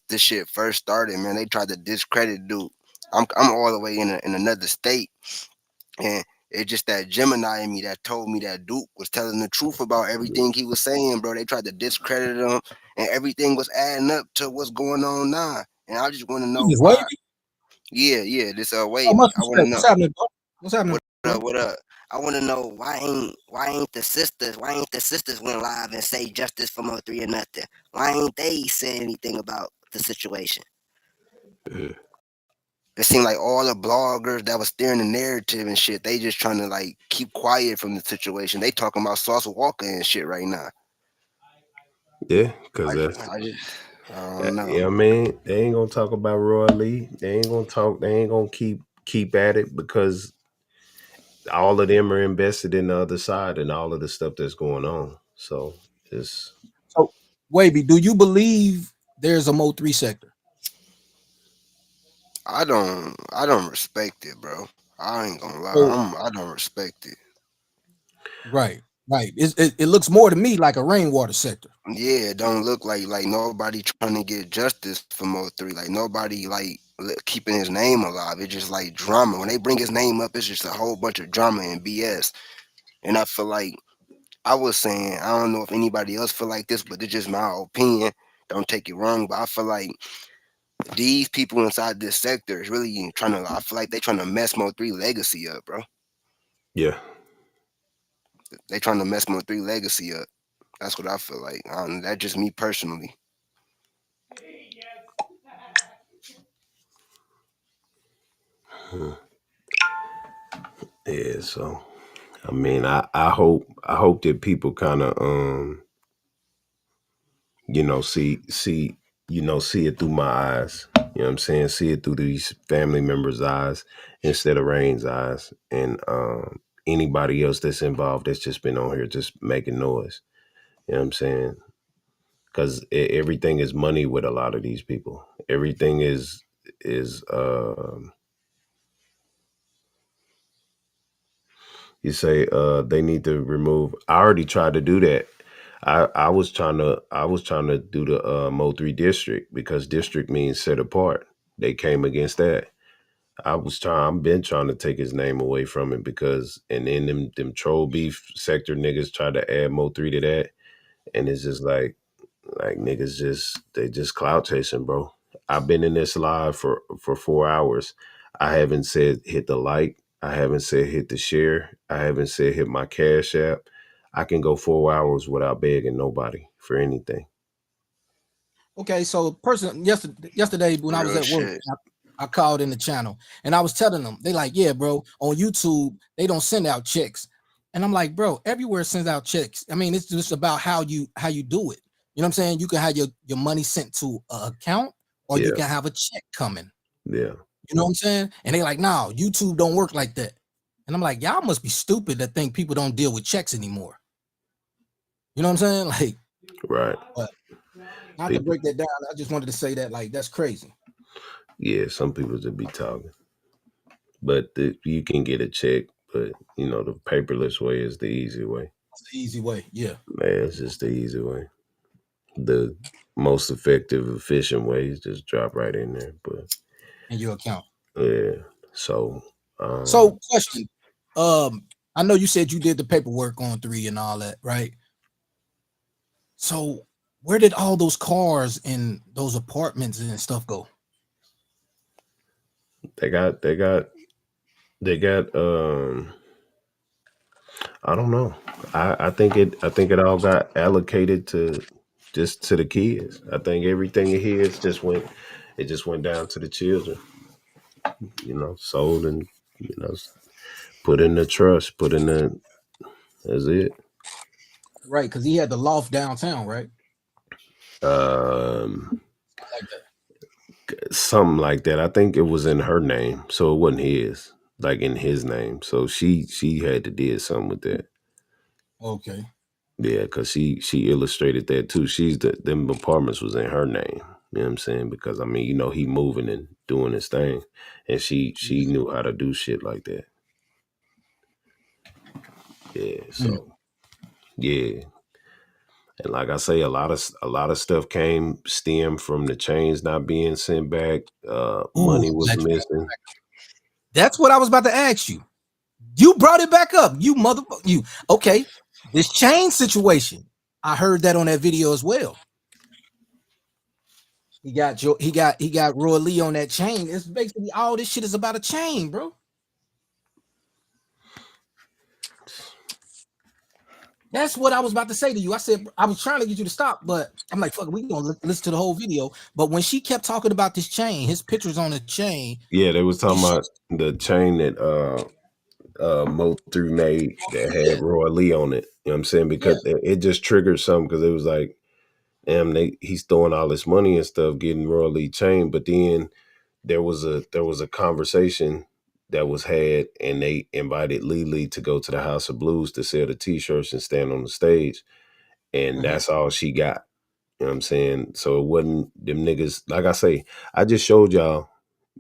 this shit first started, man. They tried to discredit Duke. I'm all the way in another state, and it's just that Gemini in me that told me that Duke was telling the truth about everything he was saying, bro. They tried to discredit him, and everything was adding up to what's going on now. And I just want to know why. Yeah, this Wavy. I want to know. What's happening, bro? What's happening? What up? I want to know why ain't the sisters went live and say justice for Mo3 or nothing? Why ain't they say anything about the situation? It seemed like all the bloggers that was steering the narrative and shit, they just trying to like keep quiet from the situation. They talking about Sauce Walker and shit right now. Yeah, because that's I don't know. yeah, I mean, they ain't gonna talk about Roy Lee. They ain't gonna keep at it because all of them are invested in the other side and all of the stuff that's going on. So it's So, Wavy, do you believe there's a Mo3 sector? I don't respect it, bro. I ain't gonna lie. So, I don't respect it. right. It looks more to me like a rainwater sector. Yeah, it don't look like nobody trying to get justice for Mo3. Like nobody keeping his name alive. It's just like drama. When they bring his name up, it's just a whole bunch of drama and BS. And I feel like I was saying, I don't know if anybody else feel like this, but it's just my opinion. Don't take it wrong, but I feel like these people inside this sector is really trying to. I feel like they trying to mess Mo3 legacy up, bro. yeah. They trying to mess Mo3 legacy up. That's what I feel like. That's just me personally. Yeah, so I mean, I hope that people kind of see it through my eyes. You know what I'm saying? See it through these family members' eyes instead of Rain's eyes, and anybody else that's involved that's just been on here just making noise. You know what I'm saying? Because everything is money with a lot of these people. Everything is you say they need to remove. I already tried to do that. I was trying to do the Mo3 district because district means set apart. They came against that. I've been trying to take his name away from it because, and then them troll beef sector niggas tried to add Mo3 to that, and it's just like niggas they just clout chasing, bro. I've been in this live for 4 hours. I haven't said hit the like. I haven't said hit the share. I haven't said hit my Cash App. I can go 4 hours without begging nobody for anything. Okay, so yesterday when I was at work, I called in the channel and I was telling them, they like, yeah, bro, on YouTube, they don't send out checks. And I'm like, bro, everywhere sends out checks. I mean, it's just about how you do it. You know what I'm saying? You can have your money sent to an account or you can have a check coming. Yeah. You know what I'm saying? And they like, no, YouTube don't work like that. And I'm like, y'all must be stupid to think people don't deal with checks anymore. You know what I'm saying? Like, right. But not to break that down, I just wanted to say that, like, that's crazy. Yeah, some people just be talking. But you can get a check, but the paperless way is the easy way. It's the easy way, yeah. Man, it's just the easy way. The most effective, efficient way is just drop right in there, but in your account. Yeah. So question. I know you said you did the paperwork on 3 and all that, right? So where did all those cars and those apartments and stuff go? They got I don't know. I think it all got allocated to the kids. I think everything of his just went down to the children. Sold and put in the trust, that's it. Right, because he had the loft downtown, right? Something like that. I think it was in her name, so it wasn't his, like in his name. So she had to did something with that. Okay. Yeah, because she illustrated that too. Them apartments was in her name. You know what I'm saying? Because I mean, he moving and doing his thing, and she knew how to do shit like that. Yeah. So yeah. And like I say, a lot of stuff stemmed from the chains not being sent back. Money was missing. That's what I was about to ask you. You brought it back up. You okay. This chain situation. I heard that on that video as well. He got Roy Lee on that chain. It's basically all this shit is about a chain, bro. That's what I was about to say to you. I said I was trying to get you to stop, but I'm like, fuck, we gonna listen to the whole video. But when she kept talking about this chain, his pictures on the chain. Yeah, they was talking about the chain that Mo3 made that had Roy Lee on it. You know what I'm saying? Because it just triggered something because it was like he's throwing all this money and stuff, getting Royal Chain, but then there was a conversation that was had, and they invited Lily to go to the House of Blues to sell the T-shirts and stand on the stage, and that's all she got. You know what I'm saying? So it wasn't them niggas. Like I say, I just showed y'all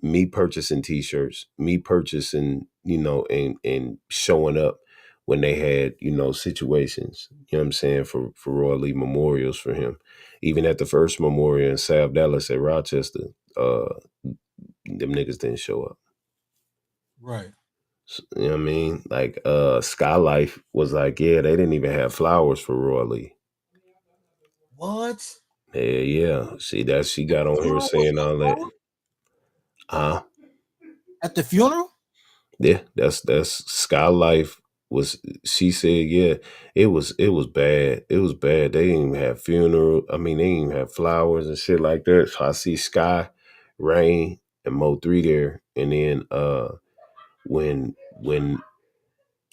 me purchasing T-shirts, me purchasing, and showing up when they had, situations. You know what I'm saying, for Roy Lee memorials for him. Even at the first memorial in South Dallas at Rochester, them niggas didn't show up. Right. You know what I mean? Like Skylife was like, yeah, they didn't even have flowers for Roy Lee. What? Yeah. See that she got on here saying all that. At the funeral? Yeah, that's Skylife was. She said, yeah, it was bad. It was bad. They didn't even have funeral. I mean, they didn't even have flowers and shit like that. So I see Sky, Rain, and Mo3 there, and then when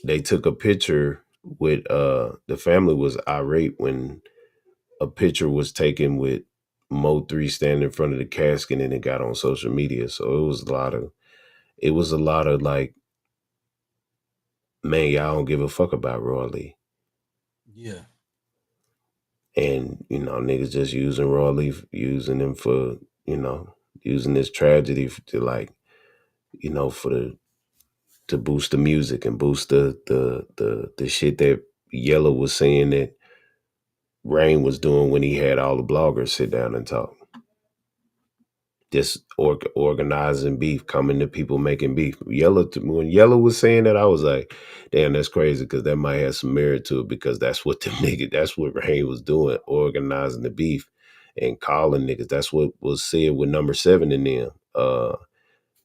they took a picture with the family was irate when a picture was taken with Mo3 standing in front of the casket, and it got on social media. So it was a lot of like, man, y'all don't give a fuck about Roy Lee. Yeah. And, niggas just using Roy Lee, using him for, using this tragedy to like, to boost the music and boost the shit that Yellow was saying that Rain was doing when he had all the bloggers sit down and talk. Just organizing beef, coming to people making beef. When Yellow was saying that, I was like, damn, that's crazy, because that might have some merit to it, because that's what that's what Rain was doing, organizing the beef and calling niggas. That's what was said with Number 7 in them.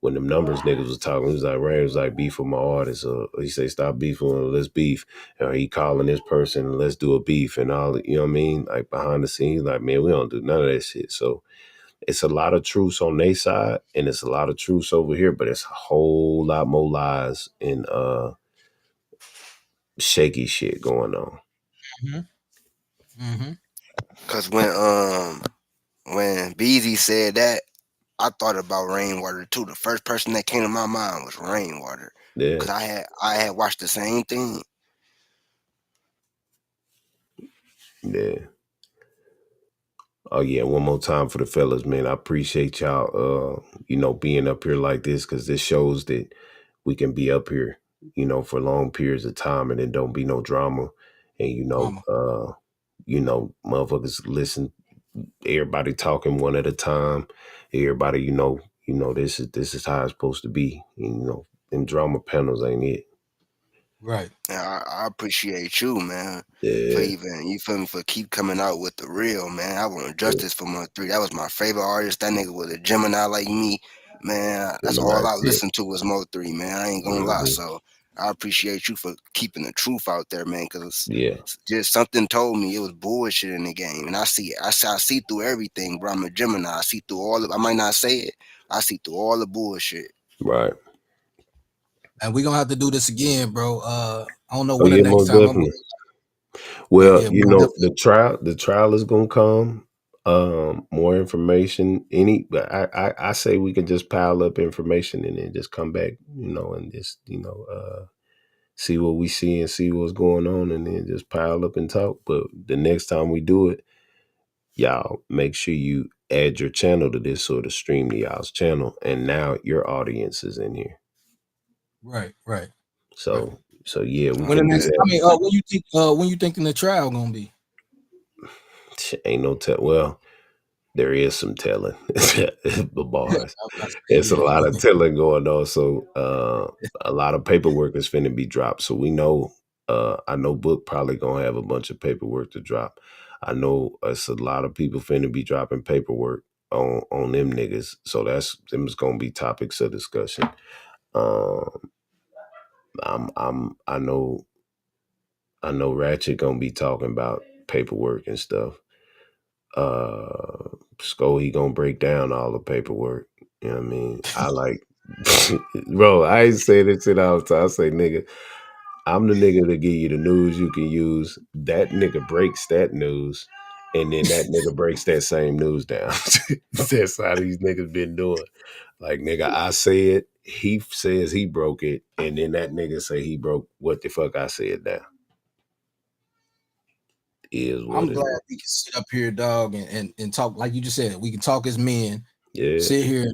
When them Numbers niggas was talking, he was like, Rain was like, beef with my artist. He say, stop beefing, let's beef. Or he calling this person, let's do a beef and all, you know what I mean? Like behind the scenes, like, man, we don't do none of that shit. So it's a lot of truths on their side, and it's a lot of truths over here, but it's a whole lot more lies and shaky shit going on. Cause when Beezy said that, I thought about Rainwater too. The first person that came to my mind was Rainwater. Yeah. Cause I had watched the same thing. Yeah. Oh yeah, one more time for the fellas, man. I appreciate y'all being up here like this, because this shows that we can be up here, for long periods of time, and then don't be no drama. And motherfuckers listen, everybody talking one at a time. Everybody, this is how it's supposed to be. And drama panels ain't it. Right. Yeah, I appreciate you, man. Yeah. For even, you feel me, for keep coming out with the real, man. I want justice for Mo3. That was my favorite artist. That nigga was a Gemini like me, man. That's all I listened to was Mo3, man. I ain't gonna lie. So I appreciate you for keeping the truth out there, man. Cause just something told me it was bullshit in the game, and I see through everything, bro. I'm a Gemini. I see through all of. I might not say it. I see through all the bullshit. Right. And we're gonna have to do this again, bro. I don't know when the next most time. definitely. Well, the trial is gonna come. More information. But I say we can just pile up information and then just come back, and just see what we see and see what's going on, and then just pile up and talk. But the next time we do it, y'all make sure you add your channel to this, or to stream to y'all's channel, and now your audience is in here. Right. So yeah, we when can the next, do that. when you thinking the trial gonna be? Ain't no tell. Well, there is some telling. The bars. It's a lot of telling going on. So a lot of paperwork is finna be dropped. So we know. I know Book probably gonna have a bunch of paperwork to drop. I know it's a lot of people finna be dropping paperwork on them niggas. So them's gonna be topics of discussion. I know Ratchet gonna be talking about paperwork and stuff. Sko, he gonna break down all the paperwork. You know what I mean? I like, bro, I ain't say this shit all the time. I say, nigga, I'm the nigga that give you the news you can use. That nigga breaks that news And then that nigga breaks that same news down. That's how these niggas been doing. Like, nigga, I said, he says he broke it, and then that nigga say he broke what the fuck I said now. Is what I'm it glad is. we can sit up here, dog, and talk like you just said. We can talk as men. Yeah. Sit here,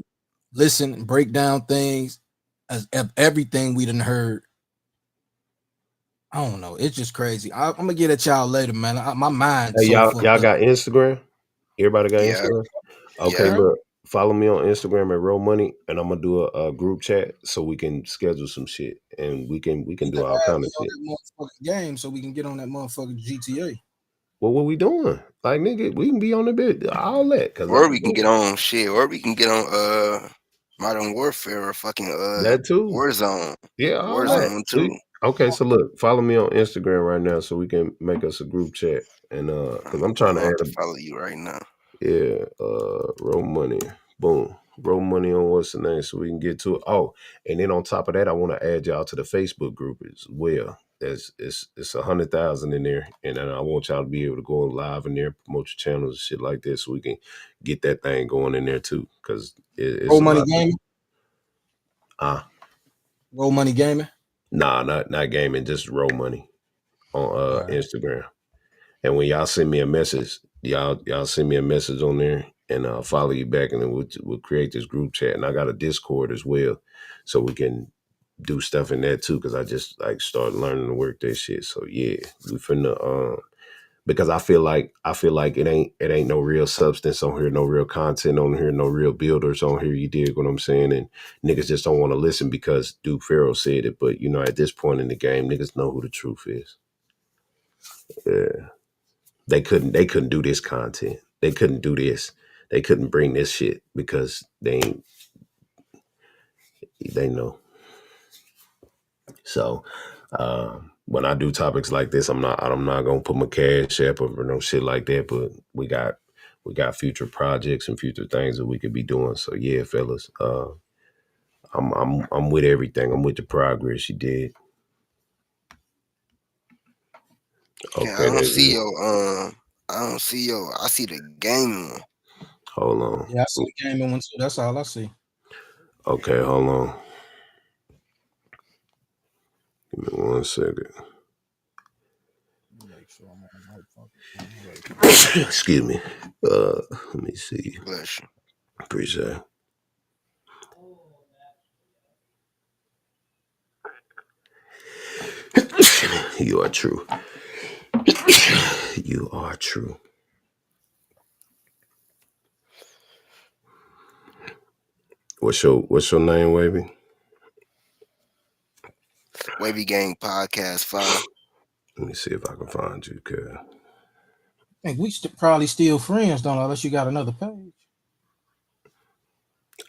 listen, break down things as everything we done heard. I don't know. It's just crazy. I'm gonna get at y'all later, man. My mind. Hey, So y'all fucked up. got Instagram? Everybody got Yeah. Instagram? Okay, Yeah. look, follow me on Instagram at Roll Money, and I'm gonna do a group chat so we can schedule some shit, and we can do all kind of On shit. that motherfucking game, so we can get on that motherfucking GTA. Well, what we doing? Like, nigga, we can be on the bit, all that. Cause Or we can get on shit. Or we can get on Modern Warfare or fucking that too. Warzone. Yeah, all that. Warzone too. Okay, so look, follow me on Instagram right now so we can make us a group chat, and because I'm trying to add follow you right now. Yeah, Roll Money. Boom. Roll Money on what's the name so we can get to it. Oh, and then on top of that, I want to add y'all to the Facebook group as well. It's 100,000 in there, and then I want y'all to be able to go live in there, promote your channels and shit like this, so we can get that thing going in there too. Because it's Roll Money Gaming. Roll Money Gaming. Nah, not gaming, just Roll Money on Instagram. And when y'all send me a message, y'all send me a message on there, and I'll follow you back, and then we'll create this group chat. And I got a Discord as well, so we can do stuff in that too. Because I just like started learning to work that shit. So yeah, we finna because I feel like it ain't no real substance on here, no real content on here, no real builders on here. You dig what I'm saying? And niggas just don't want to listen because Duke Farrell said it. But at this point in the game, niggas know who the truth is. Yeah. They couldn't do this content. They couldn't do this. They couldn't bring this shit because they know. So when I do topics like this, I'm not gonna put my cash app or no shit like that. But we got future projects and future things that we could be doing. So yeah, fellas, I'm with everything. I'm with the progress you did. Okay, yeah, I don't see your I see the gaming one. Hold on. Yeah, I see the gaming one too. That's all I see. Okay, hold on. Give me 1 second. Excuse me. Let me see. Bless you. Appreciate it. You are true. You are true. What's your name, Wavy? Wavy Gang Podcast 5. Let me see if I can find you, cuz. I think we probably still friends, don't I? Unless you got another page.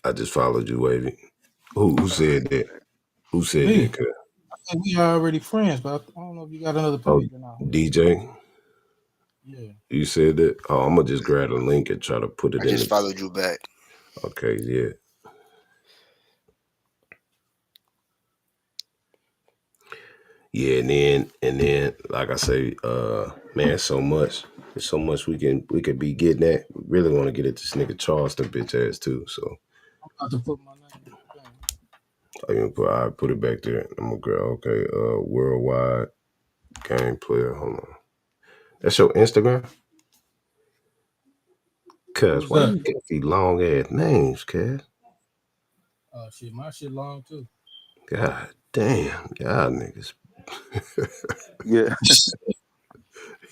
I just followed you, Wavy. Who said that? Who said Me. that, cuz? I think we are already friends, but I don't know if you got another page or not. DJ? Yeah. You said that? Oh, I'm gonna just grab a link and try to put it I just followed you back. Okay, yeah. Yeah, and then like I say, man, so much. There's so much we could be getting at. We really want to get at this nigga Charleston bitch ass too. So I'm about to put my name in the I put it back there. I'm gonna grab worldwide game player. Hold on. That's your Instagram? Cuz why you get these long ass names, cuz? Oh shit, my shit long too. God damn, y'all niggas. Yeah.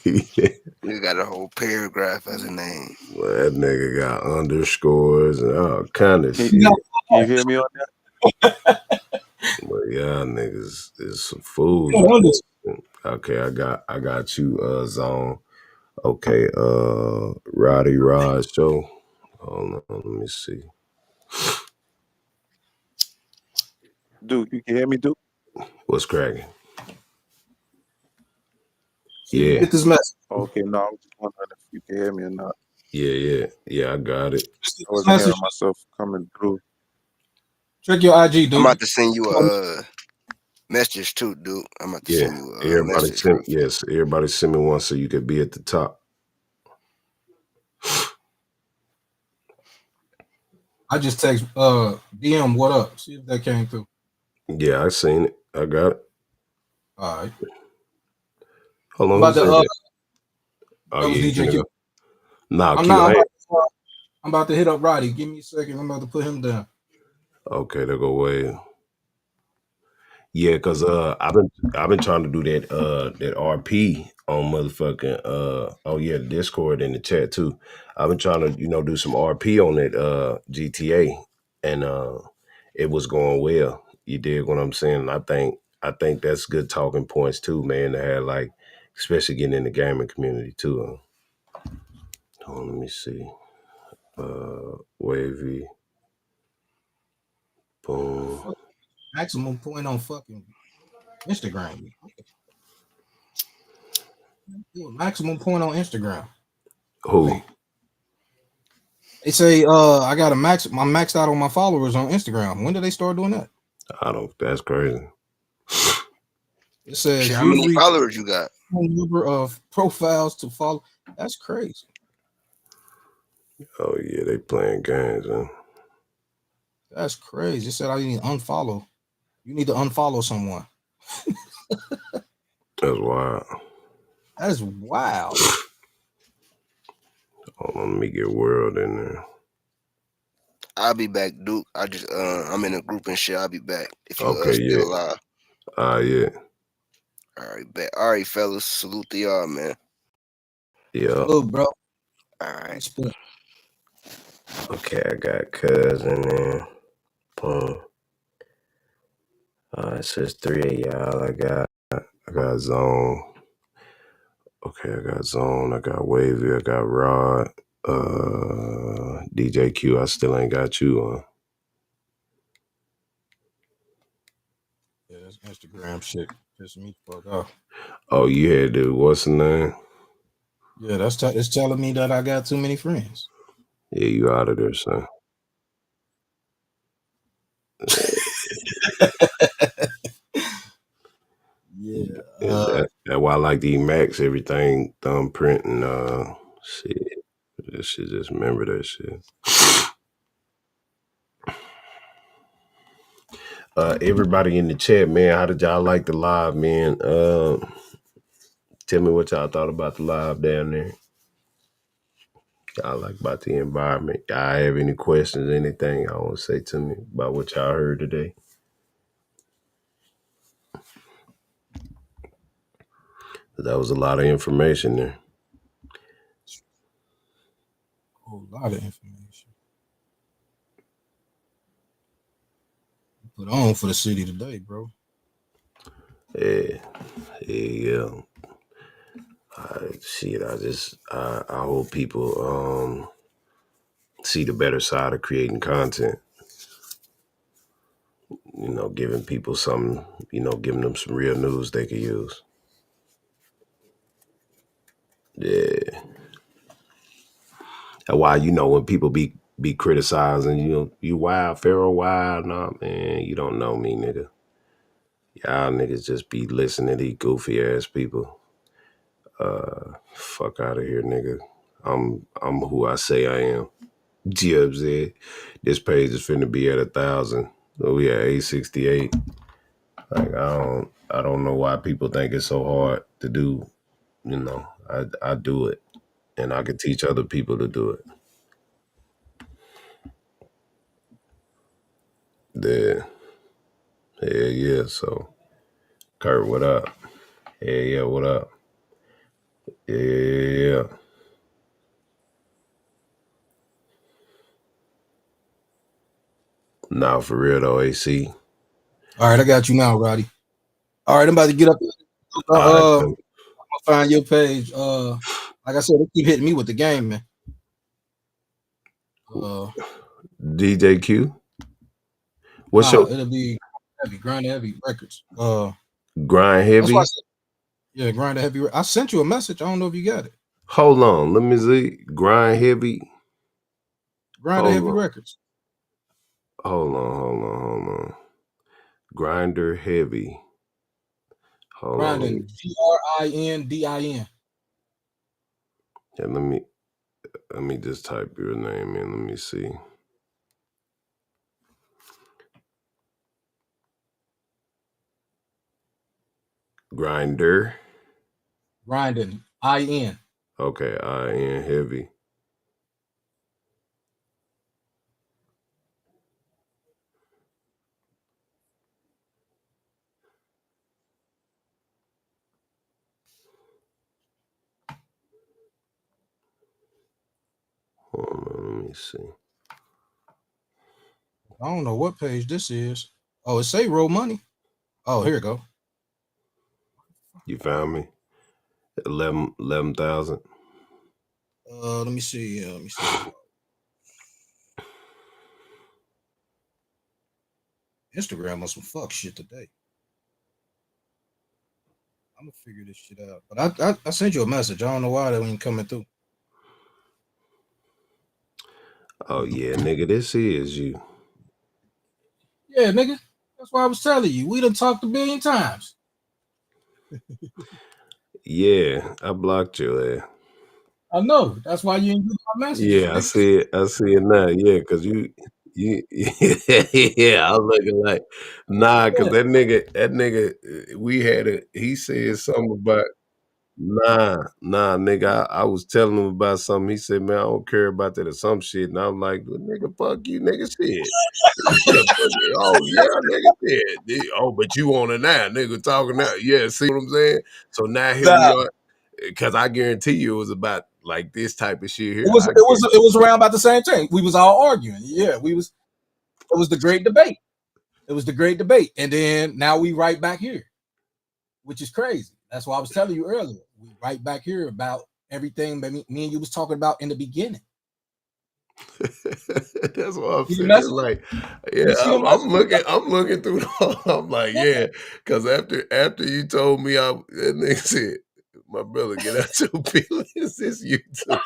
You got a whole paragraph as a name. Well, that nigga got underscores and all kind of shit. Can you hear me on that? Well, y'all niggas is some fools. Okay, I got you, Zone. Okay, Roddy Rod Show. Hold on, let me see. Duke, you can hear me, Duke? What's cracking? Yeah. Get this message. Okay, no, I was just wondering if you can hear me or not. Yeah, I got it. I wasn't hearing myself coming through. Check your IG, dude. I'm about to send you a message too, dude. I'm about to send you a Everybody message. everybody send me one so you could be at the top. I just text DM what up. See if that came through. Yeah, I seen it. I got it. All right. Hold on. I'm about to that was yeah, DJ Q. Nah, I'm Q. not. ain't- I'm about to hit up Roddy. Give me a second. I'm about to put him down. Okay, they'll go away. Yeah, cause I've been trying to do that that RP on motherfucking Discord in the chat too. I've been trying to do some RP on that GTA, and it was going well. You dig what I'm saying? I think that's good talking points too, man. To have, like, especially getting in the gaming community too. Hold on, let me see. Wavy. Boom. Maximum point on fucking Instagram. Maximum point on Instagram. Who? Wait. They say I got I'm maxed out on my followers on Instagram. When did they start doing that? That's crazy. It says Shit, how many followers you got? Number of profiles to follow. That's crazy. Oh yeah, they playing games, huh? That's crazy. It said I need to unfollow. You need to unfollow someone. That's wild. That's wild. Hold on, let me get World in there. I'll be back, Duke. I just I'm in a group and shit. I'll be back if you Okay, still yeah. alive. Yeah. All right, bet. All right, fellas. Salute to y'all, man. Yeah. Salute, bro. All right. Okay, I got Cuz in there. Boom. It says 3 of y'all. I got Zone. Okay, I got Zone. I got Wavy. I got Rod. DJ Q. I still ain't got you on. Yeah, that's Instagram shit. Piss me fuck off. Oh, you had to. What's the name? Yeah, it's telling me that I got too many friends. Yeah, you out of there, son. Yeah. That's why I like the Max, everything thumbprint and shit. That shit, just remember that shit. Everybody in the chat, man, how did y'all like the live, man? Tell me what y'all thought about the live down there. Y'all like about the environment. Y'all have any questions, anything y'all want to say to me about what y'all heard today? That was a lot of information there. A lot of information. Put on for the city today, bro. Yeah. I hope people see the better side of creating content. Giving people something, giving them some real news they can use. Yeah. That's why, when people be criticizing, you wild, Pharaoh wild, nah, man, you don't know me, nigga. Y'all niggas just be listening to these goofy ass people. Fuck out of here, nigga. I'm who I say I am. Jib said, this page is finna be at 1,000. So we at 868. Like, I don't know why people think it's so hard to do. I do it, and I can teach other people to do it. Yeah. So, Kurt, what up? Yeah, what up? Yeah. Nah, for real though, AC. All right, I got you now, Roddy. All right, I'm about to get up. I'm gonna find your page. Like I said, they keep hitting me with the game, man. DJ Q. It'll be Grind Heavy Records. Grind Heavy. Yeah, Grind Heavy. I sent you a message. I don't know if you got it. Hold on, let me see. Grind Heavy. Grind Heavy Records. Hold on. Grinder Heavy. Hold Grinding. GRINDIN. Yeah, let me just type your name in. Let me see. Grinder. Grinding. I-N. Okay, I-N heavy. Hold on, let me see. I don't know what page this is. Oh, it say Roll Money. Oh, here we go. You found me? 11,000. Let me see. Let me see. Instagram on some fuck shit today. I'm gonna figure this shit out. But I sent you a message. I don't know why that ain't coming through. Oh yeah, nigga, this is you. Yeah, nigga. That's why I was telling you. We done talked a billion times. Yeah, I blocked your ass. I know. That's why you didn't get my message. Yeah, I see it. I see it now. Yeah, cause you yeah, I was looking like cause that nigga we had he said something about nigga. I was telling him about something. He said, man, I don't care about that or some shit. And I'm like, well, nigga, fuck you, nigga, shit. Yeah, oh yeah, nigga, yeah. Oh, but you on it now, nigga, talking now. Yeah, see what I'm saying? So now here we are. Cause I guarantee you it was about like this type of shit here. It was around about the same thing. We was all arguing. Yeah, it was the great debate. It was the great debate. And then now we right back here, which is crazy. That's why I was telling you earlier. We right back here about everything that me and you was talking about in the beginning. That's what I'm saying. Like, yeah, I'm looking through I'm like, yeah, because after you told me that nigga said, my brother, get out your feelings. This YouTube.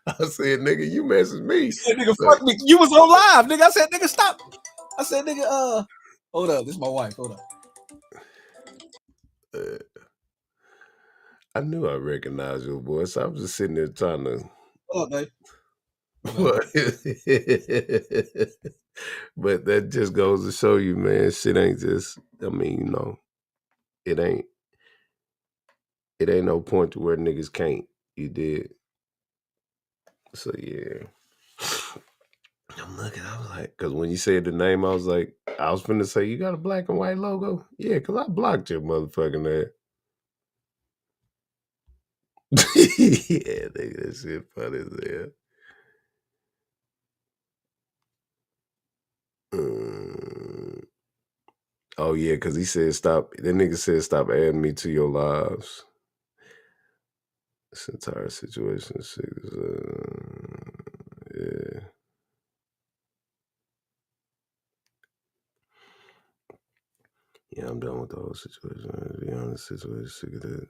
I said, nigga, you messaged me. Said, nigga, fuck me. You was on live, nigga. I said, nigga, stop. I said, nigga, hold up. This is my wife. Hold up. I knew I recognized your voice. I was just sitting there trying to. Hold up, babe. But that just goes to show you, man, shit ain't just, I mean, you know, it ain't no point to where niggas can't. You did. So yeah. I'm looking, I was like, because when you said the name, I was finna say, you got a black and white logo? Yeah, because I blocked your motherfucking ass. Yeah, nigga, that shit funny as hell. Oh yeah, because he said stop. That nigga said stop adding me to your lives. This entire situation is yeah. Yeah, I'm done with the whole situation. To be honest, situation sick of that.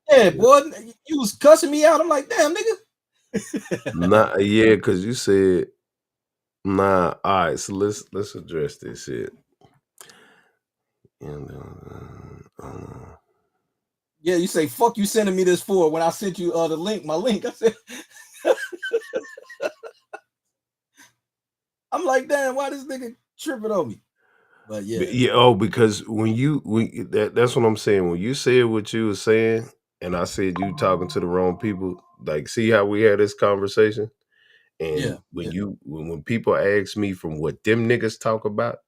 Yeah, boy, you was cussing me out. I'm like, damn, nigga. Nah, yeah, because you said nah. All right, so let's address this shit. And yeah, you say fuck you sending me this for when I sent you the link, my link. I said, I'm like, damn, why this nigga tripping on me? But yeah. Oh, because that's what I'm saying. When you said what you were saying, and I said you talking to the wrong people, like see how we had this conversation? And when people ask me from what them niggas talk about,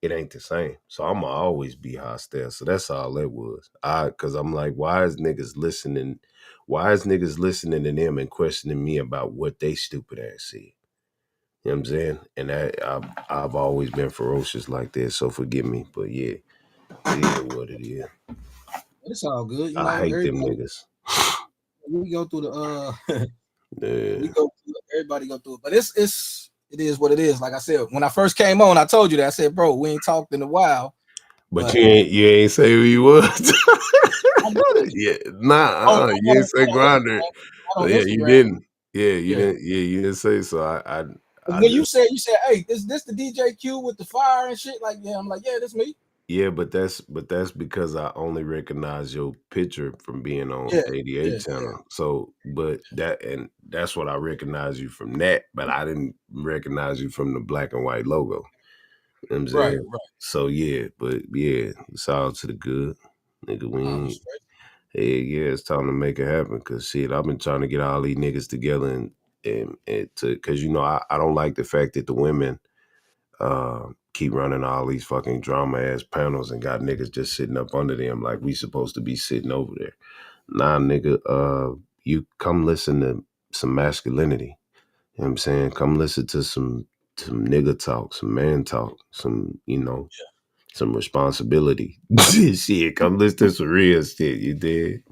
it ain't the same. So I'ma always be hostile. So that's all that was. Cause I'm like, why is niggas listening to them and questioning me about what they stupid ass said? You know what I'm saying? And I've always been ferocious like that, so forgive me. But yeah, it is what it is. It's all good. You know, I hate them niggas. We go through the everybody go through it. But it is what it is. Like I said, when I first came on, I told you that. I said, bro, we ain't talked in a while. But you ain't say who you was. Yeah, you didn't say Grinder. Yeah, you didn't. Yeah, you didn't. Yeah, you didn't say so. When you said, hey, is this the DJ Q with the fire and shit? Like, yeah, I'm like, yeah, that's me. Yeah, but that's because I only recognize your picture from being on 88 channel. Yeah. So, but that's what I recognize you from that. But I didn't recognize you from the black and white logo. You know what I'm Right, saying? right. So yeah, but yeah, it's all to the good. Nigga, we ain't yeah, it's time to make it happen. Cause shit, I've been trying to get all these niggas together and to cause you know, I don't like the fact that the women keep running all these fucking drama ass panels and got niggas just sitting up under them like we supposed to be sitting over there. Nah, nigga, you come listen to some masculinity. You know what I'm saying? Come listen to some nigga talk, some man talk, some, you know, some responsibility. Shit, come listen to some real shit, you did.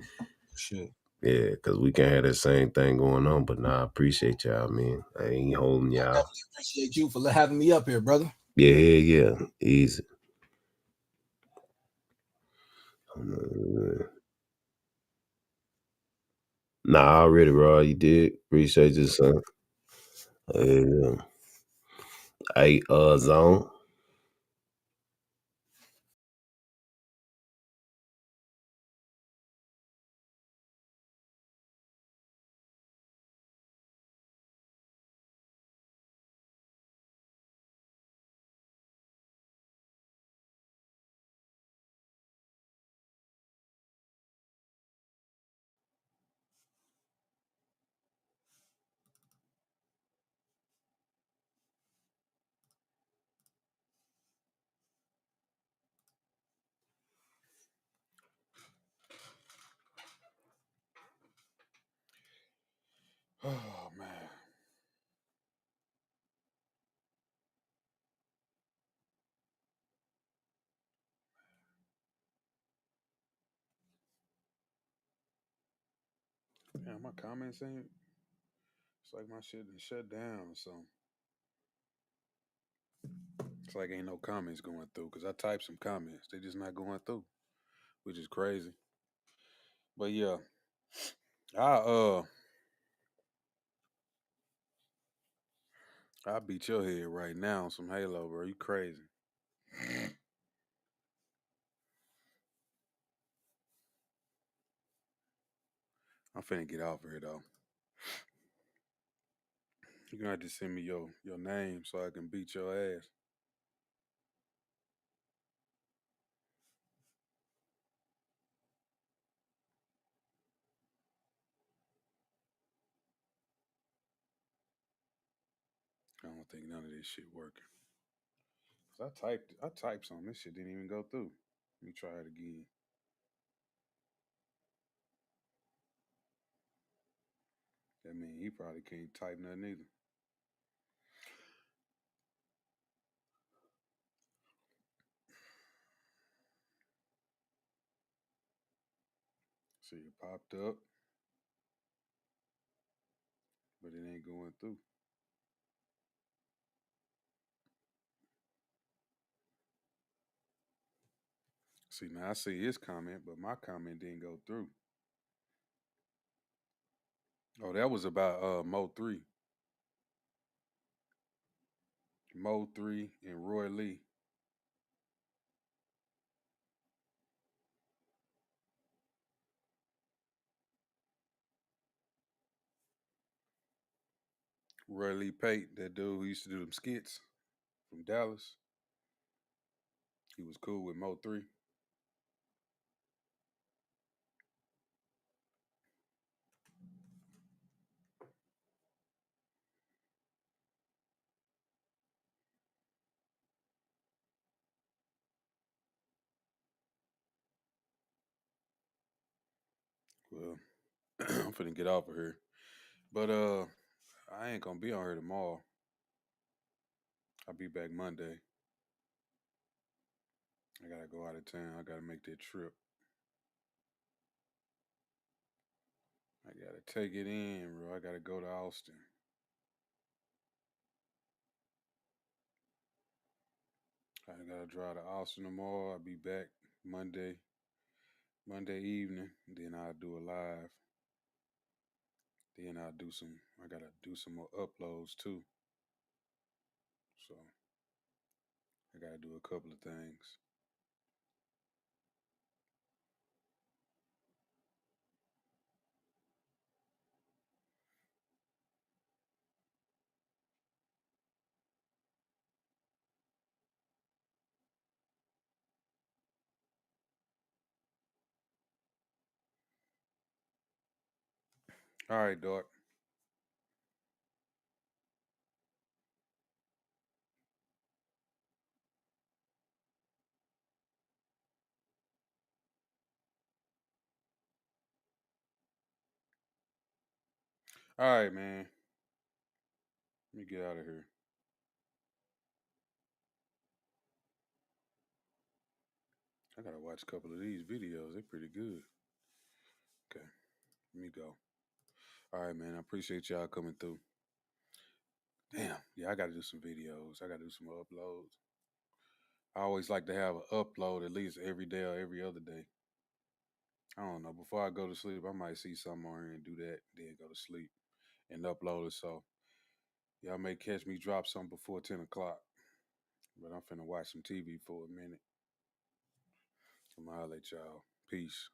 Shit. Yeah, because we can have that same thing going on, but nah, I appreciate y'all, man. I ain't holding I y'all. definitely appreciate you for having me up here, brother. Yeah, easy. Nah, already, bro. You did. Appreciate you, son. Yeah. Hey, Zone. Oh man. Yeah, my comments ain't. It's like my shit is shut down or something. It's like ain't no comments going through because I typed some comments. They just not going through, which is crazy. But yeah, I I beat your head right now on some Halo, bro. You crazy? I'm finna get off here though. You're gonna have to send me your name so I can beat your ass. I don't think none of this shit working. 'Cause I typed something. This shit didn't even go through. Let me try it again. That mean he probably can't type nothing either. See, it popped up, but it ain't going through. See, now I see his comment, but my comment didn't go through. Oh, that was about Mo 3. Mo 3 and Roy Lee. Roy Lee Pate, that dude who used to do them skits from Dallas. He was cool with Mo 3. Well, I'm finna get off of here. But I ain't gonna be on here tomorrow. I'll be back Monday. I gotta go out of town. I gotta make that trip. I gotta take it in, bro. I gotta go to Austin. I gotta drive to Austin tomorrow. I'll be back Monday evening. Then I'll do a live. Then I gotta do some more uploads too. So I gotta do a couple of things. All right, Dork. All right, man. Let me get out of here. I gotta watch a couple of these videos. They're pretty good. Okay, let me go. All right, man. I appreciate y'all coming through. Damn. Yeah, I gotta do some videos. I gotta do some uploads. I always like to have an upload at least every day or every other day. I don't know. Before I go to sleep, I might see something on here and do that, then go to sleep and upload it. So y'all may catch me drop something before 10 o'clock. But I'm finna watch some TV for a minute. I'm gonna holler at y'all. Peace.